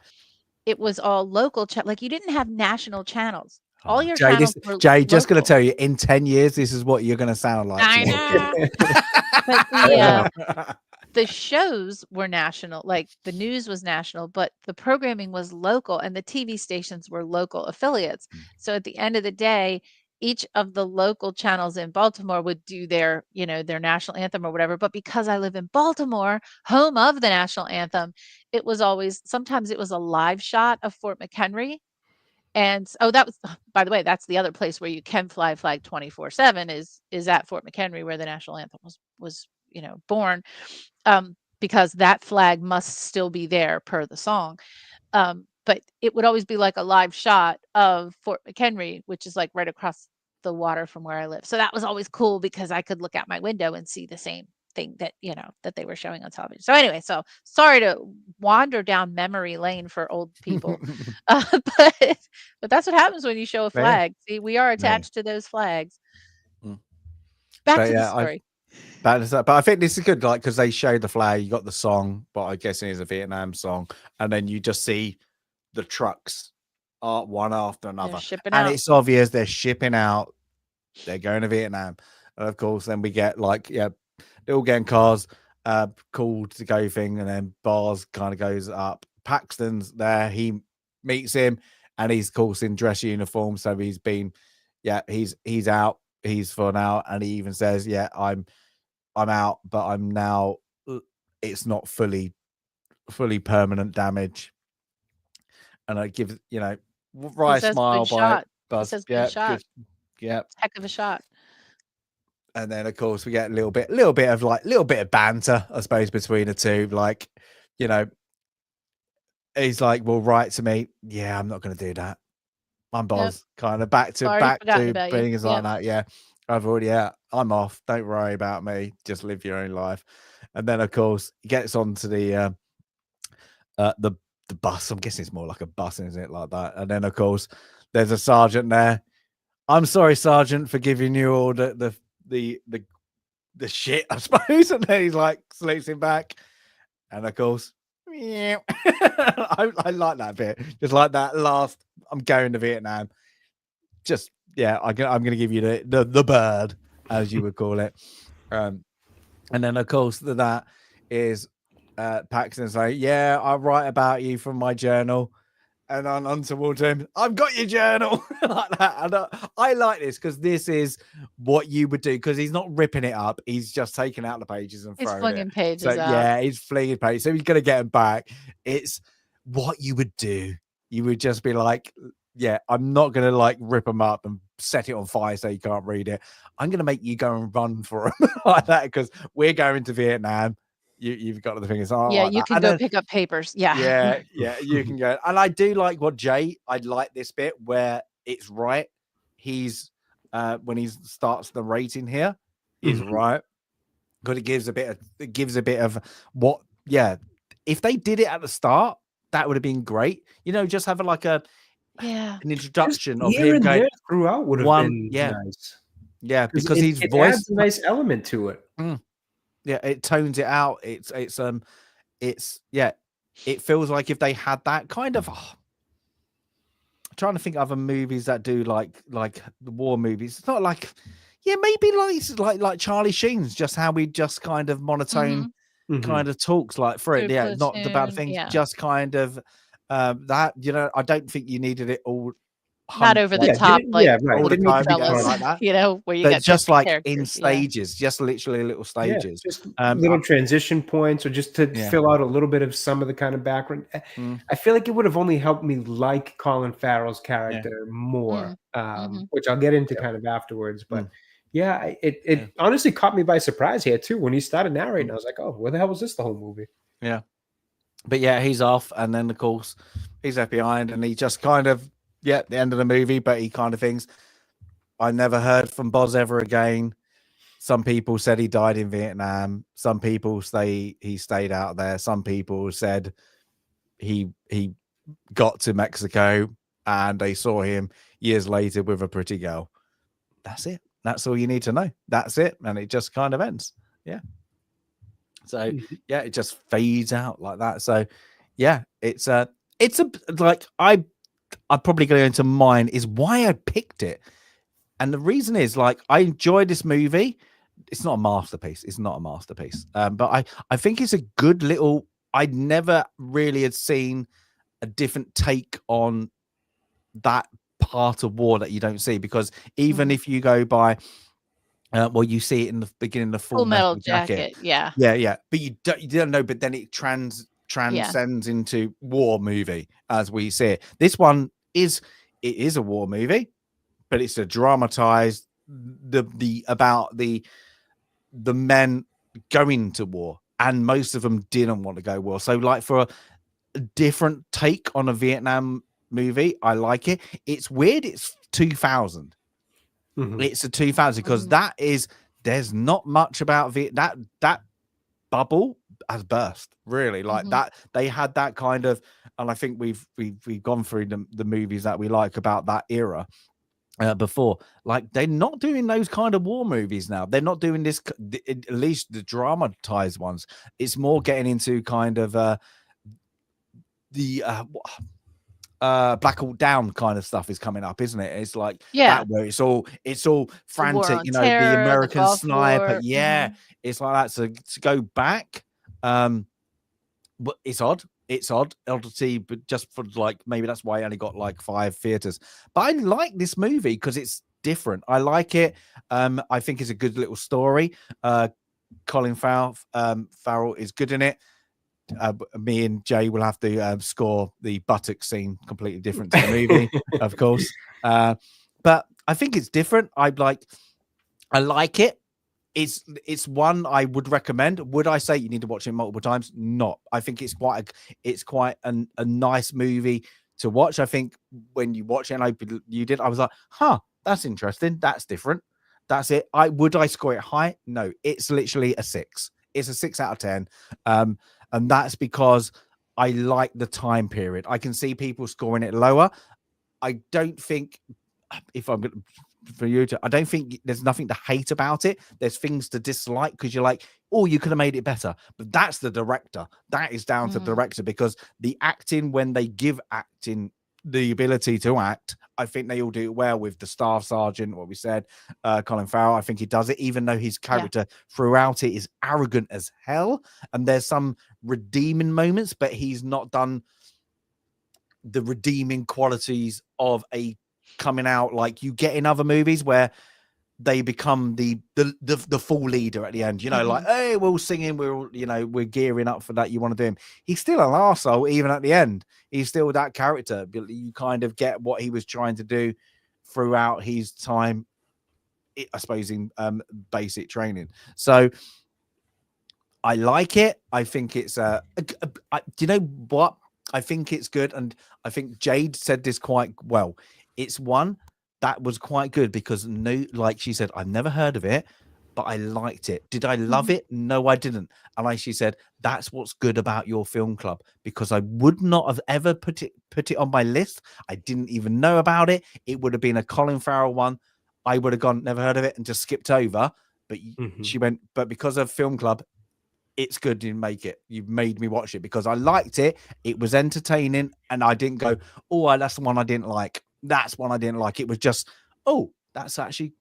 it was all local. Like you didn't have national channels. All your channels were Jay, just going to local. tell you, in 10 years, this is what you're going to sound like. I know. But the shows were national, like the news was national, but the programming was local and the TV stations were local affiliates. So at the end of the day, each of the local channels in Baltimore would do their, their national anthem or whatever. But because I live in Baltimore, home of the national anthem, it was always, sometimes it was a live shot of Fort McHenry. And that was, by the way, that's the other place where you can fly flag 24/7 is at Fort McHenry, where the national anthem was born, because that flag must still be there per the song. But it would always be like a live shot of Fort McHenry, which is like right across the water from where I live. So that was always cool because I could look out my window and see the same thing that that they were showing on television. So anyway, so sorry to wander down memory lane for old people, but that's what happens when you show a flag. See, we are attached to those flags. Back to the story. But I think this is good, like, because they showed the flag, you got the song, but I guess it is a Vietnam song, and then you just see the trucks one after another, and it's obvious they're shipping out, they're going to Vietnam, and of course then we get like they're all getting cars called to go thing, and then Bars kind of goes up. Paxton's there, he meets him, and he's of course in dress uniform, so he's been he's out, he's for now, and he even says I'm out, but I'm now, it's not fully permanent damage. And I give, right smile by Buzz. Shot. Heck of a shot. And then of course we get a little bit of banter, I suppose, between the two. Like, he's like, well, write to me. Yeah, I'm not going to do that. I'm Buzz. Yep. Kind of back to being as like that. Yeah. I've already I'm off. Don't worry about me. Just live your own life. And then of course he gets onto the bus. I'm guessing it's more like a bus, isn't it? Like that. And then of course there's a sergeant there. I'm sorry, Sergeant, for giving you all the shit, I suppose. And then he's like salutes him back. And of course, I like that bit. Just like that last, I'm going to Vietnam. Just I'm going to give you the bird, as you would call it. And then of course that is Paxton's like, I'll write about you from my journal. And on towards him, I've got your journal. Like that. And I like this because this is what you would do, because he's not ripping it up. He's just taking out the pages and throwing flinging pages out. Yeah, he's flinging pages. So he's going to get them back. It's what you would do. You would just be like, I'm not going to like rip them up and set it on fire so you can't read it. I'm going to make you go and run for them like that, because we're going to Vietnam. You've got the things. You can go pick up papers. You can go. And I do like what Jay. I like this bit where it's right. He's when he starts the rating here, he's right, because it gives a bit of what. Yeah, if they did it at the start, that would have been great. Just have like an introduction of him going throughout would have been nice. Yeah, because his voice adds a nice element to it. Yeah, it tones it out. It feels like if they had that kind of. I'm trying to think of other movies that do like the war movies. It's not like, maybe like Charlie Sheen's, just how we just kind of monotone kind of talks like for it. Yeah, not the bad things, just kind of that. I don't think you needed it all. Not over the top, like all the time, like that. Where you get just like in stages, just literally little stages, just little transition points, or just to fill out a little bit of some of the kind of background. I feel like it would have only helped me like Colin Farrell's character more, which I'll get into kind of afterwards. But it honestly caught me by surprise here too when he started narrating. I was like, oh, where the hell was this the whole movie? Yeah, but he's off, and then of course he's left behind, and he just kind of. The end of the movie, but he kind of thinks, I never heard from Boz ever again. Some people said he died in Vietnam. Some people say he stayed out there. Some people said he got to Mexico and they saw him years later with a pretty girl. That's it. That's all you need to know. That's it. And it just kind of ends. Yeah. So yeah, it just fades out like that. So yeah, it's like I'm probably going to go into mine is why I picked it. And the reason is like I enjoy this movie. It's not a masterpiece. It's not a masterpiece. But I think it's a good little. I never really had seen a different take on that part of war that you don't see, because even if you go by, well, you see it in the beginning of Full Metal Jacket. Yeah. But you don't know. But then it transcends into war movie as we see it. This one is a war movie, but it's a dramatized about the men going to war, and most of them didn't want to go war. So like for a different take on a Vietnam movie, I like it. It's weird. It's 2000. It's a 2000 because there's not much about that bubble has burst really like that. They had that kind of, and I think we've gone through the movies that we like about that era before. Like they're not doing those kind of war movies now. They're not doing this, at least the dramatized ones. It's more getting into kind of the Black Hawk Down kind of stuff is coming up, isn't it? It's like that where it's all frantic, you know, the American sniper. It's like that. So to go back, but it's odd. It's oddity, but just for like maybe that's why I only got like 5 theaters. But I like this movie because it's different. I like it. I think it's a good little story. Colin Farrell is good in it. Me and Jay will have to score the buttock scene completely different to the movie, of course. But I think it's different. I like it. It's one I would recommend. Would I say you need to watch it multiple times? Not. I think it's quite a nice movie to watch. I think when you watch it, and you did, I was like, that's interesting. That's different. That's it. Would I score it high? No, it's literally a 6. It's a 6 out of 10. And that's because I like the time period. I can see people scoring it lower. I don't think, I don't think there's nothing to hate about it. There's things to dislike because you're like, oh, you could have made it better. But that's the director. That is down to the director, because the acting, when they give acting the ability to act, I think they all do it well. With the staff sergeant, what we said, Colin Farrell, I think he does it, even though his character throughout it is arrogant as hell. And there's some redeeming moments, but he's not done the redeeming qualities of a coming out like you get in other movies where they become the full leader at the end, you know, like, hey, we're all singing, we're gearing up for that. You want to do him. He's still an arsehole even at the end. He's still that character. But you kind of get what he was trying to do throughout his time, I suppose, in basic training. So I like it. I think it's do you know what? I think it's good. And I think Jade said this quite well. It's one that was quite good because, no, like she said, I've never heard of it, but I liked it. Did I love it? No, I didn't. And like she said, that's what's good about your film club, because I would not have ever put it on my list. I didn't even know about it. It would have been a Colin Farrell one. I would have gone, never heard of it, and just skipped over. But she went, but because of film club, it's good you make it. You've made me watch it because I liked it. It was entertaining, and I didn't go, oh, that's the one I didn't like. That's one I didn't like. It was just, oh, that's actually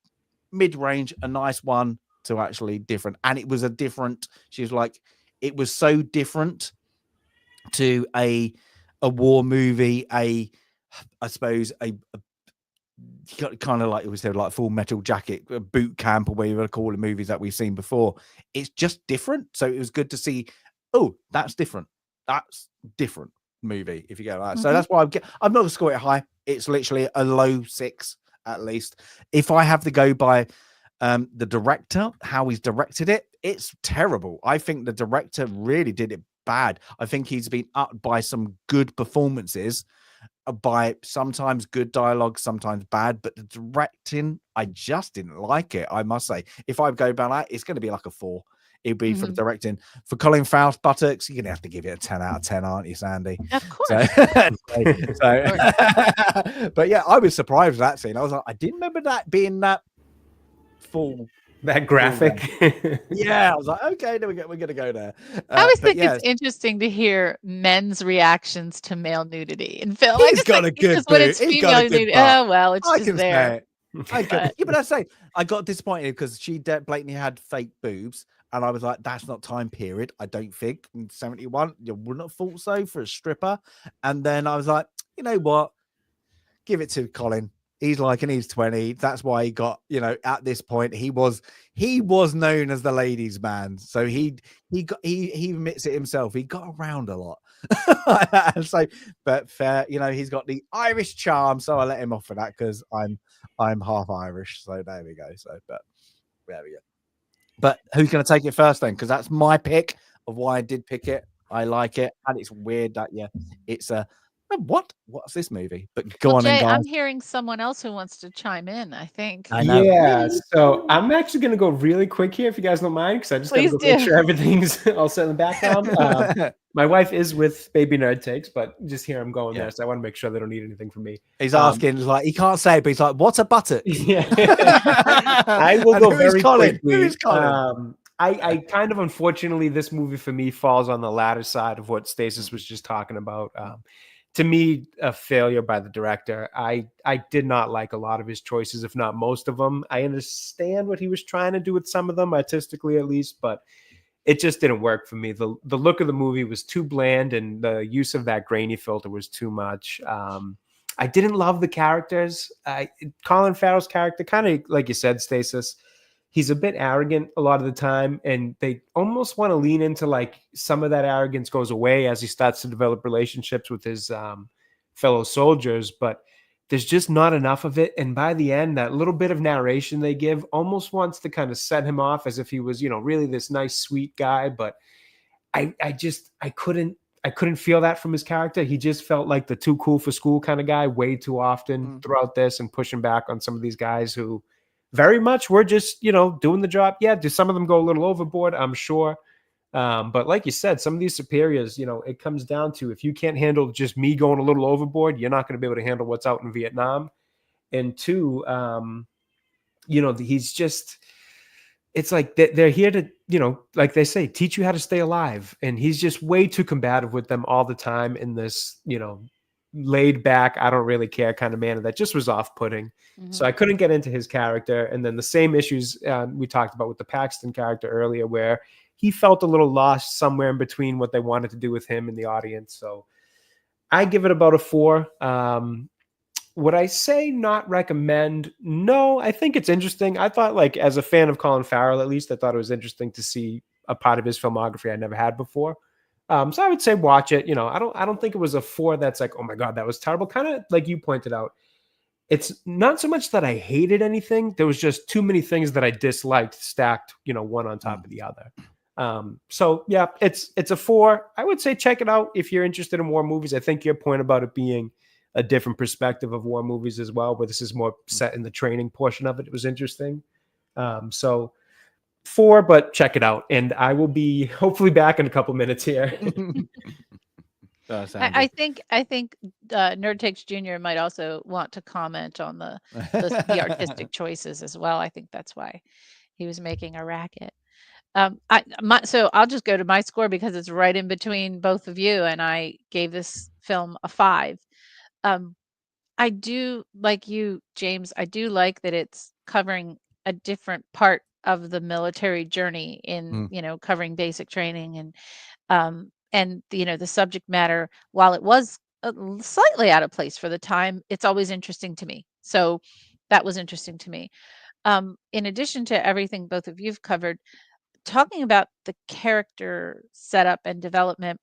mid-range, a nice one to actually different. And it was a different, she was like, it was so different to a war movie, I suppose, a kind of like it was said, like Full Metal Jacket, a boot camp, or whatever you want to call the movies that we've seen before. It's just different. So it was good to see, oh, that's different. That's different movie, if you get that. So that's why I'm not going to score it high. It's literally a low 6 at least. If I have to go by the director, how he's directed it, it's terrible. I think the director really did it bad. I think he's been up by some good performances, by sometimes good dialogue, sometimes bad, but the directing, I just didn't like it. I must say, if I go by that, it's going to be like a 4. It'd be for the directing. For Colin Farrell's buttocks, you're gonna have to give it a 10 out of 10, aren't you, Sandy? Of course. But yeah, I was surprised with that scene. I was like, I didn't remember that being that full, that graphic. Yeah, I was like, okay, we're gonna go there. I always think it's interesting to hear men's reactions to male nudity in film. He's got a good when it's female nudity. Oh well, it's just there. But I say I got disappointed because she blatantly had fake boobs, and I was like, that's not time period. I don't think in 71 you wouldn't have thought so for a stripper. And then I was like, you know what? Give it to Colin. He's like, and he's 20. That's why he got, at this point, he was known as the ladies' man. So he admits it himself. He got around a lot. So, but fair, he's got the Irish charm. So I let him off for that because I'm half Irish. So there we go. So, but there we go. But who's going to take it first then? Because that's my pick of why I did pick it. I like it, and it's weird that it's a. What's this movie? But go on, Jay, guys. I'm hearing someone else who wants to chime in, I think. I know. Yeah, so I'm actually going to go really quick here if you guys don't mind, because I just got to make sure everything's all set in the background. My wife is with Baby Nerd Takes, but just here I'm going there, so I want to make sure they don't need anything from me. He's asking, like, he can't say it, but he's like, what's a buttocks? Yeah. I will go very quickly. Who is Colin? I kind of, unfortunately, this movie for me falls on the latter side of what Stasis was just talking about. To me, a failure by the director. I did not like a lot of his choices, if not most of them. I understand what he was trying to do with some of them, artistically at least, but it just didn't work for me. The look of the movie was too bland, and the use of that grainy filter was too much. I didn't love the characters. Colin Farrell's character, kind of like you said, Stasis, he's a bit arrogant a lot of the time, and they almost want to lean into like some of that arrogance goes away as he starts to develop relationships with his fellow soldiers, but there's just not enough of it. And by the end, that little bit of narration they give almost wants to kind of set him off as if he was, really this nice, sweet guy. But I couldn't feel that from his character. He just felt like the too cool for school kind of guy way too often throughout this, and pushing back on some of these guys who very much were just, doing the job. Yeah, do some of them go a little overboard? I'm sure. But like you said, some of these superiors, it comes down to, if you can't handle just me going a little overboard, you're not going to be able to handle what's out in Vietnam. And two, he's just, it's like they're here to, like they say, teach you how to stay alive. And he's just way too combative with them all the time in this, laid back, I don't really care kind of manner that just was off-putting. So I couldn't get into his character. And then the same issues we talked about with the Paxton character earlier, where he felt a little lost somewhere in between what they wanted to do with him and the audience. So I give it about a 4. Would I say not recommend? No, I think it's interesting. I thought, like, as a fan of Colin Farrell, at least, I thought it was interesting to see a part of his filmography I never had before. So I would say watch it. I don't think it was a 4 that's like, oh my God, that was terrible. Kind of like you pointed out. It's not so much that I hated anything. There was just too many things that I disliked stacked, one on top of the other. So yeah, it's a 4. I would say check it out if you're interested in war movies. I think your point about it being a different perspective of war movies as well, where this is more set in the training portion of it, was interesting. So 4, but check it out, and I will be hopefully back in a couple minutes here. I think Nerd Takes Jr. might also want to comment on the artistic choices as well. I think that's why he was making a racket. So I'll just go to my score because it's right in between both of you, and I gave this film a 5. I do like you, James. I do like that it's covering a different part of the military journey in, covering basic training and the subject matter, while it was slightly out of place for the time, it's always interesting to me. So that was interesting to me. In addition to everything both of you've covered, talking about the character setup and development,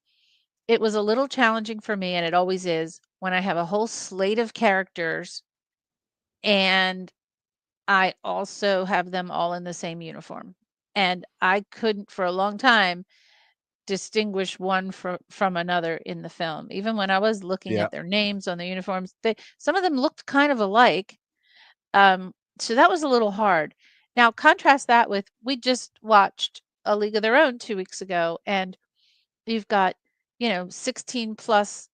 it was a little challenging for me, and it always is, when I have a whole slate of characters and I also have them all in the same uniform. And I couldn't, for a long time, distinguish one from another in the film. Even when I was looking at their names on the uniforms, some of them looked kind of alike. So that was a little hard. Now contrast that with, we just watched A League of Their Own 2 weeks ago, and you've got, 16 plus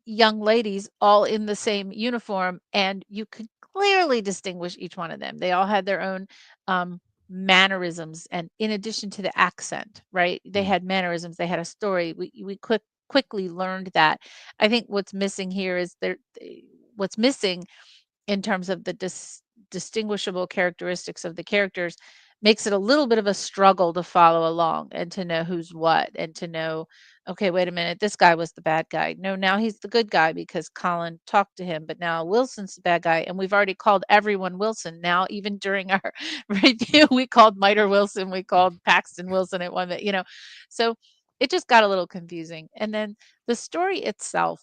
young ladies all in the same uniform, and you could clearly distinguish each one of them. They all had their own mannerisms, and in addition to the accent, right? They had mannerisms, they had a story. We quickly learned that. I think what's missing here is what's missing in terms of the distinguishable characteristics of the characters makes it a little bit of a struggle to follow along and to know who's what, and to know, okay, wait a minute, this guy was the bad guy. No, now he's the good guy because Colin talked to him, but now Wilson's the bad guy. And we've already called everyone Wilson. Now, even during our review, we called Miter Wilson, we called Paxton Wilson at one, so it just got a little confusing. And then the story itself,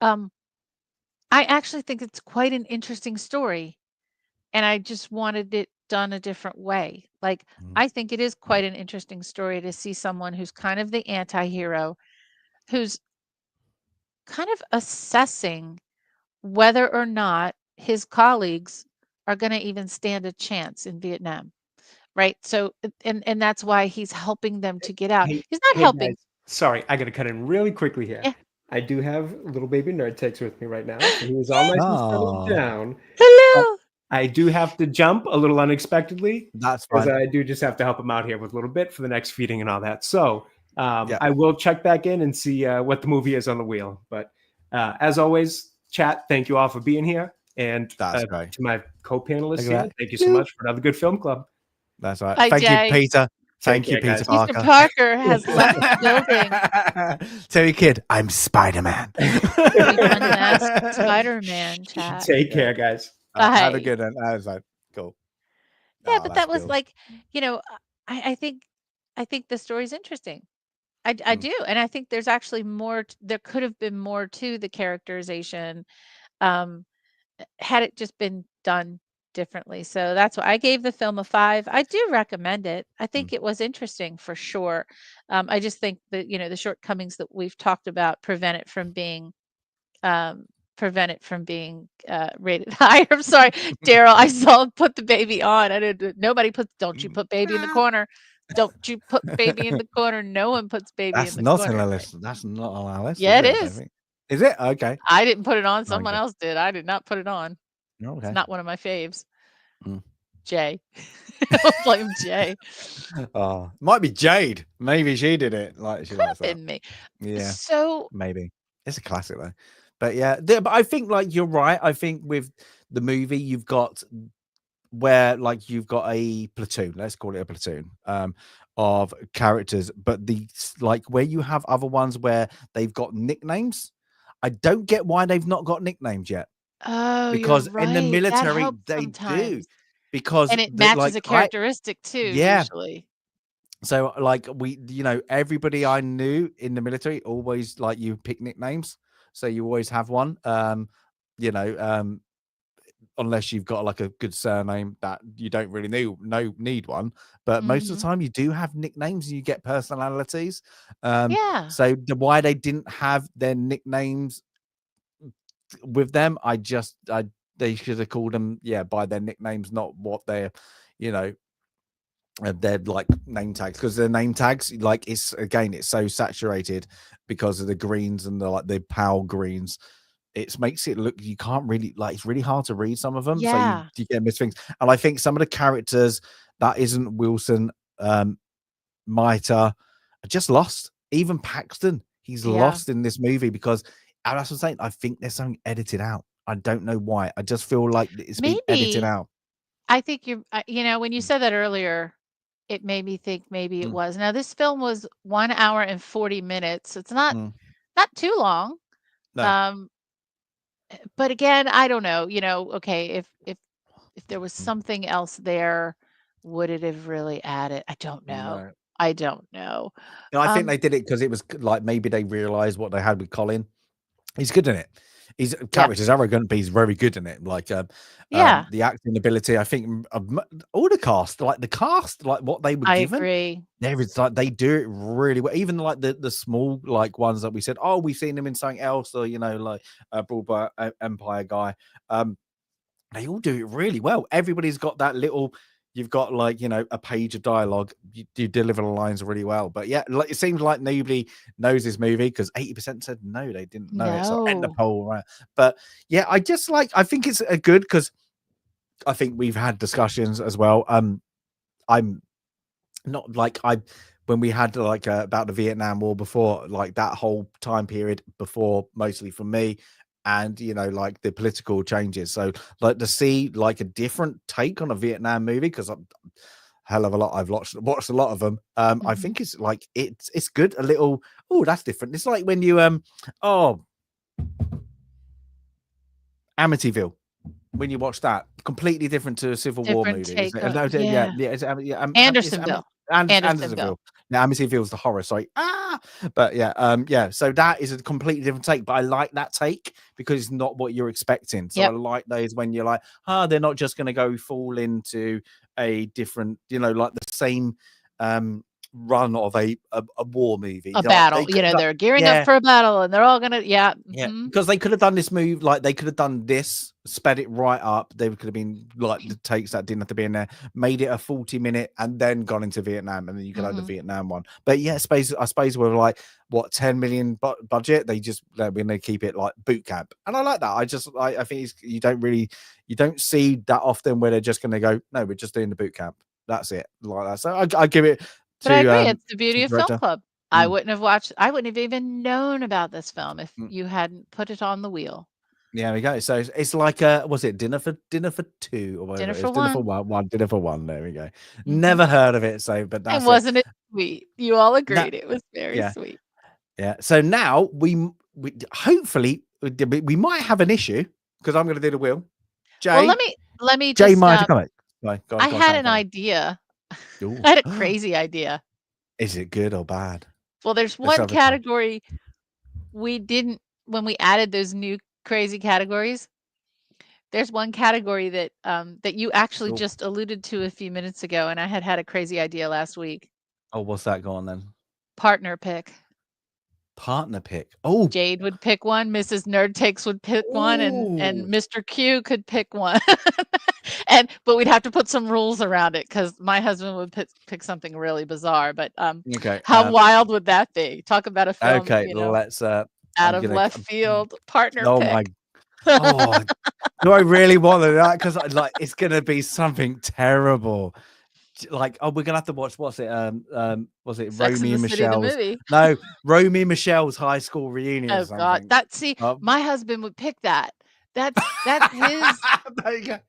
I actually think it's quite an interesting story, and I just wanted it done a different way. Like, I think it is quite an interesting story to see someone who's kind of the anti-hero, who's kind of assessing whether or not his colleagues are going to even stand a chance in Vietnam, right? So, and that's why he's helping them to get out. He's not helping. Guys, sorry, I got to cut in really quickly here. Yeah. I do have little baby Nerd Takes with me right now. So he was all nice and settled down. Hello. I do have to jump a little unexpectedly. That's fine. Because I do just have to help him out here with a little bit for the next feeding and all that. So I will check back in and see what the movie is on the wheel. But as always, chat, thank you all for being here. And to my co-panelists here, thank you so much for another good film club. That's right. Bye, thank Jay. you, Peter. Thank you, Peter Parker. Peter Parker has left the building. Tell your kid, I'm Spider-Man. Spider-Man, chat. Take care, guys. Have a good one. That was like cool. Yeah, but that was like, I think the story's interesting. I do, and I think there's actually more. There could have been more to the characterization, had it just been done differently. So that's why I gave the film a 5. I do recommend it. I think it was interesting for sure. I just think that the shortcomings that we've talked about prevent it from being rated higher. I'm sorry, Daryl. I saw put the baby on. I didn't. Nobody puts. Don't you put baby in the corner? Don't you put baby in the corner? No one puts baby in the corner. That's not on our list. That's not on our list. Yeah, it is. Is it? Okay. I didn't put it on. Someone else did. I did not put it on. Okay. It's not one of my faves. Jay. I'll blame Jay. Might be Jade. Maybe she did it. Like she likes that. Been me. Yeah. So maybe it's a classic though. But yeah, but I think like you're right. I think with the movie you've got where like you've got a platoon. Let's call it a platoon. Of characters, but the like where you have other ones where they've got nicknames. I don't get why they've not got nicknames yet. Oh, because you're right. in the military they sometimes. do. Because and it matches a characteristic too. Yeah. Usually. So like everybody I knew in the military always like you pick nicknames. So you always have one. Unless you've got like a good surname that you don't really need one, but most of the time you do have nicknames and you get personalities. So why they didn't have their nicknames with them, they should have called them by their nicknames, not what they're they're like name tags, because their name tags like it's so saturated because of the greens and the PAL greens. It makes it look, you can't really it's really hard to read some of them. So you get missed things. And I think some of the characters that isn't Wilson, Miter, are just lost. Even Paxton, he's lost in this movie because, and that's what I'm saying, I think there's something edited out. I don't know why. I just feel like it's been edited out. I think when you said that earlier, it made me think maybe it was. Now this film was 1 hour and 40 minutes. It's not too long. No. But again, I don't know, okay, if there was something else there, would it have really added? I don't know. No. I don't know. I think they did it because it was like maybe they realized what they had with Colin. He's good in it. His character's arrogant, but he's very good in it. Like, the acting ability, I think all the cast, like what they were given. I agree. There is like they do it really well. Even like the small like ones that we said, oh, we've seen them in something else, or like Broadway Empire guy. They all do it really well. Everybody's got that little. You've got like a page of dialogue. You deliver the lines really well. But yeah, like it seems like nobody knows this movie because 80% said no, they didn't know it. So end the poll, right? But yeah, I think it's a good because I think we've had discussions as well. I'm not like when we had like about the Vietnam War before, like that whole time period before, mostly for me. And like the political changes, so like to see like a different take on a Vietnam movie, because I'm hell of a lot I've watched a lot of them. I think it's like it's good. A little, oh, that's different. It's like when you Amityville, when you watch that, completely different to a Civil War movie. Andersonville. Andersonville. Now, Amityville's the horror, sorry. But so that is a completely different take. But I like that take because it's not what you're expecting. So I like those when you're like, they're not just going to go fall into a different, like the same run of a war movie, a battle. They're gearing up for a battle, and they're all gonna because they could have done this move, like they could have done this, sped it right up. They could have been like the takes that didn't have to be in there, made it a 40-minute, and then gone into Vietnam, and then you could have the Vietnam one. But yeah, I suppose we're like what 10 million budget. They're going to keep it like boot camp, and I like that. I think you don't see that often where they're just going to go, no, we're just doing the boot camp. That's it, like that. So I give it. But I agree, it's the beauty of Film Club. I wouldn't have even known about this film if you hadn't put it on the wheel. Yeah, we go. So it's like was it dinner for two or whatever? Dinner for one. There we go. Never heard of it. So, but that's wasn't it sweet? You all agreed it was very sweet. Yeah. So now we hopefully we might have an issue because I'm going to do the wheel. Jay, well, let me. Jay might come. I had an idea. I had a crazy idea. Is it good or bad? Well, there's one category we didn't when we added those new crazy categories. There's one category that that you actually just alluded to a few minutes ago, and I had a crazy idea last week. Oh, what's that going then? Partner pick. Partner pick. Oh, Jade would pick one, Mrs. Nerd Takes would pick one, and Mr. Q could pick one. But we'd have to put some rules around it because my husband would pick something really bizarre. But how wild would that be? Talk about a film. Okay, let's out of left field partner pick. Do I really want that? Because like it's gonna be something terrible. Like, we're gonna have to watch. Was it Romy and Michelle's? No, Romy and Michelle's high school reunion. Oh God, my husband would pick that. That's his.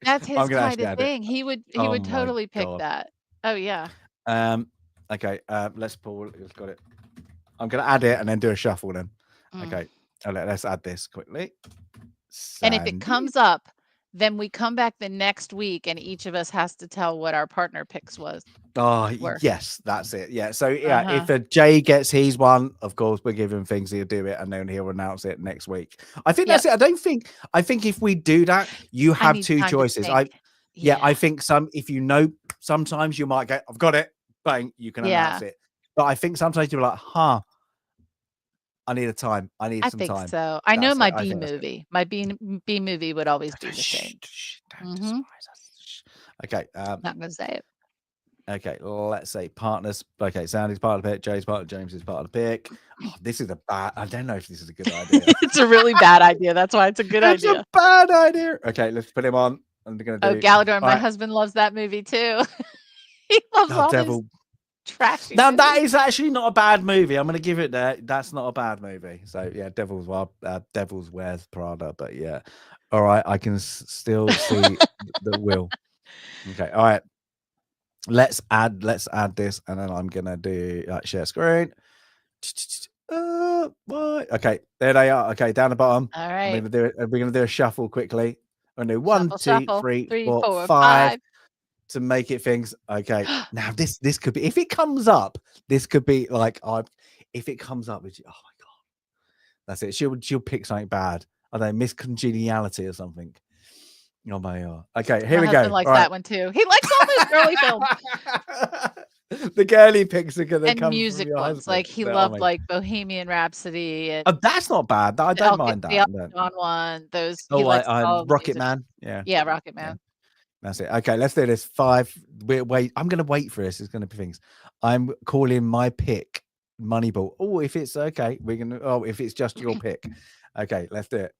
That's his kind of thing. He would totally pick that. Oh yeah. Okay. Let's pull. Let's got it. I'm gonna add it and then do a shuffle then. Okay. Let's add this quickly. And if it comes up, then we come back the next week and each of us has to tell what our partner picks were. Yes, that's it. Yeah. So if a Jay gets his one, of course we're giving things, he'll do it and then he'll announce it next week. I think that's it. I think if we do that, you have two choices. I think sometimes you might go, I've got it, bang, you can announce it. But I think sometimes you're like, I need some time. I think so. I know my B movie. My B movie would always be the same. Okay. Not gonna say it. Okay, let's say partners. Okay, Sandy's part of the pick, Jay's part of James is part of the pick. This is I don't know if this is a good idea. It's a really bad idea. That's why it's a good idea. It's a bad idea. Okay, let's put him on. I'm gonna do Gallagher. My husband loves that movie too. He loves all Devil. Trashy. Now that is actually not a bad movie. I'm going to give it that. That's not a bad movie. So yeah, Devil's Wears Prada. But yeah, all right. I can still see the will. Okay, all right. Let's add this, and then I'm gonna do share screen. Okay, there they are. Okay, down the bottom. All right. We're gonna do a shuffle quickly. I'm gonna do 1, 2, 3, 4, 5. To make it things okay. Now this could be, if it comes up, this could be like if it comes up, oh my God, that's it. She'll pick something bad. I don't know, miscongeniality or something. Oh my god. Okay, My here we go. husband likes that one too. He likes all those girly films. The girly pics are gonna And come music from your ones. husband. Like he loved like Bohemian Rhapsody and Oh, that's not bad. I don't mind that. The Elton John one. Those he likes all Rocket Man. Yeah. Yeah, Rocket Man. Yeah. That's it. Okay, let's do this. 5. Wait. I'm gonna wait for this. It's gonna be things. I'm calling my pick Moneyball. Oh, if it's okay, we're gonna. Oh, if it's just your pick. Okay, let's do it.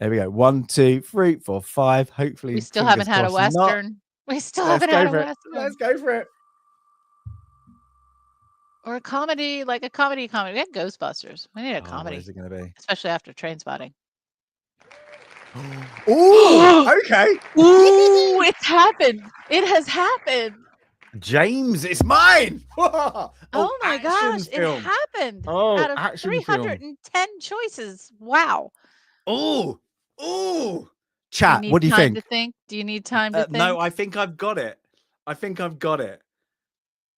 There we go. 1, 2, 3, 4, 5. Hopefully, we still haven't had a Western. We still haven't had a Western. Let's go for it. Or a comedy, like a comedy. We had Ghostbusters. We need a comedy. What is it going to be? Especially after Trainspotting. Oh, okay. Ooh, it's happened. It has happened. James, it's mine. Oh my gosh, film. It happened. Oh, out of 310 choices. Wow. Oh. Chat, what do you think? Do you need time to think? No, I think I've got it.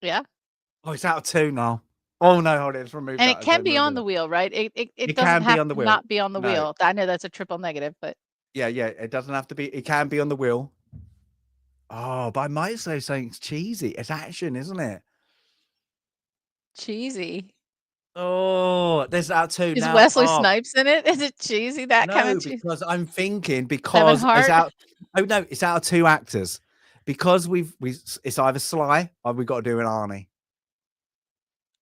Yeah. Oh, it's out of 2 now. Oh no, hold it. Let's remove and that. it can be on the wheel, right? It doesn't have to not be on the wheel. I know that's a triple negative, but yeah, it doesn't have to be. It can be on the wheel. Oh, but I might say something cheesy. It's action, isn't it? Cheesy. Oh, there's out 2 Is now. Wesley Snipes in it? Is it cheesy? That kind of cheesy? Because I'm thinking because it's out. Oh no, it's out of 2 actors. Because it's either Sly or we've got to do an Arnie.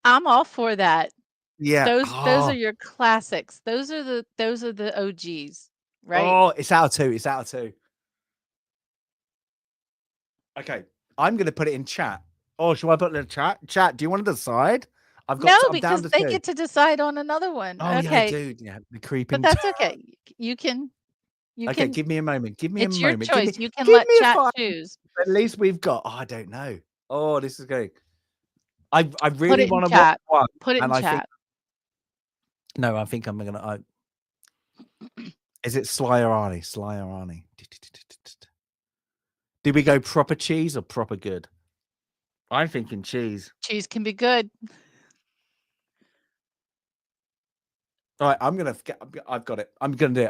I'm all for that. Yeah, those are your classics. Those are the OGs, right? Oh, it's out of 2. Okay, I'm gonna put it in chat. Oh, should I put it in chat? Chat, do you want to decide? Because they get to decide on another one. Oh, okay. Yeah, dude. Yeah, the creeping. But that's okay. You can. Give me a moment. It's your choice. You can let chat choose. At least we've got. Oh, I don't know. Oh, this is going. I really want to watch one. Put it in chat. No, I think I'm gonna. Is it Sly or Arnie? Did we go proper cheese or proper good? I'm thinking cheese. Cheese can be good. All right, I've got it. I'm gonna do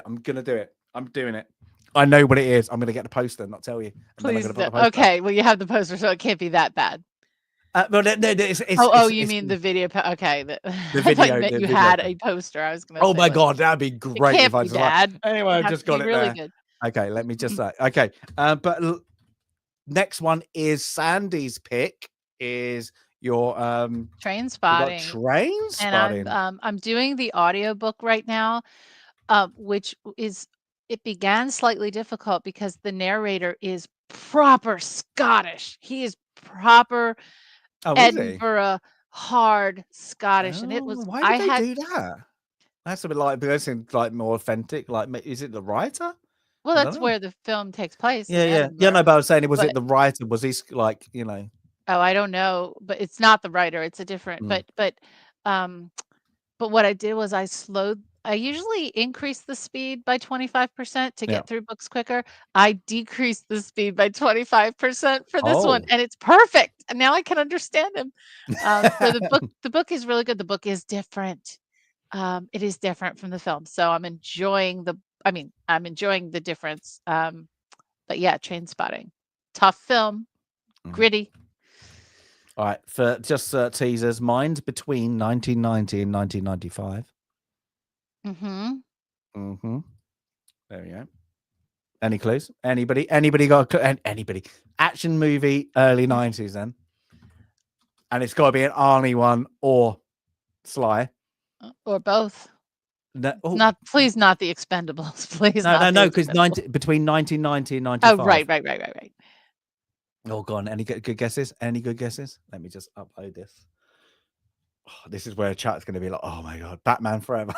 it. I'm doing it. I know what it is. I'm gonna get the poster and not tell you. Please. Okay. Well, you have the poster, so it can't be that bad. Well, you mean the video? Okay. The video. You had a poster. I was gonna. Oh my god, that'd be great if I just. Anyway, I just got it really there. Good. Okay, let me just say. Okay, but next one is Sandy's pick. Is your Trainspotting. Trainspotting. And I'm doing the audiobook right now, which is it began slightly difficult because the narrator is proper Scottish. He is proper Edinburgh hard Scottish, and it was. Why did they do that? That's a bit like like more authentic. Like, is it the writer? Well, that's where the film takes place. Yeah. No, but I was saying, was it the writer? Was he like, Oh, I don't know, but it's not the writer. It's a different. But what I did was I usually increase the speed by 25% to get through books quicker. I decreased the speed by 25% for this one, and it's perfect. And now I can understand him. So the book is really good. The book is different. It is different from the film, so I'm enjoying the difference. But yeah, Trainspotting, tough film, gritty. All right, for just teasers, mine's between 1990 and 1995. There we go. Any clues? Anybody got anybody? Action movie, early 90s then. And it's got to be an Arnie one or Sly. Or both. No, please not the Expendables. Please no, because between 1990 and 95. Oh, right. Oh, go on. Any good guesses? Let me just upload this. Oh, this is where chat's going to be like, oh my god, Batman Forever.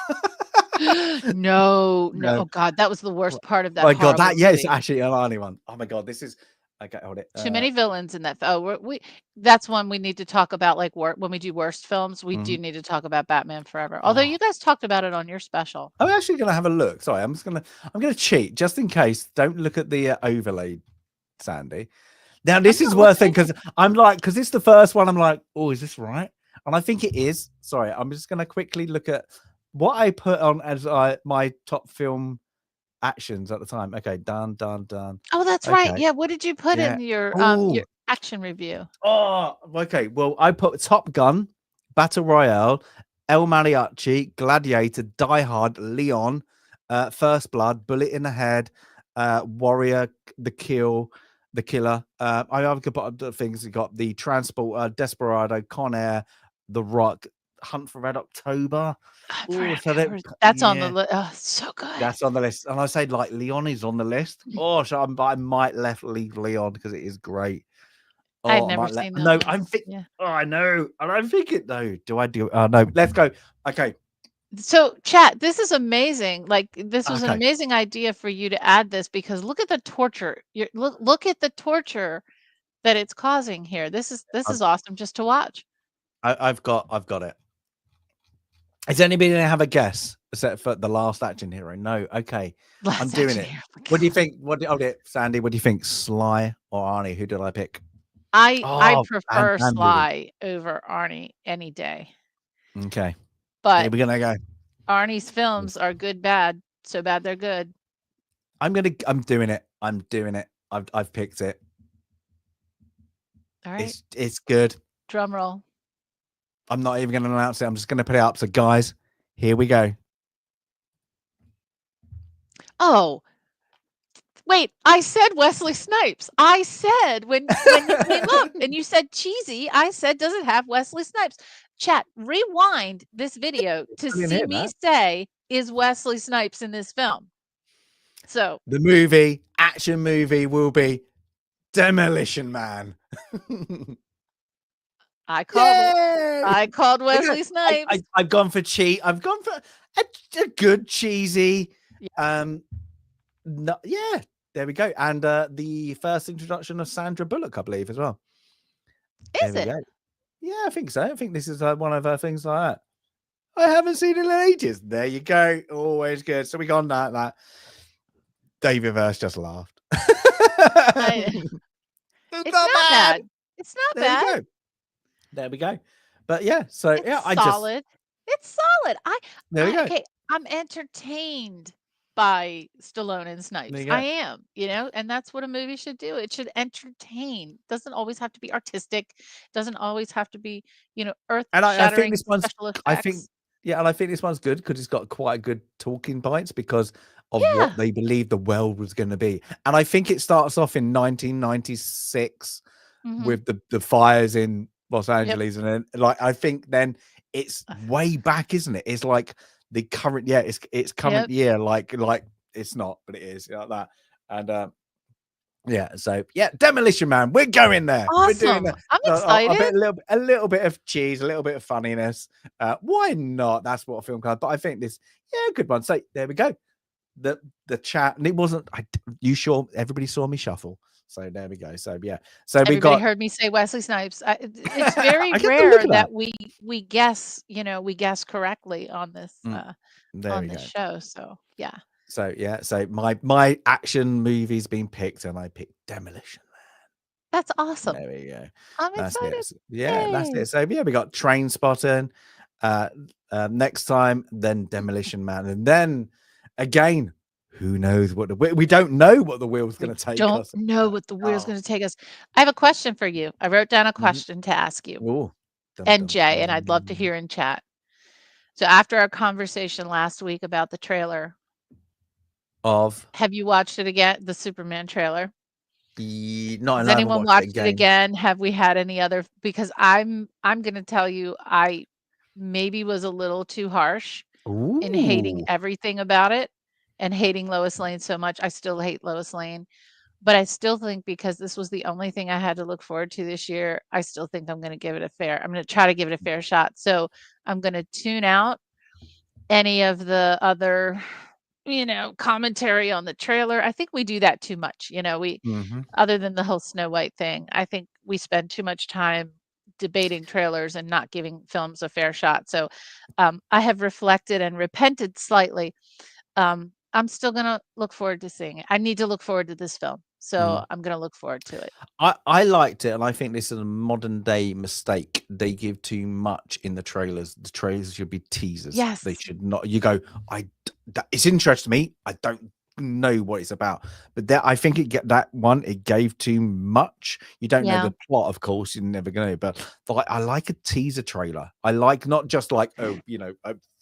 No. Oh god, that was the worst part of that. Oh my god, it's actually an Arnie one. Oh my god, this is. Okay, hold it. Too many villains in that. That's one we need to talk about. Like when we do worst films, we do need to talk about Batman Forever. Although you guys talked about it on your special. I'm actually going to have a look. Sorry, I'm going to cheat just in case. Don't look at the overlay, Sandy. Now this is worth it because because it's the first one. I'm like, oh, is this right? And I think it is. Sorry, I'm just going to quickly look at what I put on as my top film actions at the time. Okay, done. Oh, that's right. Yeah. What did you put in your action review? Oh, okay. Well, I put Top Gun, Battle Royale, El Mariachi, Gladiator, Die Hard, Leon, First Blood, Bullet in the Head, Warrior, The Killer. I have got other things. You got the Transporter, Desperado, Con Air, The Rock, Hunt for Red October. Ooh, so that's on the list. Oh, so good. That's on the list. And I say like Leon is on the list. Oh, so I might leave Leon because it is great. Oh, I've never seen no, I'm thinking. Yeah. Oh, I know. And I'm thinking, no, do I do? Oh, no, let's go. Okay. So, chat, this is amazing. Like, this was an amazing idea for you to add this because look at the torture. Look at the torture that it's causing here. This is awesome just to watch. I've got it. Is anybody going to have a guess except for the last action hero? No. Okay. I'm doing it. What do you think? Sandy, what do you think? Sly or Arnie? Who did I pick? I prefer Sly over Arnie any day. Okay. But here we're gonna go. Arnie's films are good, bad, so bad they're good. I'm doing it. I've picked it. All right. It's good. Drum roll. I'm not even gonna announce it. I'm just gonna put it up. So guys, here we go. Oh. Wait, I said Wesley Snipes. I said when you came up and you said cheesy, I said, does it have Wesley Snipes? Chat, rewind this video to see me say, is Wesley Snipes in this film? So the action movie will be Demolition Man. I called Wesley Snipes. I've gone for I've gone for a good cheesy. No, yeah, there we go. And the first introduction of Sandra Bullock, I believe, as well. Is it? Yeah, I think so. I think this is one of her things like that. I haven't seen it in ages. There you go. Always good. So we got that. David Verse just laughed. It's not bad. It's not bad. There we go. But yeah, so it's solid. It's solid. There we go. Okay, I'm entertained by Stallone and Snipes. I am, and that's what a movie should do. It should entertain. Doesn't always have to be artistic. Doesn't always have to be, earth-shattering. And I think this one's. I think this one's good because it's got quite a good talking points because of what they believe the world was going to be. And I think it starts off in 1996 with the fires in Los Angeles, and then I think then it's way back, isn't it? It's like the current it's current year, like it's not, but it is like that. And Demolition Man, we're going there. Awesome. We're doing that. I'm excited. A little bit of cheese, a little bit of funniness. Why not? That's what a film called. But I think this, good one. So there we go. The chat, and it wasn't. You sure everybody saw me shuffle? So there we go. So so everybody heard me say Wesley Snipes. It's very rare that we guess, we guess correctly on this show. So yeah. So my action movie's been picked, and I picked Demolition Man. That's awesome. There we go. I'm excited. That's it. So we got Train Spotting next time, then Demolition Man, and then again. Who knows what we don't know what the wheel's going to take us. Don't know what the wheel's going to take us. I have a question for you. I wrote down a question to ask you. Ooh, and Jay, and I'd love to hear in chat. So after our conversation last week about the trailer have you watched it again? The Superman trailer? Has anyone watched it again? Have we had any other? Because I'm going to tell you, I maybe was a little too harsh in hating everything about it. And hating Lois Lane so much. I still hate Lois Lane, but I still think because this was the only thing I had to look forward to this year, I still think I'm going to give it I'm going to try to give it a fair shot. So I'm going to tune out any of the other, commentary on the trailer. I think we do that too much. Other than the whole Snow White thing, I think we spend too much time debating trailers and not giving films a fair shot. So I have reflected and repented slightly. I'm still going to look forward to seeing it. I need to look forward to this film. So I'm going to look forward to it. I liked it. And I think this is a modern day mistake. They give too much in the trailers. The trailers should be teasers. Yes. They should not. You go, it's interesting to me. I don't know what it's about. But I think it gave too much. You don't know the plot, of course. You're never going to. But I like a teaser trailer. I like not just like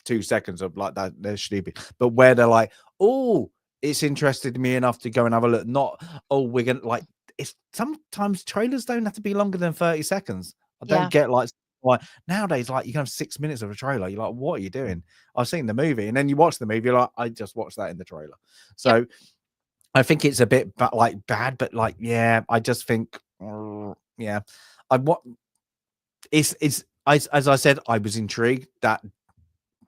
2 seconds of like that. They're stupid, but where they're like, oh, it's interested me enough to go and have a look. Not we're gonna like. It's sometimes trailers don't have to be longer than 30 seconds. I don't get like nowadays, like you can have 6 minutes of a trailer. You're like, what are you doing? I've seen the movie, and then you watch the movie, you're like, I just watched that in the trailer. So I think it's a bit bad, but like, yeah, I just think, as I said, I was intrigued. That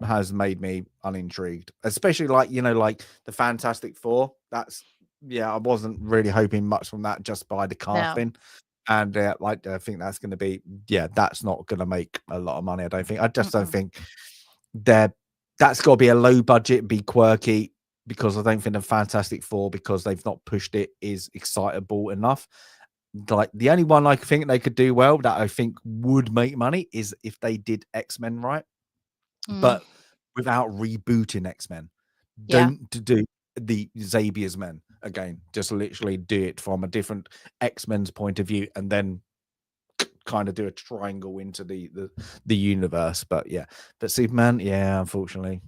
has made me unintrigued, especially like the Fantastic Four. I wasn't really hoping much from that just by the casting. And I think that's going to be, that's not going to make a lot of money. I don't think. I just don't think that's got to be a low budget, be quirky, because I don't think the Fantastic Four, because they've not pushed it, is excitable enough. Like the only one I think they could do well that I think would make money is if they did X-Men right, but without rebooting X-Men. Don't do the Xavier's Men again. Just literally do it from a different X-Men's point of view, and then kind of do a triangle into the universe. But Superman, unfortunately,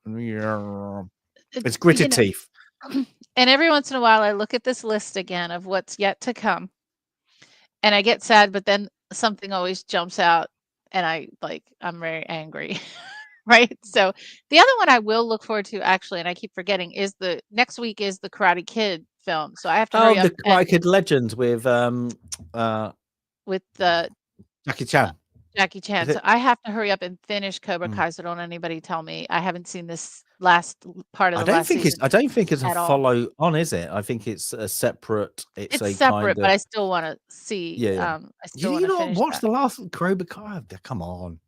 it's gritted teeth. And every once in a while, I look at this list again of what's yet to come, and I get sad. But then something always jumps out, and I'm very angry. Right. So the other one I will look forward to, actually, and I keep forgetting, is the next week is the Karate Kid film. So I have to hurry up. The Karate Kid Legends with Jackie Chan. Jackie Chan. So I have to hurry up and finish Cobra Kai. So don't anybody tell me I haven't seen this last part of the last season. I don't think it's a follow on, is it? I think it's a separate. It's a separate, but I still want to see. Yeah. I still want to finish. Watch the last Cobra Kai. Come on.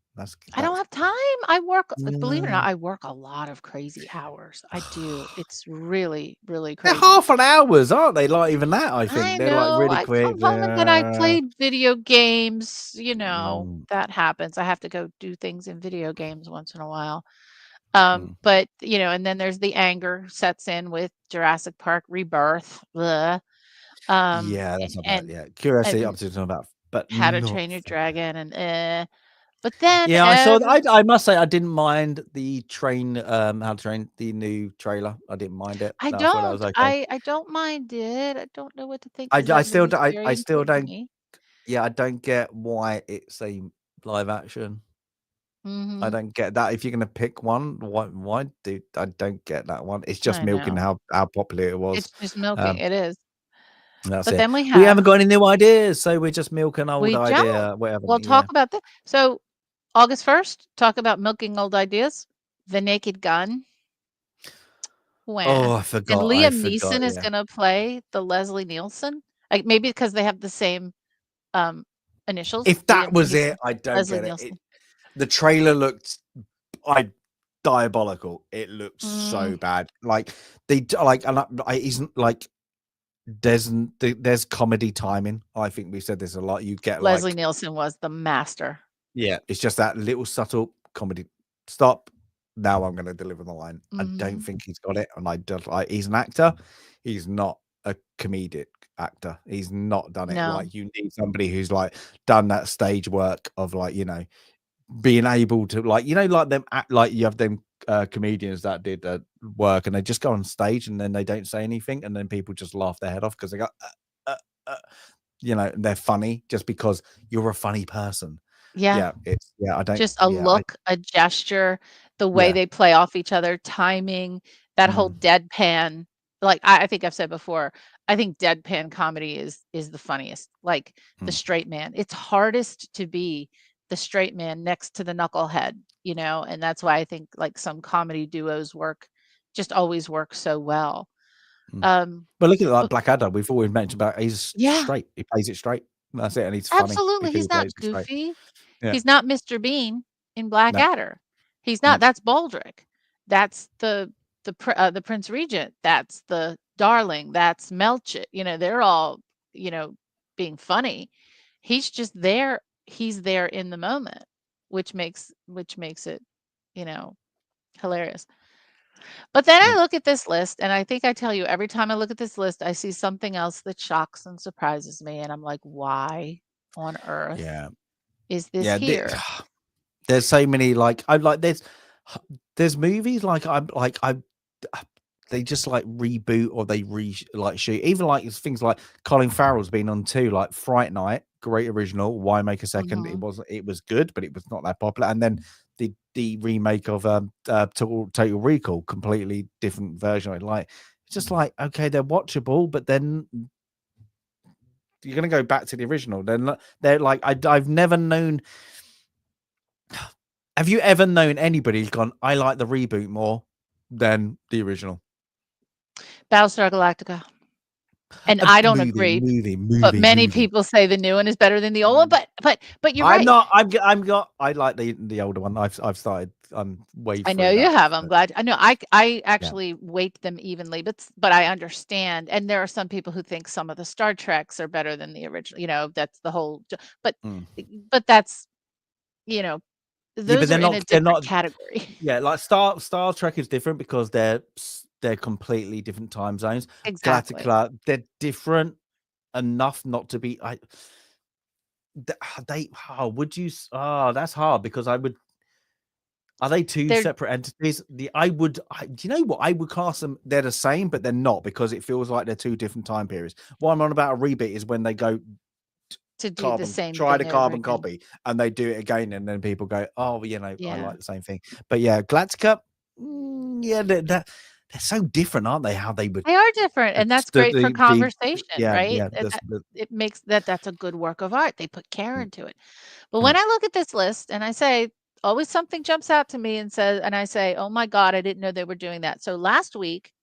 I don't have time. I work, believe it or not, I work a lot of crazy hours. I do. It's really, really crazy. They're half an hours, aren't they? Like even that, I think they're like really quick. I come home and then I play video games. That happens. I have to go do things in video games once in a while. But and then there's the anger sets in with Jurassic Park Rebirth. Blah. That's not bad. Yeah, Curiosity up to about, but How to Train Your Dragon and. But then, I saw. I must say, I didn't mind the How to Train, the new trailer. I didn't mind it. I don't. I don't mind it. I don't know what to think. I still don't. Yeah, I don't get why it's a live action. I don't get that. If you're going to pick one, why do I don't get that one? It's just milking how popular it was. It's just milking. It is. But then we haven't got any new ideas, so we're just milking old idea. Whatever. We'll talk about that. So August 1st, talk about milking old ideas. The Naked Gun. Oh, I forgot. And Liam Neeson is going to play the Leslie Nielsen. Maybe because they have the same initials. If that was it, I don't get it. The trailer looked diabolical. It looked so bad. Like he's like. There's comedy timing. I think we said this a lot. You get Leslie Nielsen was the master. Yeah, it's just that little subtle comedy. Stop. Now I'm going to deliver the line. I don't think he's got it, and he's an actor. He's not a comedic actor. He's not done it. No. Like you need somebody who's like done that stage work of like being able to like them like you have them comedians that did work and they just go on stage and then they don't say anything and then people just laugh their head off because they go they're funny just because you're a funny person. I don't just a look, a gesture, the way they play off each other, timing, that whole deadpan. Like I think I've said before, I think deadpan comedy is the funniest. Like the straight man, it's hardest to be the straight man next to the knucklehead, and that's why I think like some comedy duos always work so well. But look at like Blackadder. We've always mentioned about he's straight. He plays it straight. That's it, and he's funny. Absolutely, he's not goofy. He's not Mr. Bean in Blackadder. He's not. That's Baldrick. That's the Prince Regent. That's the Darling. That's Melchett. They're all being funny. He's just there. He's there in the moment, which makes it, hilarious. But then I look at this list, and I think I tell you every time I look at this list, I see something else that shocks and surprises me, and I'm like, why on earth is this here? There's so many there's movies they just like reboot or they shoot. Even like things like Colin Farrell's been on too, like Fright Night, great original. Why make a second? It was good, but it was not that popular. And then the remake of Total Recall, completely different version. Like it's just like, okay, they're watchable, but then you're gonna go back to the original. Then they're like, I've never known. Have you ever known anybody who's gone, I like the reboot more than the original? Battlestar Galactica. And I don't agree. But many people say the new one is better than the old one. But you're right. I like the older one. I've started. I'm way. I know you have. I'm glad. I know. I actually weight them evenly, but I understand. And there are some people who think some of the Star Treks are better than the original. You know, that's the whole. But that's, you know, those are in a different category. Yeah, like Star Trek is different because they're completely different time zones. Exactly. Galactica, they're different enough not to be. That's hard because I would. Are they separate entities? Do you know what? I would class them. They're the same, but they're not because it feels like they're two different time periods. What I'm on about a reboot is when they go to do the same try the carbon copy and they do it again, and then people go, oh, I like the same thing. But yeah, Galactica, they're so different, aren't they? How they are different, and that's great for conversation, right? It makes that's a good work of art. They put care into it. But when I look at this list and I say, always something jumps out to me and I say, oh my God, I didn't know they were doing that. So last week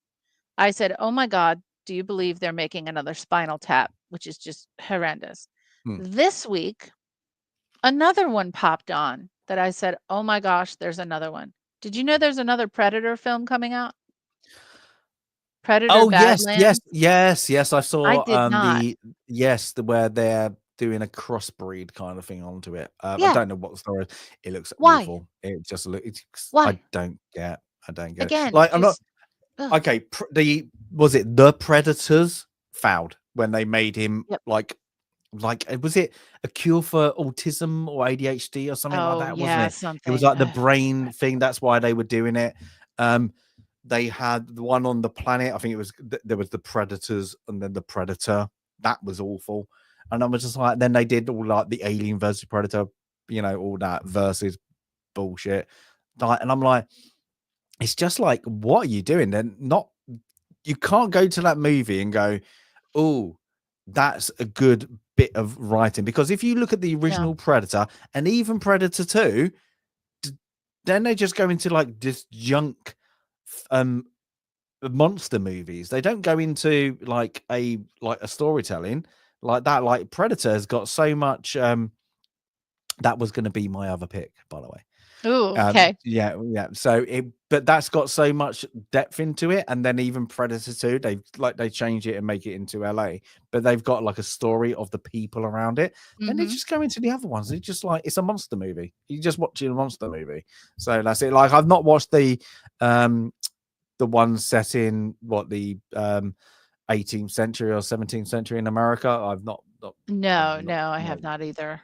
I said, oh my God, do you believe they're making another Spinal Tap, which is just horrendous. This week, another one popped on that I said, oh my gosh, there's another one. Did you know there's another Predator film coming out? Predator Badlands? Yes. I saw I did not. where they're doing a crossbreed kind of thing onto it. I don't know what the story is. It looks awful. It just looks. Why? I don't get Again, it. Like I'm not. Okay, was it the Predators fouled when they made him like was it a cure for autism or ADHD or something like that? Wasn't it? Something. It was like the brain thing. That's why they were doing it. They had the one on the planet. I think it was there was the Predators and then the Predator. That was awful. And I was just like, then they did all like the Alien versus Predator, all that versus bullshit. And I'm like, it's just like, what are you doing? Then you can't go to that movie and go, oh, that's a good bit of writing. Because if you look at the original Predator and even Predator 2, then they just go into like this junk monster movies. They don't go into like a storytelling like that. Like Predator has got so much. That was going to be my other pick, by the way. Oh, okay. Yeah. So but that's got so much depth into it, and then even Predator 2, they change it and make it into LA, but they've got like a story of the people around it. Then they just go into the other ones. It's just like it's a monster movie. You're just watching a monster movie. So that's it. Like I've not watched the one set in the 18th century or 17th century in America. I've not. No, I have not either.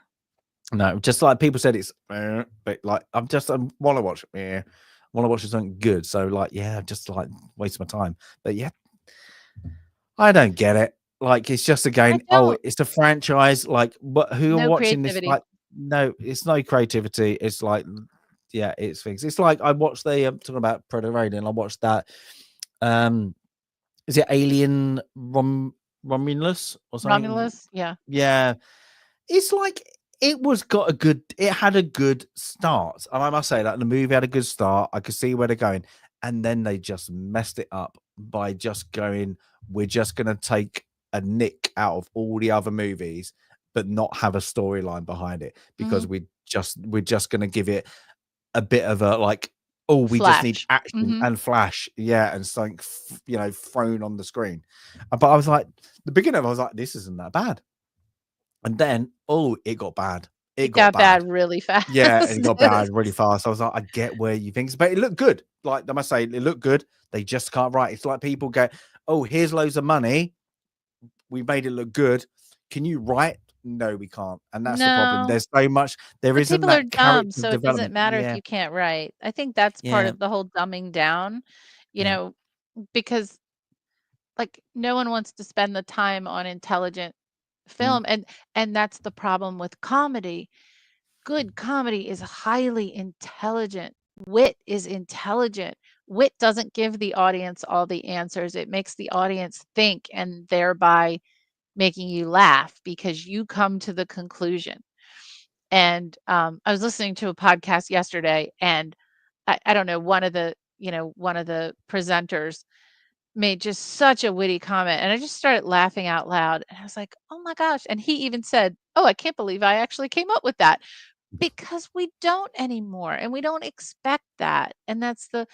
No, just like people said, it's but like I want to watch. I want to watch something good. So like, just like waste my time. But I don't get it. Like it's just again, it's a franchise. Like, but who are watching this? Like, no, it's no creativity. It's like, it's things. It's like I watched talking about Predator Alien. I watched that. Is it Alien Romulus or something? Romulus, yeah. It's like. It had a good start. And I must say that the movie had a good start. I could see where they're going. And then they just messed it up by just going, we're just going to take a nick out of all the other movies, but not have a storyline behind it because we're just going to give it a bit of a like, oh, we just need action and flash. Yeah. And something, thrown on the screen. But I was like, the beginning of it, I was like, this isn't that bad. And then, it got bad. it got bad really fast. Yeah, it got bad really fast. I was like, I get where you think, but it looked good. Like I must say, it looked good. They just can't write. It's like people go, "Oh, here's loads of money. We made it look good. Can you write?" No, we can't, and that's the problem. There's so much. There isn't people that are dumb, character so it doesn't development. matter if you can't write. I think that's part of the whole dumbing down. You know, because like no one wants to spend the time on intelligent film, and that's the problem with comedy. Good comedy is highly intelligent. Wit is intelligent. Wit doesn't give the audience all the answers. It makes the audience think, and thereby making you laugh because you come to the conclusion. And I was listening to a podcast yesterday, and I don't know, one of the presenters made just such a witty comment, and I just started laughing out loud, and I was like, oh my gosh. And he even said, oh, I can't believe I actually came up with that, because we don't anymore, and we don't expect that. And that's the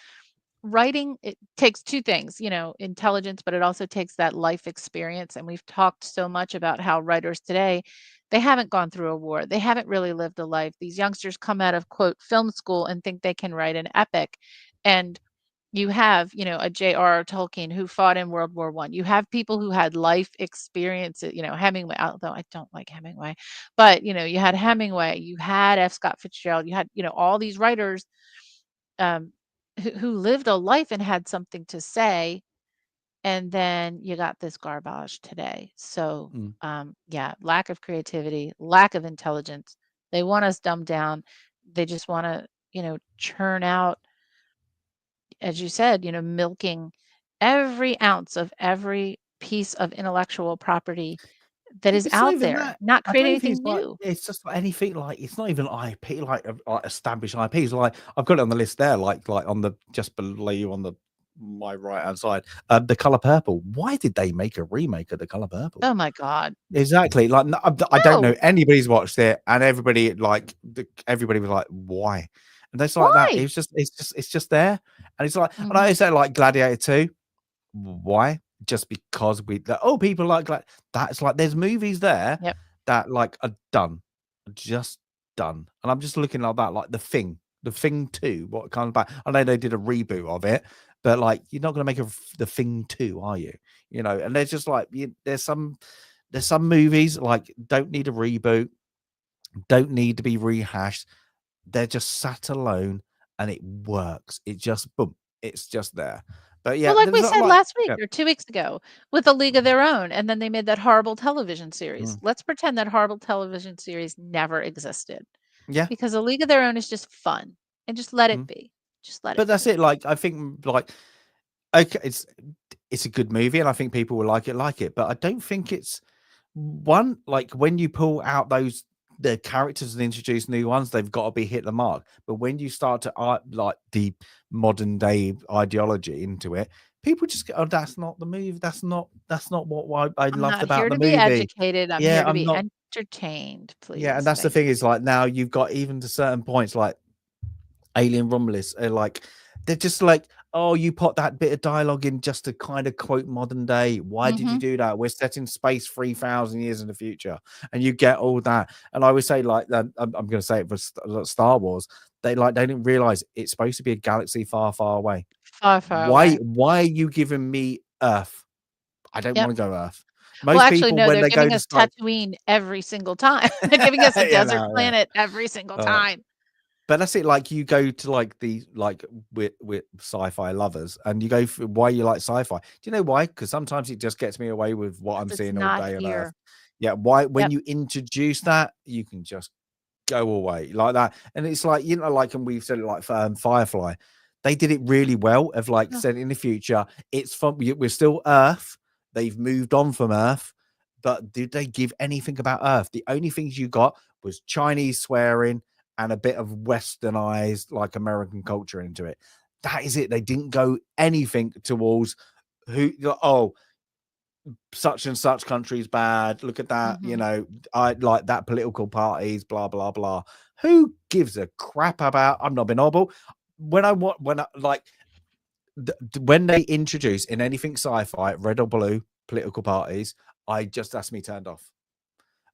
writing. It takes two things, intelligence, but it also takes that life experience. And we've talked so much about how writers today, they haven't gone through a war, they haven't really lived a life. These youngsters come out of quote film school and think they can write an epic. And you have, a J.R.R. Tolkien who fought in World War I. You have people who had life experiences, Hemingway, although I don't like Hemingway, but, you had Hemingway, you had F. Scott Fitzgerald, you had, all these writers who lived a life and had something to say. And then you got this garbage today. So, yeah, lack of creativity, lack of intelligence. They want us dumbed down. They just want to, churn out, as you said, milking every ounce of every piece of intellectual property that is out there, not create anything new. It's just like anything, like it's not even IP, like established IPs. Like I've got it on the list there, like on the just below you on my right hand side, The Color Purple. Why did they make a remake of The Color Purple? Oh my God! Exactly. Like I don't know anybody's watched it, and everybody everybody was like, why? And it's like that. It's just there, and it's like, and I say like Gladiator 2. Why? Just because people like that's like there's movies there that like are just done, and I'm just looking like that, like the Thing 2. What kind of back? I know they did a reboot of it, but like you're not going to make the Thing 2, are you? And there's just like there's some movies like don't need a reboot, don't need to be rehashed. They're just sat alone, and it works. It just boom, it's just there. But yeah, well, like we said last week or 2 weeks ago with A League of Their Own, and then they made that horrible television series. Let's pretend that horrible television series never existed. Yeah, because A League of Their Own is just fun, and just let it be. Just let it. But that's it. Like I think, like okay, it's a good movie, and I think people will like it. But I don't think it's one like when you pull out the characters and introduce new ones, they've got to be hit the mark. But when you start to like the modern day ideology into it, people just go, "Oh, that's not the movie. That's not what I loved about the movie." I'm here to be educated. I'm here to be not entertained, please. Yeah, and that's the thing is like now you've got even to certain points like Alien Romulus, like they're just like, oh, you put that bit of dialogue in just to kind of quote modern day. Why did you do that? We're set in space 3,000 years in the future, and you get all that. And I would say, like, I'm going to say it for Star Wars. They didn't realize it's supposed to be a galaxy far, far away. Far away. Why are you giving me Earth? I don't want to go Earth. Most people, no, when they're giving us Tatooine every single time. They're giving us a desert planet every single time. But that's it. Like you go to with sci-fi lovers, and you go for why you like sci-fi. Do you know why? Because sometimes it just gets me away with what I'm seeing all day on Earth. Yeah. Why? When you introduce that, you can just go away like that. And it's like like, and we've said it like Firefly. They did it really well. Of like said in the future, it's fun. We're still Earth. They've moved on from Earth, but did they give anything about Earth? The only things you got was Chinese swearing and a bit of westernized, like American culture into it. That is it. They didn't go anything towards such and such country's bad. Look at that. I like that political parties, blah, blah, blah. Who gives a crap about, I'm not being horrible. When they introduce in anything sci-fi, red or blue political parties, that's me turned off.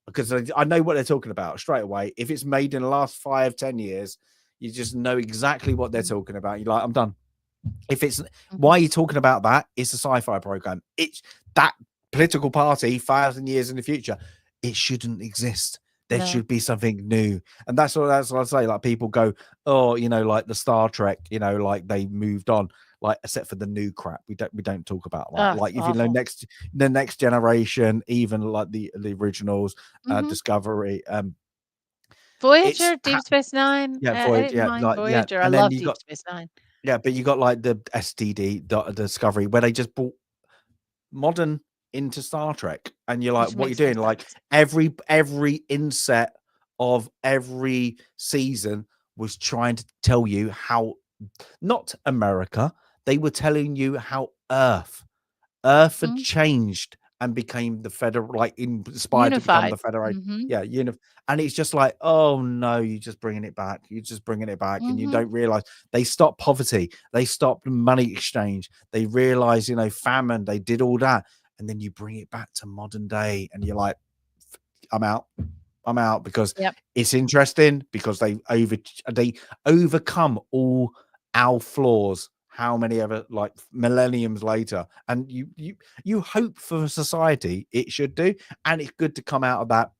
because I know what they're talking about straight away. If it's made in the last 5-10 years, you just know exactly what they're talking about. You're like, I'm done. If it's why are you talking about that? It's a sci-fi program. It's that political party 1,000 years in the future. It shouldn't exist. There should be something new. And that's what I say. Like people go, oh, like the Star Trek, like they moved on, like except for the new crap. We don't talk about that. Like if awful. The next generation, even like the originals, Discovery, Voyager, Deep Space Nine. Yeah, I didn't mind Voyager. I love Deep Space Nine. Yeah, but you got like the STD, the Discovery, where they just brought modern into Star Trek, and you're like, what are you doing? Like every inset of every season was trying to tell you how, not America, they were telling you how Earth had changed and became the federal, like inspired to become the Federation. Yeah, and it's just like, oh no, you're just bringing it back. You're just bringing it back, and you don't realize they stopped poverty, they stopped money exchange, they realized, famine, they did all that, and then you bring it back to modern day, and you're like, I'm out because it's interesting because they overcome all our flaws. How many ever, like millenniums later, and you hope for a society it should do, and it's good to come out of that.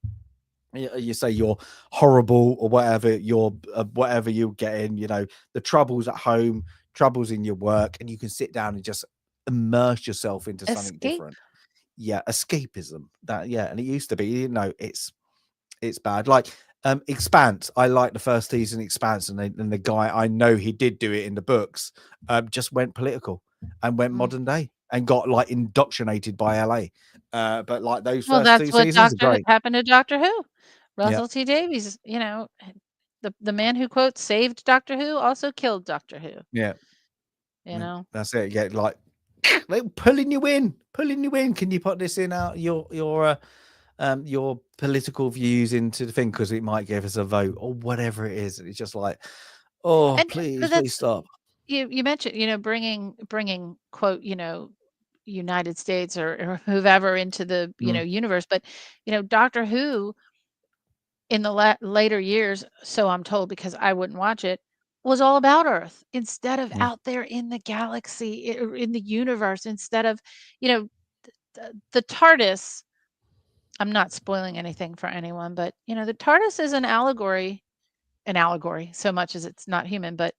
You say you're horrible or whatever, you're whatever you're getting, the troubles at home, troubles in your work, and you can sit down and just immerse yourself into something different. Yeah, escapism. That and it used to be, it's bad. Like Expanse, I like the first season Expanse, and the guy, I know he did do it in the books, just went political and went modern day and got like indoctrinated by LA. But like those first two seasons are great. Happened to Doctor Who. Russell T Davies, the man who quote saved Doctor Who also killed Doctor Who. Yeah. That's it. Yeah, like pulling you in. Can you put this in your political views into the thing because it might give us a vote or whatever it is? It's just like, oh, please stop. You mentioned, bringing quote, United States or whoever into the universe, but Doctor Who in the later years, so I'm told because I wouldn't watch it, was all about Earth instead of out there in the galaxy, in the universe, instead of the TARDIS. I'm not spoiling anything for anyone, but the TARDIS is an allegory so much as it's not human, but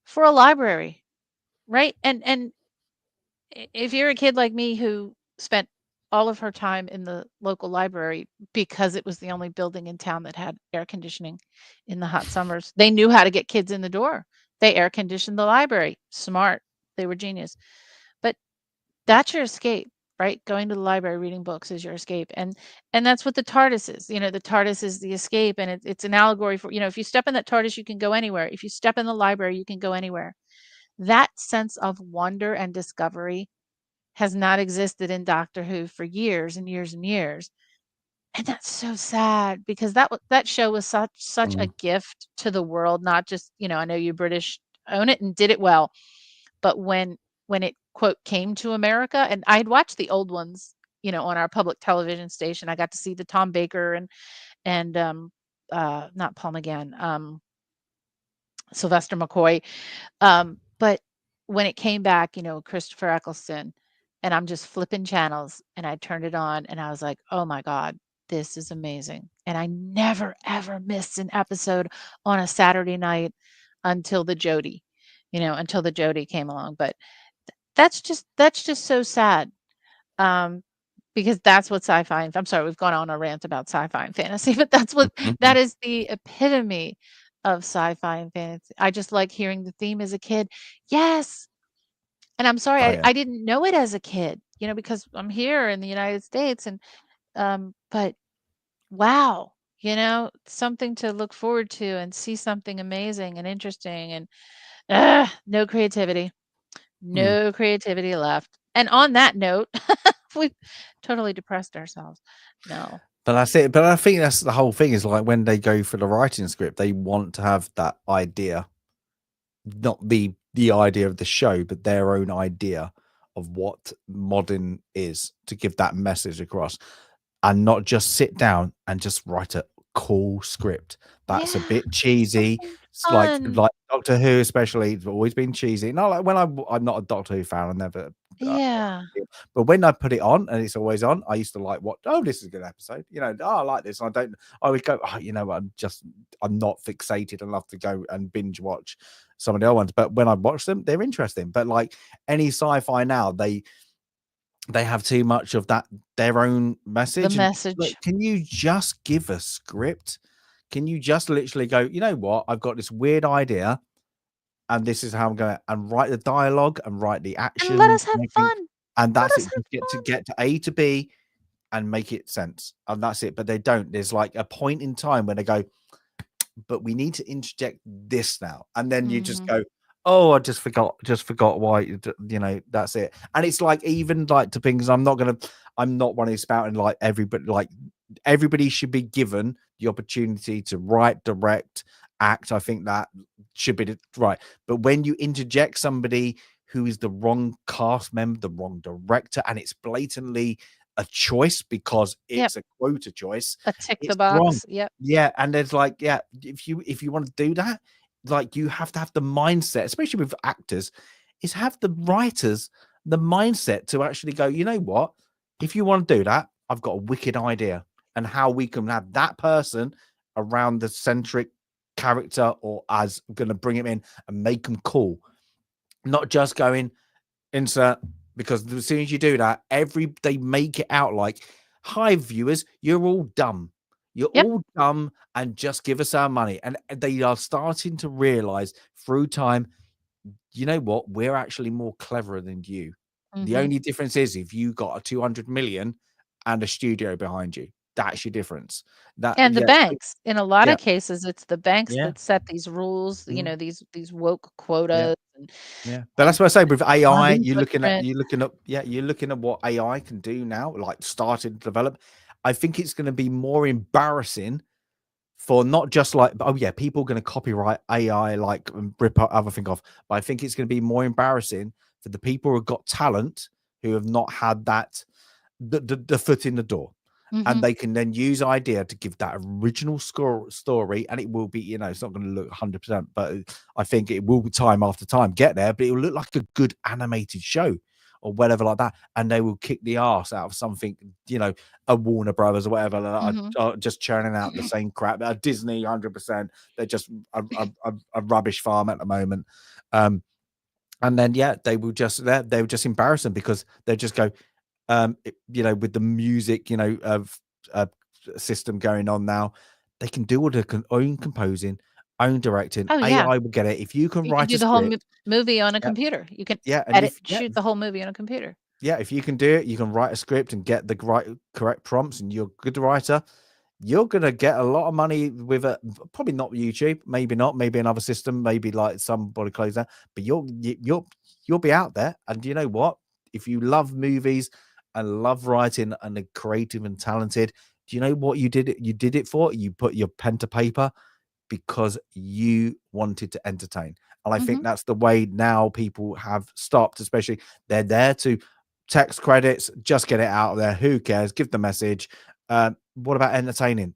for a library, right? And if you're a kid like me who spent all of her time in the local library because it was the only building in town that had air conditioning in the hot summers, they knew how to get kids in the door. They air conditioned the library. Smart. They were genius. But that's your escape, right? Going to the library, reading books is your escape. And that's what the TARDIS is. The TARDIS is the escape, and it's an allegory for, if you step in that TARDIS, you can go anywhere. If you step in the library, you can go anywhere. That sense of wonder and discovery has not existed in Doctor Who for years and years and years. And that's so sad because that show was such a gift to the world, not just, I know you British own it and did it well, but when it quote came to America, and I had watched the old ones, on our public television station. I got to see the Tom Baker and not Paul McGann, Sylvester McCoy. But when it came back, Christopher Eccleston, and I'm just flipping channels, and I turned it on, and I was like, oh my God, this is amazing. And I never, ever missed an episode on a Saturday night until the Jodie, came along. But that's just so sad. Because that's what sci-fi, I'm sorry, we've gone on a rant about sci-fi and fantasy, but that is the epitome of sci-fi and fantasy. I just like hearing the theme as a kid. Yes. And I'm sorry, I didn't know it as a kid, because I'm here in the United States, and but wow, something to look forward to and see something amazing and interesting, and no creativity left. And on that note, we've totally depressed ourselves. No. But that's it. But I think that's the whole thing, is like when they go for the writing script, they want to have that idea, not the idea of the show, but their own idea of what modern is, to give that message across. and not just sit down and just write a cool script. That's a bit cheesy. It's like Doctor Who, especially, it's always been cheesy. Not like when I'm not a Doctor Who fan. I never. But when I put it on and it's always on, I used to like what? Oh, this is a good episode. I like this. I would go. Oh, you know what? I'm not fixated enough to go and binge watch some of the other ones. But when I watch them, they're interesting. But like any sci-fi now, they have too much of that, their own message. The message. Look, can you just give a script? Can you just literally go, you know what? I've got this weird idea, and this is how I'm going to write the dialogue and write the action. And let us have fun. And that's it. Get to A to B and make it sense. And that's it. But they don't. There's like a point in time when they go, but we need to interject this now. And then you just go, oh, I just forgot why, that's it. And it's like, even like to things, I'm not one who's spouting like everybody should be given the opportunity to write, direct, act. I think that should be right. But when you interject somebody who is the wrong cast member, the wrong director, and it's blatantly a choice because it's a quota choice, a tick the box. Wrong. Yeah. And there's like, if you want to do that, like you have to have the mindset, especially with actors, is have the writers the mindset to actually go, you know what, if you want to do that, I've got a wicked idea, and how we can have that person around the centric character or as going to bring him in and make him cool, not just going insert, because as soon as you do that, they make it out like, hi viewers, you're all dumb. You're all dumb, and just give us our money. And they are starting to realize through time, you know what? We're actually more clever than you. The only difference is if you got a 200 million and a studio behind you. That's your difference. And the banks, in a lot of cases, it's the banks that set these rules, these woke quotas. But that's what I say with AI. You're looking at what AI can do now, like starting to develop. I think it's going to be more embarrassing for not just like, people are going to copyright AI, like rip other thing off. But I think it's going to be more embarrassing for the people who have got talent, who have not had that the foot in the door. And they can then use idea to give that original story, and it will be, it's not going to look 100%, but I think it will time after time get there, but it will look like a good animated show or whatever like that, and they will kick the ass out of something, a Warner Brothers or whatever, are just churning out the same crap. A Disney, 100%. They're just a rubbish farm at the moment. And then they will just embarrass them, because they just go, with the music, of system going on now, they can do all their own composing, own directing. AI will get it. If you can write the whole movie on a computer, you can shoot the whole movie on a computer. If you can do it, you can write a script and get the correct prompts, and you're a good writer, you're gonna get a lot of money with it. Probably not YouTube, maybe not, maybe another system, maybe like somebody close that, but you'll be out there. And you know what? If you love movies and love writing and are creative and talented, do you know what you did it for? You put your pen to paper because you wanted to entertain. And I think that's the way now people have stopped, especially they're there to text credits, just get it out there. Who cares? Give the message. What about entertaining?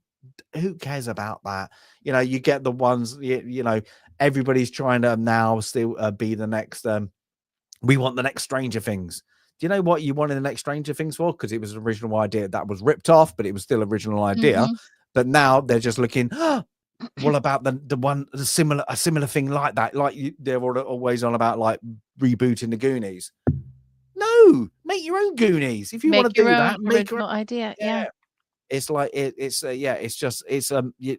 Who cares about that? You get the ones, everybody's trying to now still be the next, we want the next Stranger Things. Do you know what you wanted the next Stranger Things for? Because it was an original idea that was ripped off, but it was still original idea. But now they're just looking, what about a similar thing like that? Like they're always on about like rebooting the Goonies. No, make your own Goonies. If you want to do that, make your own idea. It's like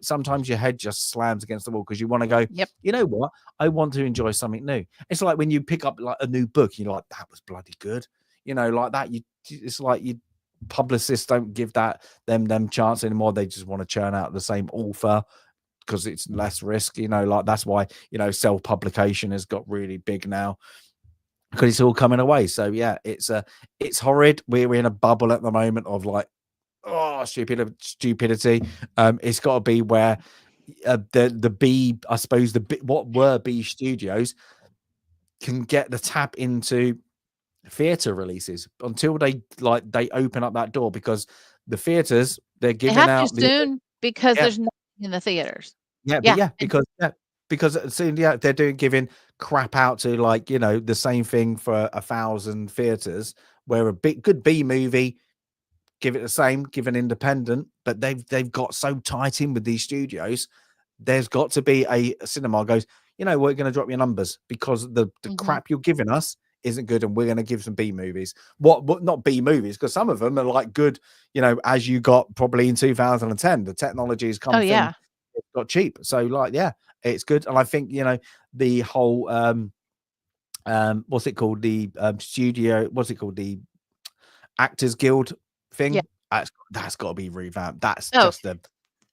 sometimes your head just slams against the wall because you want to go, you know what? I want to enjoy something new. It's like when you pick up like a new book, you're like, that was bloody good. Like that. It's like publicists don't give them chance anymore. They just want to churn out the same author because it's less risk. Like that's why self-publication has got really big now, because it's all coming away. So it's horrid. We're in a bubble at the moment of like, stupidity. It's got to be where the B, I suppose what were B studios can get the tap into theater releases until they open up that door, because the theaters, they're They giving have to out soon because yeah. there's nothing in the theaters. Yeah, because soon they're giving crap out to, like, you know, the same thing for 1,000 theaters, where a good B movie, give it the same, give an independent, but they've got so tight in with these studios. There's got to be a cinema goes, you know, we're going to drop your numbers because the crap you're giving us isn't good, and we're going to give some B movies. What not B movies, because some of them are like good, you know, as you got probably in 2010. The technology has come yeah. It's got cheap. So, like, yeah, it's good. And I think, you know, the whole what's it called? The studio, what's it called? The Actors Guild thing. Yeah. That's got to be revamped. That's just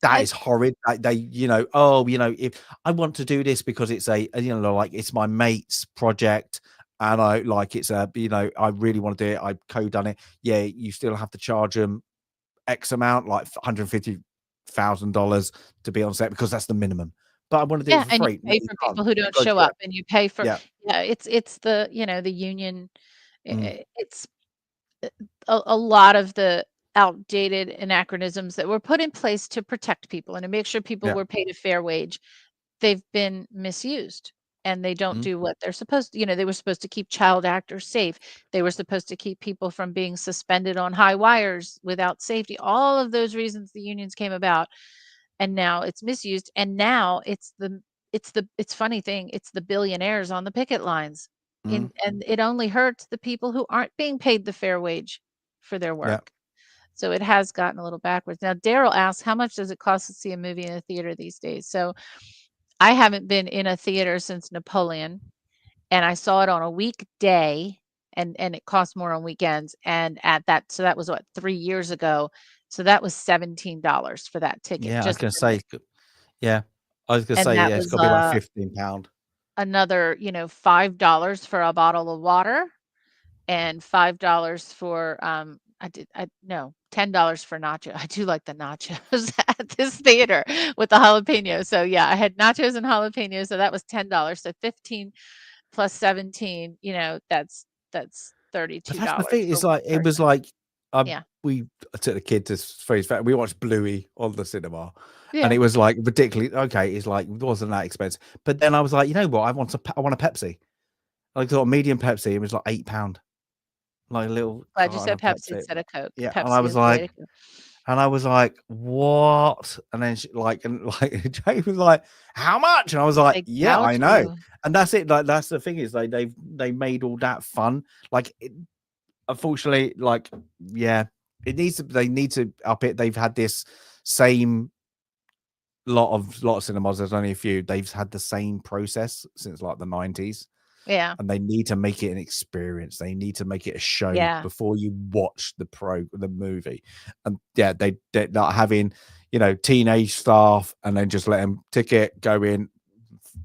that is horrid. Like, they, you know, oh, you know, if I want to do this because it's a, you know, like, it's my mate's project, and I like, it's a, you know, I really want to do it. I co-done it. Yeah, you still have to charge them X amount, like $150,000 to be on set, because that's the minimum. But I want to do it for and free. you pay for people who don't show up, and you pay for it's the, you know, the union. It's a lot of the outdated anachronisms that were put in place to protect people and to make sure people were paid a fair wage. They've been misused, and they don't do what they're supposed to. You know, they were supposed to keep child actors safe. They were supposed to keep people from being suspended on high wires without safety. All of those reasons the unions came about, and now it's misused. And now it's funny thing. It's the billionaires on the picket lines. And it only hurts the people who aren't being paid the fair wage for their work. So it has gotten a little backwards. Now, Daryl asks, how much does it cost to see a movie in a theater these days? So I haven't been in a theater since Napoleon, and I saw it on a weekday, and it cost more on weekends. And so that was what, 3 years ago. So that was $17 for that ticket. Yeah, I was going to say, yeah, it's got to be like £15. Another, you know, $5 for a bottle of water, and $5 for $10 for nacho. I do like the nachos at this theater with the jalapeno. So yeah, I had nachos and jalapenos, so that was $10. So 15 plus 17, you know, that's $32. But that's the thing. It's like, it was like, we took the kid to we watched Bluey on the cinema, and it was like ridiculous. Okay, it's like, it wasn't that expensive. But then I was like, you know what? I want a Pepsi. I got a medium Pepsi. It was like £8. Like a little. Glad you said Pepsi instead of Coke. Yeah, Pepsi, and I was like, what? And then Jay was like, how much? And I was like, yeah, I know. And that's it. Like, that's the thing, is they made all that fun. Like, unfortunately, like, yeah, they need to up it. They've had this same lot of cinemas. There's only a few. They've had the same process since like the 90s. Yeah. And they need to make it an experience. They need to make it a show before you watch the movie. And they're not having, you know, teenage staff and then just let them ticket, go in,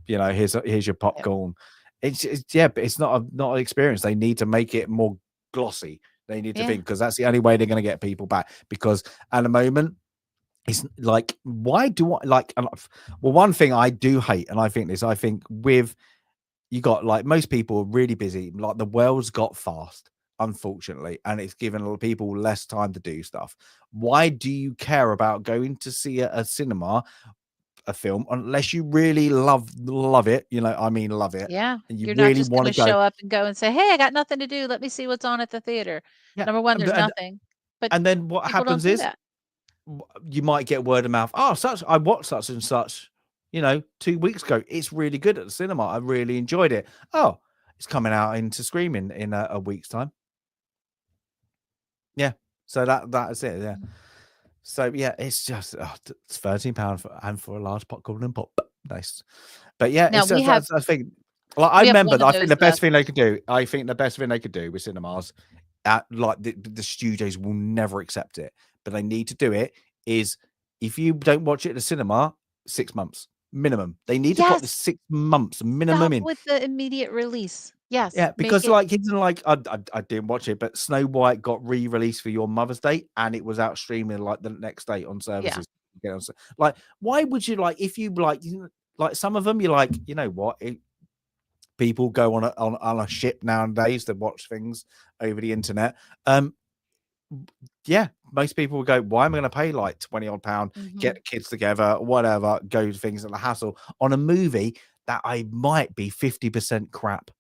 you know, here's your popcorn. But it's not an experience. They need to make it more glossy. They need to think, because that's the only way they're going to get people back. Because at the moment, it's like, why do I like? Well, one thing I do hate, and I think with, you got, like, most people are really busy. Like, the world's got fast, unfortunately, and it's given a lot of people less time to do stuff. Why do you care about going to see a cinema, a film, unless you really love it? You know, I mean, love it. Yeah, and you you're really not just want going to to show up and go and say, "Hey, I got nothing to do. Let me see what's on at the theater." Number one, there's nothing. But and then what happens is, you might get word of mouth. Oh, I watched such and such, you know, 2 weeks ago. It's really good at the cinema. I really enjoyed it. Oh, it's coming out into streaming in a week's time. Yeah. So that's it. Yeah. So yeah, it's just it's £13 for a large popcorn and pop. Nice. But yeah, now, it's just, I think. Like, I remember that. I think the best thing they could do. With cinemas, like the studios will never accept it, but they need to do it. Is, if you don't watch it at the cinema, 6 months minimum. They need to put the 6 months minimum in with the immediate release. Yes. Yeah, because like, it's like, I didn't watch it, but Snow White got re-released for your Mother's Day, and it was out streaming like the next day on services. Like, why would you, like, if you like some of them, you're like, you know what? People go on a ship nowadays to watch things over the internet. yeah, most people would go, why am I going to pay like 20 odd pound, get kids together, whatever, go to things at the hassle on a movie that I might be 50% crap.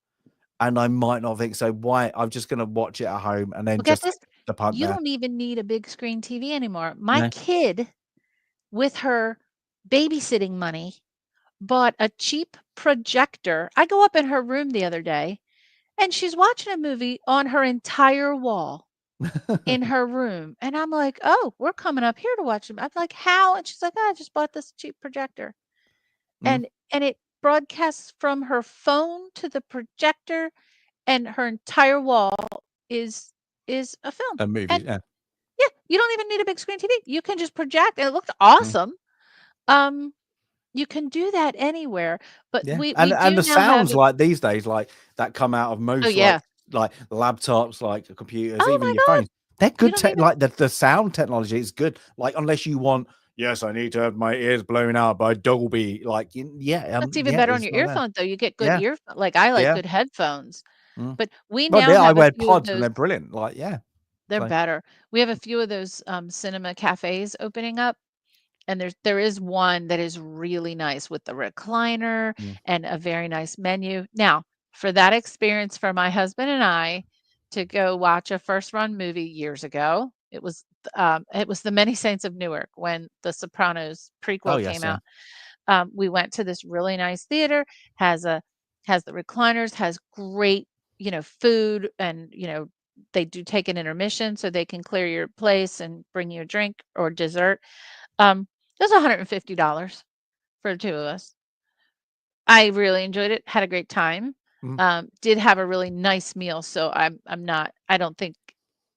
And I might not think so. Why? I'm just going to watch it at home and then Get just this, the punt you there. don't even need a big screen TV anymore. My kid, with her babysitting money, bought a cheap projector. I go up in her room the other day, and she's watching a movie on her entire wall in her room. And I'm like, oh, we're coming up here to watch them. I'm like, how? And she's like, I just bought this cheap projector. And it broadcasts from her phone to the projector, and her entire wall is a film. A movie, and, yeah, you don't even need a big screen TV. You can just project, and it looked awesome. You can do that anywhere, but we and do the now have sounds like these days, like that come out of most like laptops, like computers, Oh even my your God. phones. They're good. don't even- Like the sound technology is good. Like unless you want, yes, I need to have my ears blown out by Dolby. Like That's even better on your earphones, though. You get good like I like good headphones. But we Well, now I have a wear few of pods and those. they're brilliant. Like They're So- better. We have a few of those cinema cafes opening up, and there is one that is really nice with the recliner and a very nice menu. Now, for that experience for my husband and I to go watch a first run movie years ago, it was The Many Saints of Newark when The Sopranos prequel came out. We went to this really nice theater, has the recliners, has great, food, and, they do take an intermission so they can clear your place and bring you a drink or dessert. It was $150 for the two of us. I really enjoyed it, had a great time. Did have a really nice meal, so I don't think,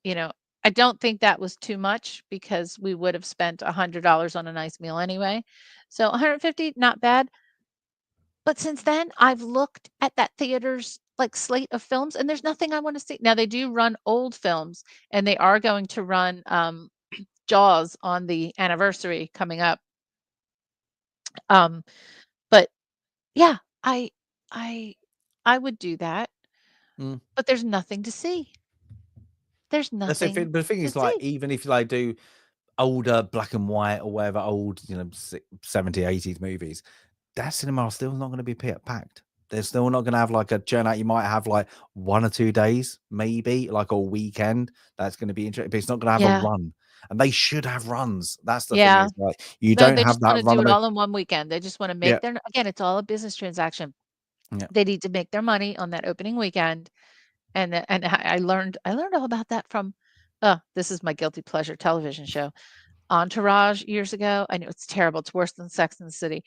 I don't think that was too much because we would have spent $100 on a nice meal anyway. So 150, not bad. But since then, I've looked at that theater's like slate of films, and there's nothing I want to see. Now they do run old films, and they are going to run Jaws on the anniversary coming up. But yeah, I would do that. But there's nothing to see. There's nothing. The thing is, like, even if they do older black and white or whatever, old, 70s, 80s movies, that cinema is still not going to be packed. They're still not going to have like a churn out. You might have like 1 or 2 days, maybe like a weekend. That's going to be interesting, but it's not going to have a run. And they should have runs. That's the thing. Is like you don't they have just that want to do it all in one weekend. They just want to make again, it's all a business transaction. They need to make their money on that opening weekend. And I learned all about that from this is my guilty pleasure television show, Entourage, years ago. I know it's terrible. It's worse than Sex and the City.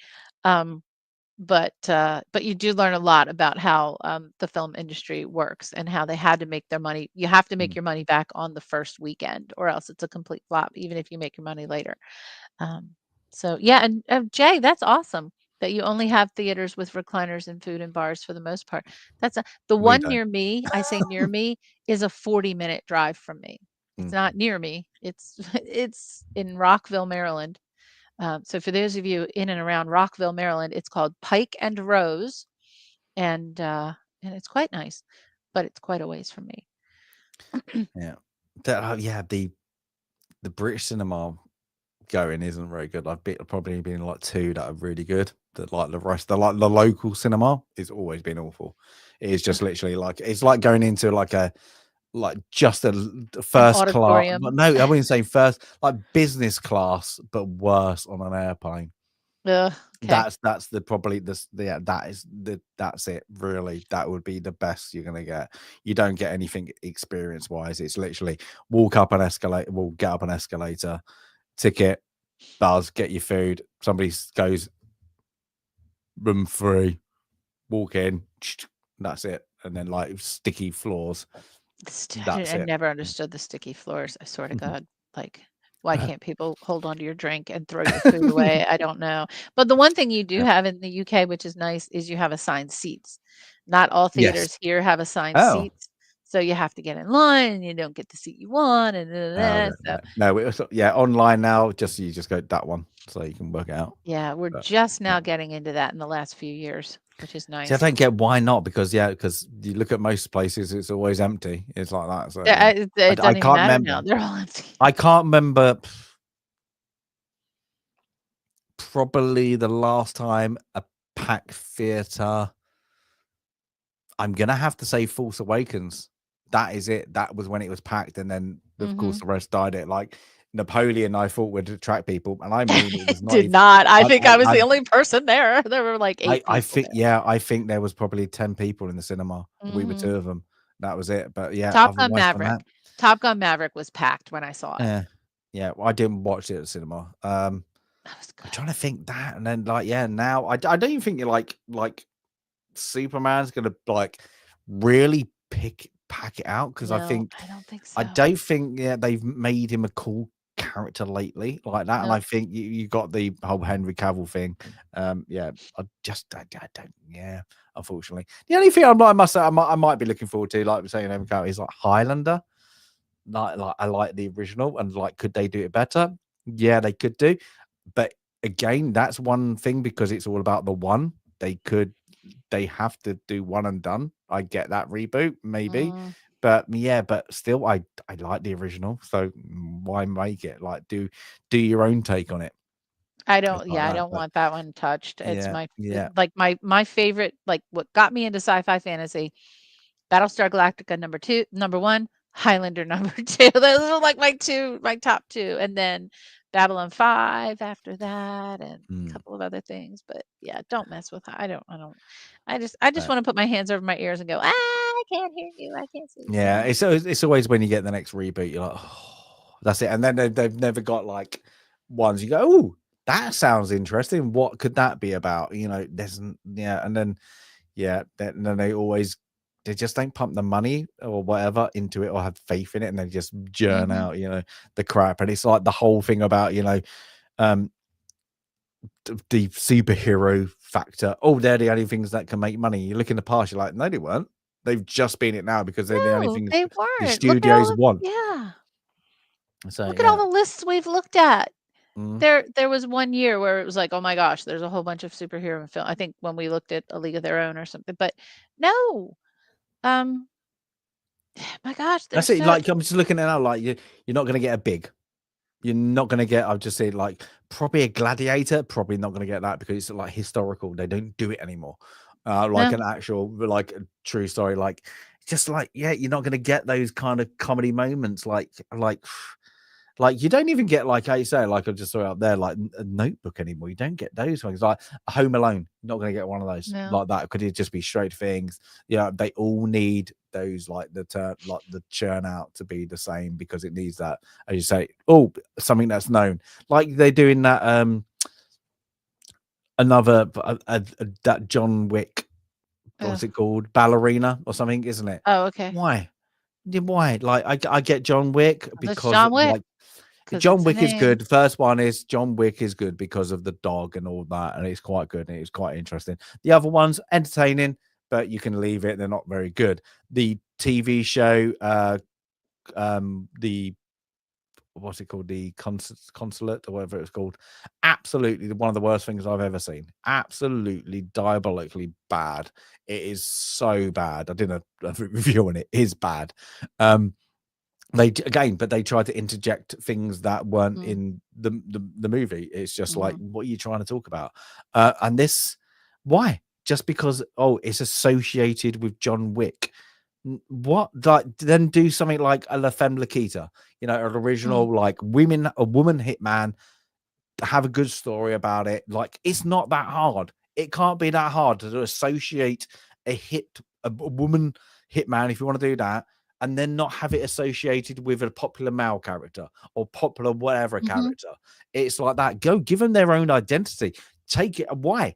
But you do learn a lot about how the film industry works and how they had to make their money. You have to make your money back on the first weekend, or else it's a complete flop, even if you make your money later. So yeah, and Jay, that's awesome that you only have theaters with recliners and food and bars for the most part. The one near me, I say near me, is a 40-minute drive from me. It's not near me. It's in Rockville, Maryland. So for those of you in and around Rockville, Maryland, it's called Pike and Rose, and it's quite nice, but it's quite a ways from me. The British cinema going isn't very good. I've probably been like 2 that are really good. That like the rest, the local cinema has always been awful. It is just literally like it's like going into like just a first class. No, I wouldn't say first, like business class, but worse on an airplane. Okay. That's that's it. Really, that would be the best you're gonna get. You don't get anything experience wise. It's literally walk up an escalator, get up an escalator, ticket, buzz, get your food. Somebody goes room 3, walk in, that's it. And then like sticky floors. I never understood the sticky floors. I swear to God, like, why can't people hold on to your drink and throw your food away? I don't know. But the one thing you do have in the UK, which is nice, is you have assigned seats. Not all theaters here have assigned seats. So you have to get in line and you don't get the seat you want. And online now, you just go that one so you can work it out. Yeah, we're just now getting into that in the last few years. which is nice. See, I don't get why not, because you look at most places, it's always empty. It's like that. So Yeah, it doesn't even matter now. They're all empty. I can't remember. Probably the last time a packed theater, I'm gonna have to say Force Awakens. That is it. That was when it was packed, and then of course the rest died. It like Napoleon, I thought would attract people, and I mean it was not. Did not. I think I was the only person there. There were like 8 I people think there. I think there was probably 10 people in the cinema. We were 2 of them. That was it. But yeah, Top Gun Maverick. Top Gun Maverick was packed when I saw it. Yeah. Well, I didn't watch it at the cinema. I'm trying to think that, and then now I don't even think you're like Superman's gonna like really pack it out, because I don't think so. I don't think they've made him a cool character lately like that. And I think you got the whole Henry Cavill thing. I don't. Unfortunately, the only thing I must say I might be looking forward to, like we're saying, Henry Cavill, is like Highlander. Like I like the original, and like, could they do it better? Yeah, they could do. But again, that's one thing, because it's all about the one. They have to do one and done. I get that reboot, maybe. But still, I like the original. So why make it? Like, do your own take on it. I don't. I don't want that one touched. It's my favorite. Like, what got me into sci-fi fantasy: Battlestar Galactica number 1, Highlander number 2. Those are like my top 2, and then Babylon 5 after that, and a couple of other things. But yeah, don't mess with. I just want to put my hands over my ears and go, I can't hear you. I can't see you. Yeah, it's always when you get the next reboot, you're like, oh, that's it. And then they've never got like ones you go, oh, that sounds interesting. What could that be about? And then then they just don't pump the money or whatever into it, or have faith in it, and they just churn out, the crap. And it's like the whole thing about, the superhero factor. Oh, they're the only things that can make money. You look in the past, you're like, no, they weren't. They've just been it now, because they're the only things the studios want. Yeah. So look at all the lists we've looked at. There was one year where it was like, oh my gosh, there's a whole bunch of superhero film. I think when we looked at A League of Their Own or something, but no. My gosh, that's it. Like, I'm just looking at it now, like you're not going to get a big. You're not going to get, I'll just say, like, probably a Gladiator. Probably not going to get that, because it's like historical. They don't do it anymore. An actual, like, a true story. Like, just like, you're not going to get those kind of comedy moments. Like you don't even get, like I say, like I just saw out there, like a Notebook anymore. You don't get those things. Like Home Alone, you're not going to get one of those like that. Could it just be straight things? They all need those, like the churn out to be the same, because it needs that, as you say, something that's known, like they're doing that that John Wick, what's it called, Ballerina or something, isn't it? Oh, okay. Why? Like, I get John Wick, because John Wick. Like, John Wick is good. The first one is John Wick is good because of the dog and all that, and it's quite good and it's quite interesting. The other ones entertaining, but you can leave it. They're not very good. The TV show, the what's it called, the Consulate or whatever it's called, absolutely one of the worst things I've ever seen. Absolutely diabolically bad. It is so bad. I did a review on it. It is bad. They tried to interject things that weren't in the movie. It's just like, what are you trying to talk about? And this, why? Just because it's associated with John Wick. What? Like, then do something like a La Femme Nikita, an original like a woman hitman. Have a good story about it. Like, it's not that hard. It can't be that hard to associate a woman hitman, if you want to do that, and then not have it associated with a popular male character or popular whatever character. It's like that. Go give them their own identity. Take it. Why?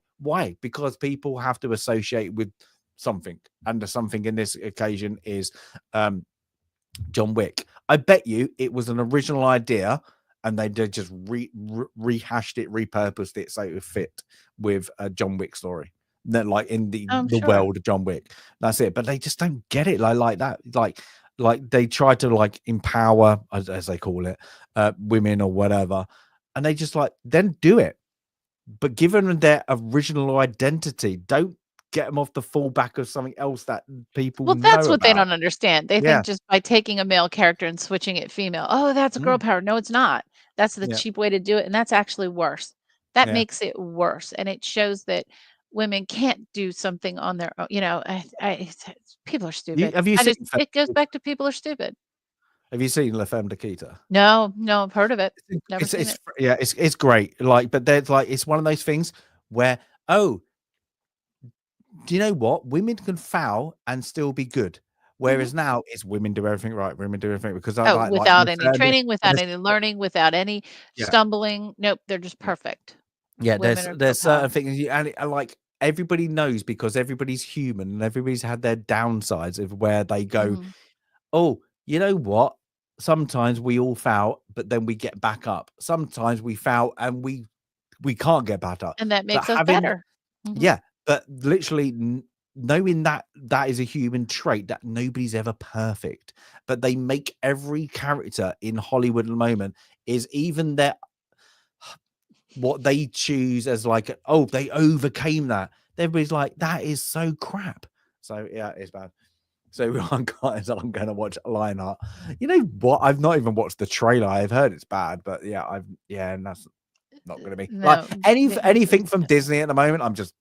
Because people have to associate with something, and the something in this occasion is John Wick. I bet you it was an original idea, and they did just rehashed it, repurposed it so it would fit with a John Wick story. Then, like, in the world of John Wick, that's it. But they just don't get it like that. Like they try to like empower, as they call it, women or whatever, and they just like then do it. But give them their original identity. Don't get them off the fallback of something else that people Well, that's know what they about. don't understand. They think just by taking a male character and switching it female, oh, that's a girl power. No, it's not. That's the cheap way to do it, and that's actually worse. That makes it worse, and it shows that women can't do something on their own. You know, people are stupid. Have you seen? It goes back to people are stupid. Have you seen La Femme Nikita? No, I've heard of it. Never seen it. Yeah, it's great. Like, but there's like it's one of those things where, oh, do you know what? Women can foul and still be good. Whereas now it's women do everything right, women do everything because I without any training, without any learning, without any stumbling. Nope, they're just perfect. Yeah, there's certain things, and like everybody knows because everybody's human and everybody's had their downsides of where they go, oh, you know what? Sometimes we all foul, but then we get back up. Sometimes we foul and we can't get back up, and that makes us better. Yeah, but literally knowing that is a human trait, that nobody's ever perfect, but they make every character in Hollywood at the moment is even their what they choose as like, oh, they overcame that. Everybody's like, that is so crap. So yeah, it's bad. So guys, I'm going to watch Lionheart. You know what? I've not even watched the trailer. I've heard it's bad, but and that's not going to be like anything from Disney at the moment. I'm just,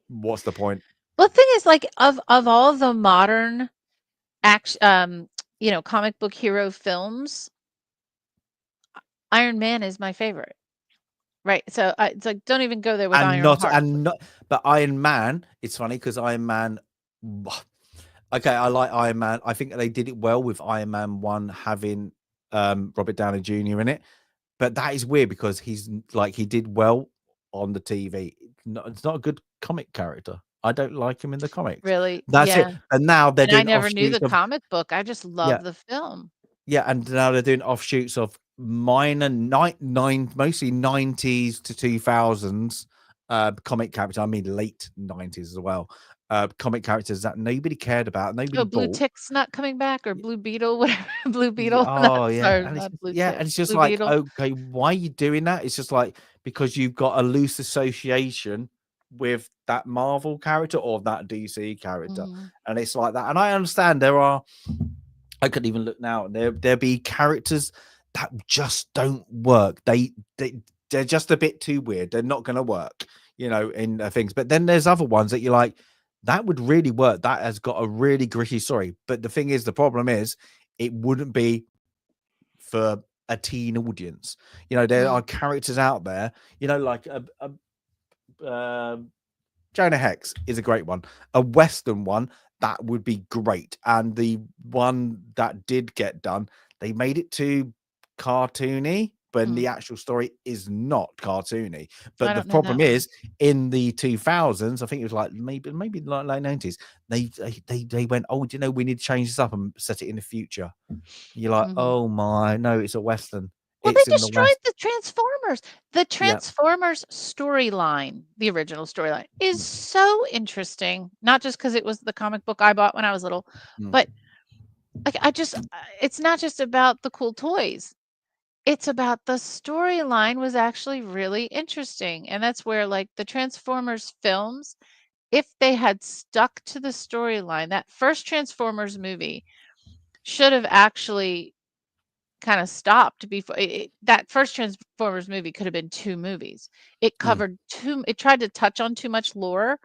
what's the point? Well, the thing is, like, of all the modern action, comic book hero films, Iron Man is my favorite. Right. So it's like, don't even go there with but Iron Man, it's funny because Iron Man, okay, I like Iron Man. I think they did it well with Iron Man 1 having Robert Downey Jr. in it. But that is weird because he's like, he did well on the TV. It's not a good comic character. I don't like him in the comics. Really? That's it. And now they're doing I never knew the comic book. I just love the film. Yeah, and now they're doing offshoots of minor mostly 90s to 2000s comic characters. I mean late 90s as well. Comic characters that nobody cared about. Nobody Blue Tick's not coming back, or Blue Beetle, whatever. Blue Beetle. Oh yeah, and it's just Blue like, Beetle. okay, why are you doing that? It's just like because you've got a loose association with that Marvel character or that DC character, and it's like that. And I understand I could even look now. There be characters that just don't work. They're just a bit too weird. They're not going to work, in things. But then there's other ones that you're like, that would really work. That has got a really gritty story. But the thing is, the problem is, it wouldn't be for a teen audience. There are characters out there. Like Jonah Hex is a great one. A Western one that would be great. And the one that did get done, they made it too cartoony, but the actual story is not cartoony. But the problem is, in the 2000s, I think it was like maybe like late 90s, they went, oh, do you know, we need to change this up and set it in the future. You're like, oh my, no, it's a Western. Well, they destroyed the Transformers. The Transformers storyline, the original storyline, is so interesting. Not just because it was the comic book I bought when I was little, but like it's not just about the cool toys. It's about the storyline was actually really interesting. And that's where, like, the Transformers films, if they had stuck to the storyline, that first Transformers movie should have actually kind of stopped before that first Transformers movie could have been 2 movies. It covered it tried to touch on too much lore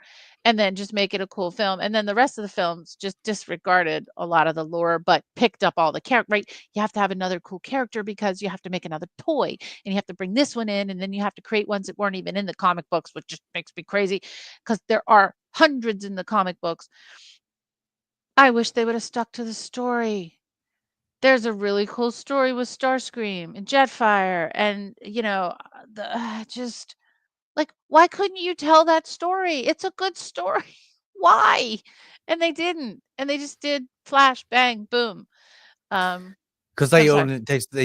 and then just make it a cool film. And then the rest of the films just disregarded a lot of the lore, but picked up all the character, right? You have to have another cool character because you have to make another toy and you have to bring this one in. And then you have to create ones that weren't even in the comic books, which just makes me crazy because there are hundreds in the comic books. I wish they would have stuck to the story. There's a really cool story with Starscream and Jetfire and, just like, why couldn't you tell that story? It's a good story. Why? And they didn't. And they just did flash, bang, boom. Because they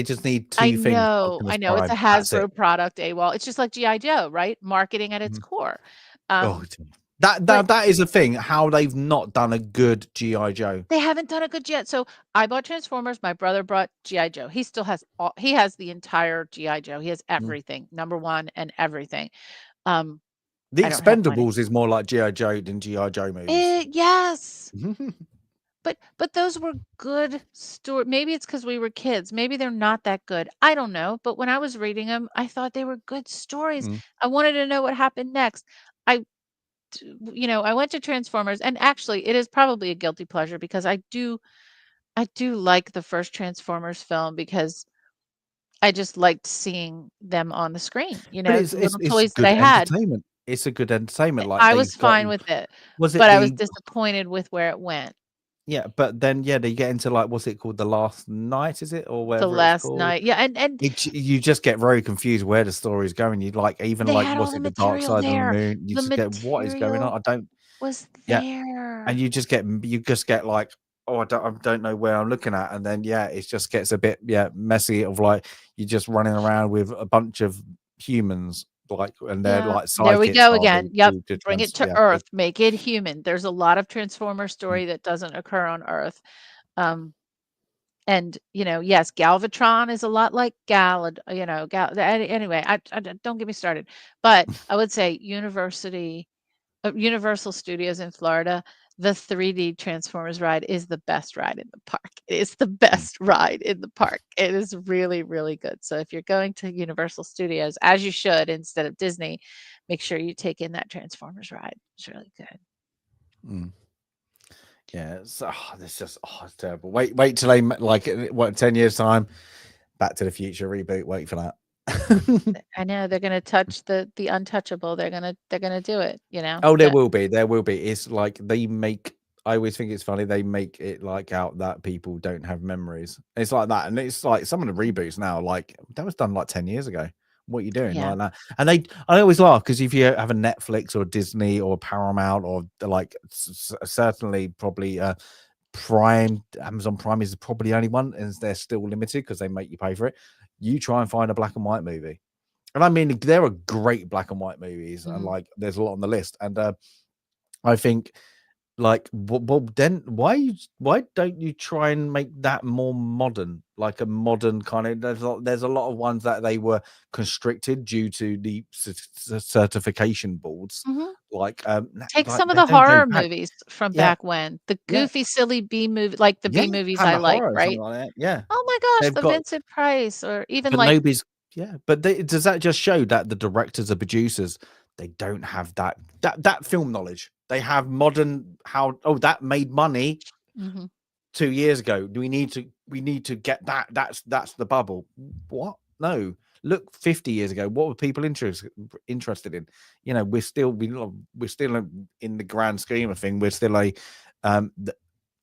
just need 2 things. I know. It's a Hasbro product, AWOL. It's just like G.I. Joe, right? Marketing at its core. That is a thing, how they've not done a good G.I. Joe. They haven't done a good yet. So I bought Transformers. My brother bought G.I. Joe. He still has he has the entire G.I. Joe. He has everything, number 1 and everything. The Expendables is more like G.I. Joe than G.I. Joe movies. Yes. But those were good stories. Maybe it's because we were kids. Maybe they're not that good. I don't know. But when I was reading them, I thought they were good stories. I wanted to know what happened next. I went to Transformers, and actually, it is probably a guilty pleasure because I do like the first Transformers film because I just liked seeing them on the screen. But it's the little toys that good I had. entertainment. It's a good entertainment. Like I was they've got. fine with it, Was it but I was disappointed with where it went. Yeah, but then they get into like what's it called, The Last Night, is it, or The whatever it's Last called? Night, yeah, and You just get very confused where the story's going. You like even they like had all what's the it, The Dark material Side of the there. Moon? You The just get what is going on. material I don't. was Yeah, there. and you just get like, oh, I don't know where I'm looking at, and then it just gets a bit messy of like you're just running around with a bunch of humans like, and they're like sidekicks. There we go again. Yep, bring it to Earth, but, make it human. There's a lot of Transformer story that doesn't occur on Earth. And yes, Galvatron is a lot like anyway, I don't get me started. But I would say Universal Studios in Florida, the 3D Transformers ride is the best ride in the park. It is the best ride in the park. It is really, really good. So if you're going to Universal Studios, as you should instead of Disney, make sure you take in that Transformers ride. It's really good. Yeah, it's terrible. Wait till they like 10 years time, Back to the Future reboot. Wait for that. I know they're gonna touch the untouchable. They're gonna do it. Oh, there will be. It's like I always think it's funny. They make it like out that people don't have memories. It's like that, and it's like some of the reboots now. Like that was done like 10 years ago. What are you doing like that? And I always laugh because if you have a Netflix or Disney or Paramount or like certainly probably Amazon Prime is probably the only one, and they're still limited because they make you pay for it. You try and find a black and white movie, and I mean there are great black and white movies, and like there's a lot on the list, and I think like well then why don't you try and make that more modern, like a modern kind of there's a lot of ones that they were constricted due to the certification boards. Like take some of the horror movies from back when, the goofy silly B movie, like the B movies I like, right? Like that. Oh my gosh, the Vincent Price, or even but like nobody's but does that just show that the directors or producers, they don't have that film knowledge? They have modern that made money 2 years ago. We need to get that. That's the bubble. What? No. Look, 50 years ago, what were people interested in? We're still in the grand scheme of things. We're still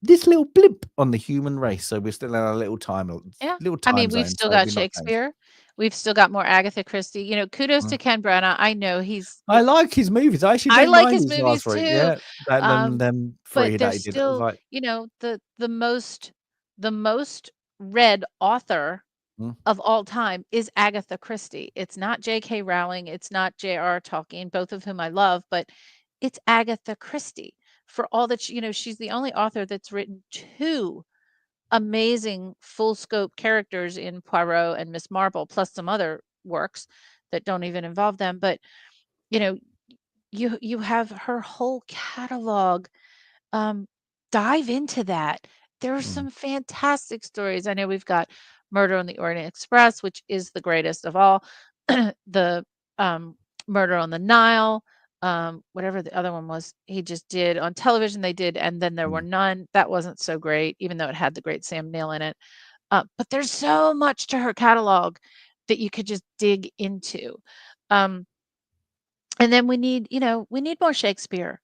this little blimp on the human race. So we're still in a little time. I mean, we've still got Shakespeare. We've still got more Agatha Christie. Kudos to Ken Branagh. I know I like his movies. I like his movies too. Yeah, them three but there's still, like... the most read author of all time is Agatha Christie. It's not J.K. Rowling. It's not J.R. Tolkien, both of whom I love, but it's Agatha Christie. For all that, she's the only author that's written 2 amazing full scope characters in Poirot and Miss Marple, plus some other works that don't even involve them. But you have her whole catalog. Dive into that. There are some fantastic stories. I know we've got Murder on the Orient Express, which is the greatest of all. The Murder on the Nile, whatever the other one was he just did on television, they did, and then there were none. That wasn't so great, even though it had the great Sam Neill in it. But there's so much to her catalog that you could just dig into. And then we need more Shakespeare.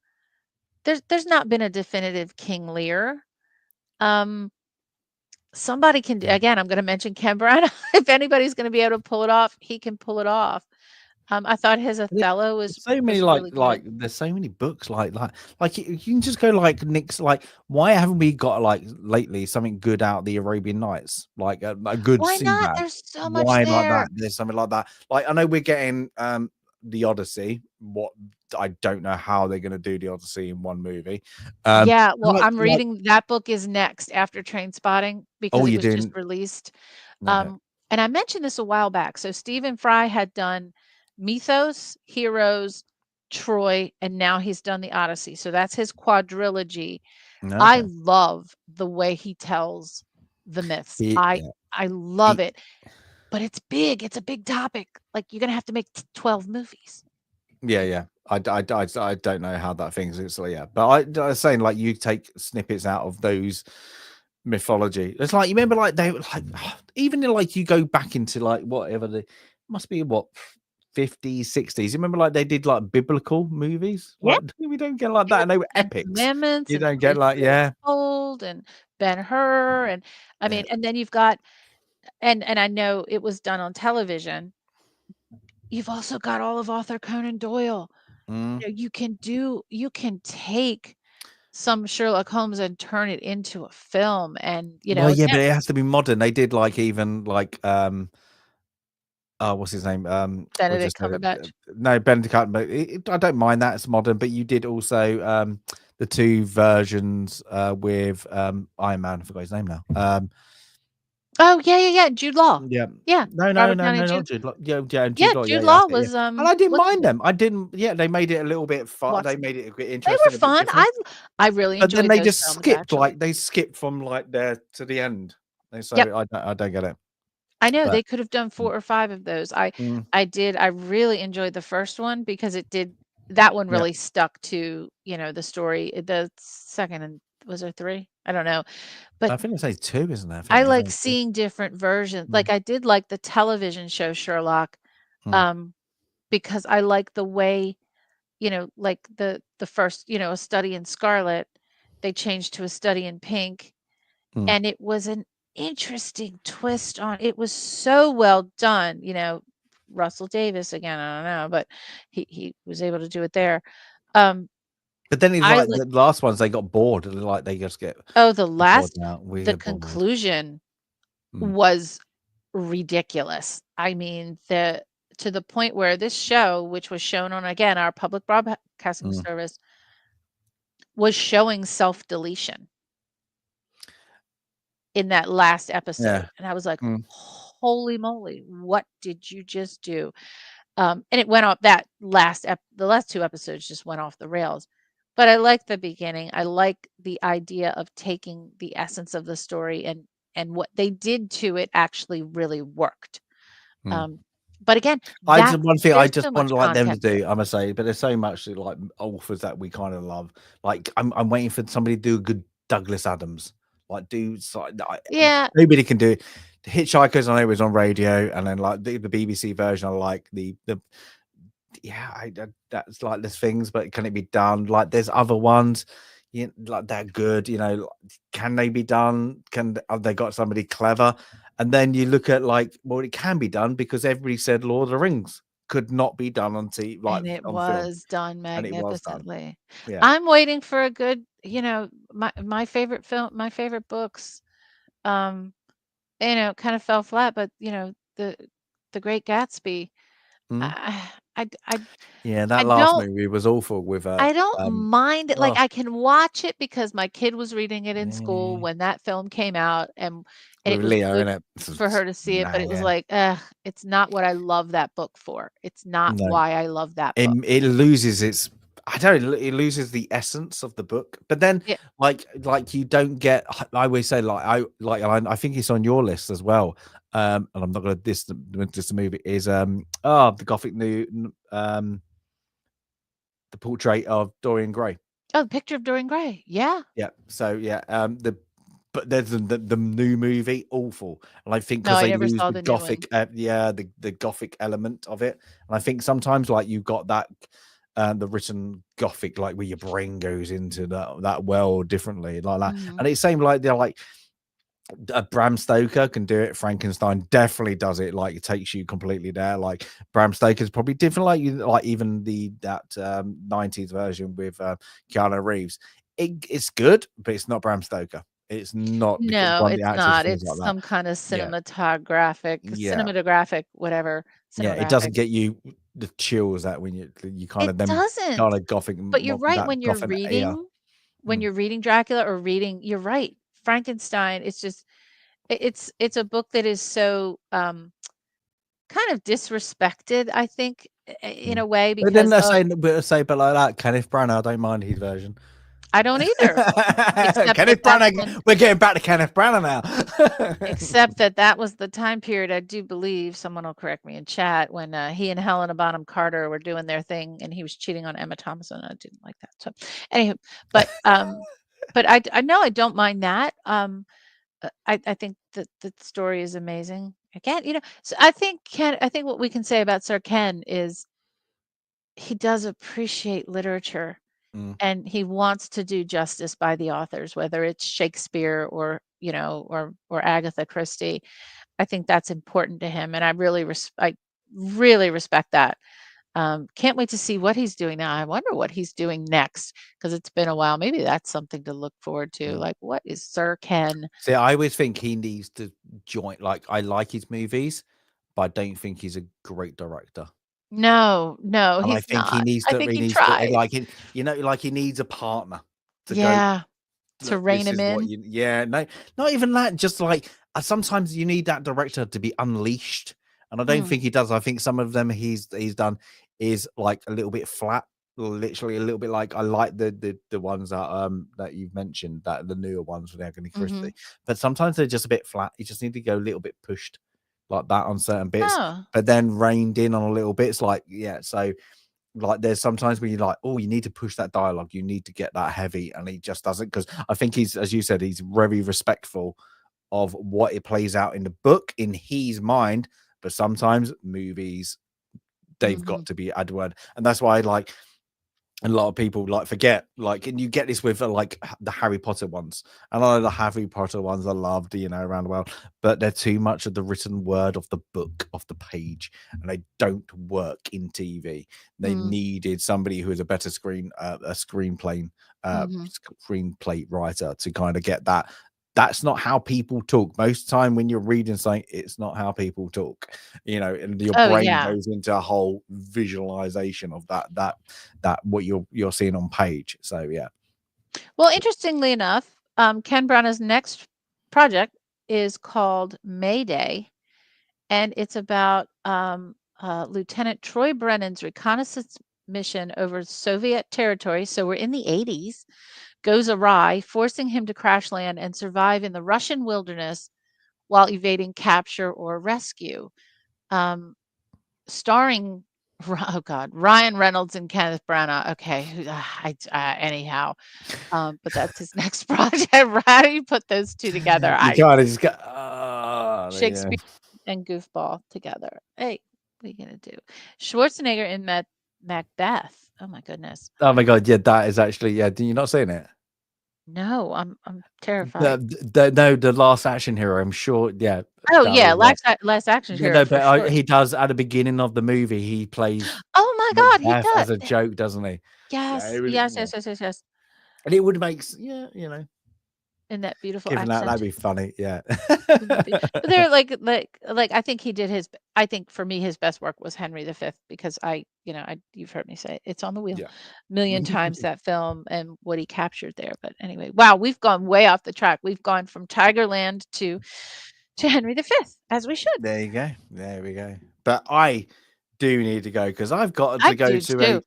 There's not been a definitive King Lear. Somebody can again, I'm going to mention Ken Branagh. If anybody's going to be able to pull it off, he can pull it off. I thought his Othello was so many really like there's so many books like you can just go like Nick's, like why haven't we got like lately something good out the Arabian Nights, like a good why Sinbad? Not there's so much why there. Like that there's something like that. Like I know we're getting the Odyssey. What I don't know how they're going to do the Odyssey in one movie. Yeah, well, I'm reading that book is next after Trainspotting because it was just released. And I mentioned this a while back. So Stephen Fry had done Mythos, Heroes, Troy, and now he's done the Odyssey. So that's his quadrilogy. Okay. I love the way he tells the myths. I love it. But it's big. It's a big topic. Like, you're gonna have to make 12 movies. Yeah. I don't know how that thing's. It's but I was saying, like, you take snippets out of those mythology. It's like, you remember, like, they like even like you go back into like whatever the must be 50s, 60s. You remember, like, they did like biblical movies. Yeah, Like, we don't get like that, and they were epics. Commandments. You don't get like Old and Ben-Hur, and I mean, and then you've got, and I know it was done on television. You've also got all of Arthur Conan Doyle. You can take some Sherlock Holmes and turn it into a film, and but it has to be modern. They did like even like what's his name? Benedict Cumberbatch. No, Benedict Cumberbatch. I don't mind that it's modern, but you did also the 2 versions with Iron Man. I forgot his name now. Oh, yeah. Jude Law. Yeah. No, not Jude Law. Jude Law. Jude Law was and I didn't mind them. I didn't. Yeah, they made it a little bit fun. They made it a bit interesting. They were fun. I really enjoyed. But then they just skipped, like, they skipped from like there to the end. So I don't get it. I know, they could have done 4 or 5 of those. I really enjoyed the first one because that one really stuck to, the story. The second, and was there 3? I don't know. But I think it's 2, isn't there? I like seeing different versions. Like, I did like the television show Sherlock, because I like the way, like the first, A Study in Scarlet, they changed to A Study in Pink, and it was an interesting twist on it. Was so well done. Russell Davis again, I don't know, but he was able to do it there. But then it's like the last ones, they got bored, and like they just get the conclusion was ridiculous. I mean, to the point where this show, which was shown on, again, our public broadcasting service, was showing self-deletion in that last episode. And I was like, holy moly, what did you just do? And it went off the last 2 episodes just went off the rails. But I like the beginning. I like the idea of taking the essence of the story, and what they did to it actually really worked. But again, one thing I just so want like them to do, I must say, but there's so much like authors that we kind of love. Like, I'm waiting for somebody to do a good Douglas Adams. Like, nobody can do it. The Hitchhikers, I know, was on radio, and then like the BBC version, I like that's like, there's things, but can it be done? Like, there's other ones, like, they're good. Can they be done? Have they got somebody clever? And then you look at, like, well, it can be done because everybody said Lord of the Rings could not be done on TV, like, and it on was film. done magnificently. Yeah. I'm waiting for a good, my favorite film, my favorite books, kind of fell flat, but the Great Gatsby. That last movie was awful. With I don't mind it. Like, I can watch it because my kid was reading it in school when that film came out, and it was Leo good in it for her to see it. But it was like, it's not what I love that book for. It's not why I love that book. It loses its. It loses the essence of the book. But then, like you don't get. I always say, I think it's on your list as well. And I'm not going to diss the movie. Is the Gothic the portrait of Dorian Gray. Oh, the Picture of Dorian Gray. Yeah. Yeah. So but there's the new movie, awful, and I think because they lose the Gothic, the Gothic element of it, and I think sometimes, like, you've got that the written Gothic, like, where your brain goes into that world differently, like that, and it's same like they're like. Bram Stoker can do it. Frankenstein definitely does it. Like, it takes you completely there. Like, Bram Stoker's probably different. Like even that 90s version with Keanu Reeves. It's good, but it's not Bram Stoker. It's not. No, it's not. It's like some kind of cinematographic, whatever. It doesn't get you the chills that when you kind of doesn't. Kind of Gothic. But you're right, when you're reading, you're reading Dracula or reading, you're right. Frankenstein, it's just it's a book that is so kind of disrespected, I think, in a way, But then because but like that, Kenneth Branagh, I don't mind his version. I don't either. Except Kenneth Branagh, we're getting back to Kenneth Branagh now. Except that was the time period, I do believe, someone will correct me in chat, when he and Helena Bonham Carter were doing their thing and he was cheating on Emma Thompson. I didn't like that. So anywho, but I know I don't mind that. I think that the story is amazing. Again, so I think what we can say about Sir Ken is he does appreciate literature. And he wants to do justice by the authors, whether it's Shakespeare or Agatha Christie. I think that's important to him, and I really respect that. Can't wait to see what he's doing now. I wonder what he's doing next, because it's been a while. Maybe that's something to look forward to. Like, what is Sir Ken? See, I always think he needs to join. Like, I like his movies, but I don't think he's a great director. No, And he's I think not. he needs I to. think He he needs to tried. like it. Like he needs a partner to go. Yeah, to "Look, rein this him is what in. yeah, no, not even that. Just like sometimes you need that director to be unleashed, and I don't think he does. I think some of them he's done is like a little bit flat, literally a little bit. Like, I like the ones that you've mentioned, that the newer ones with Agatha Christie, but sometimes they're just a bit flat. You just need to go a little bit pushed like that on certain bits, Oh. but then reined in on a little bits. Like, yeah, so. Like, there's sometimes when you're like, oh, you need to push that dialogue, you need to get that heavy, and he just doesn't, because I think he's, as you said, he's very respectful of what it plays out in the book in his mind, but sometimes movies, they've got to be ad word, and that's why like a lot of people like forget, like, and you get this with like the Harry Potter ones, and I know the Harry Potter ones are loved, around the world, but they're too much of the written word of the book, of the page, and they don't work in TV. They needed somebody who is a better screenplay writer to kind of get that. That's not how people talk. Most of the time when you're reading something, it's not how people talk, and your brain goes into a whole visualization of that what you're seeing on page. So, yeah. Well, interestingly enough, Ken Branagh's next project is called Mayday, and it's about Lieutenant Troy Brennan's reconnaissance mission over Soviet territory. So we're in the 80s. Goes awry, forcing him to crash land and survive in the Russian wilderness while evading capture or rescue. Starring, Ryan Reynolds and Kenneth Branagh. Okay, anyhow, but that's his next project. How do you put those two together? You kind of just go, Shakespeare and Goofball together. Hey, what are you gonna do? Schwarzenegger in Macbeth. Oh my goodness. Oh my god, yeah, that is actually, yeah. Do you not seen it? No, I'm terrified. The Last Action Hero, I'm sure. Yeah. Oh yeah, Last Action Hero. No, but he does at the beginning of the movie. He plays. Oh my god, he does as a joke, doesn't he? Yes, yes. And it would make, in that beautiful given accent. That'd be funny, yeah. But they're like I think he did I think for me his best work was Henry V, because you've heard me say it's on the wheel a million times, that film and what he captured there. But anyway, wow, we've gone way off the track. We've gone from Tigerland to Henry V, as we should. There you go. There we go. But I do need to go, because I've got to go to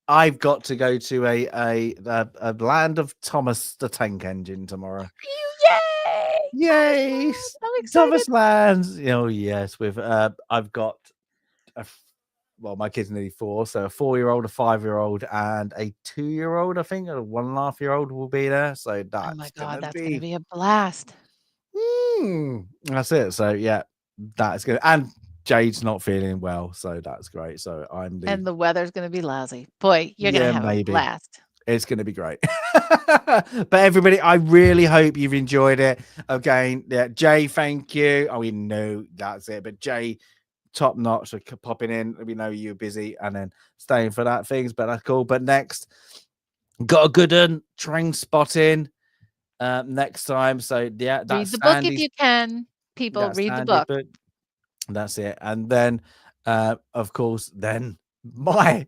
I've got to go to a Land of Thomas the Tank Engine tomorrow. Yay! Thomas Lands. Oh yes, with I've got my kid's nearly 4, so a 4-year-old, a 5-year-old, and a 2-year-old. I think, and a 1.5-year-old will be there. So that's oh my god, that's gonna be a blast. That's it. So yeah, that's good. And Jade's not feeling well, so that's great. So and the weather's going to be lousy. Boy, you're going to have a blast. It's going to be great. But everybody, I really hope you've enjoyed it. Again, yeah, Jay, thank you. Oh, we know that's it. But Jay, top notch for popping in. We know you're busy and then staying for that things, but that's cool. But next, got a good one, Train Spotting next time. So yeah, that's read the book if you can. People, read the book. That's it. And then, of course, then my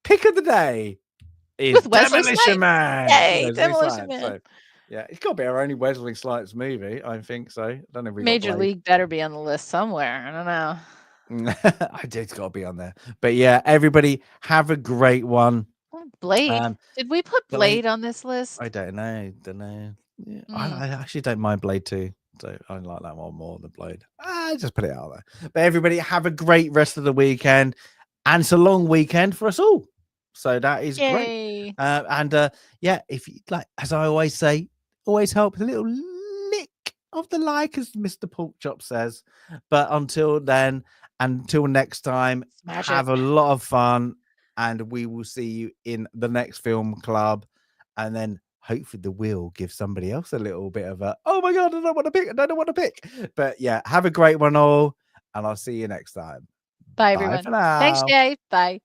pick of the day is Demolition Man. Yay, Demolition Man. So, yeah, it's got to be our only Wesley Snipes movie, I think so. I don't know if we Major League better be on the list somewhere. I don't know. I did got to be on there. But yeah, everybody have a great one. Blade. Did we put Blade on this list? I don't know. Yeah, I actually don't mind Blade too. So I like that one more than Blade. I just put it out there. But everybody have a great rest of the weekend. And it's a long weekend for us all. So that is great. Yeah, if you like, as I always say, always help a little lick of the like, as Mr. Porkchop says. But until then, until next time, have a lot of fun. And we will see you in the next film club. And then hopefully the wheel gives somebody else a little bit of a, oh my God, I don't want to pick. I don't want to pick. But yeah, have a great one all. And I'll see you next time. Bye everyone. For now. Thanks, Jay. Bye.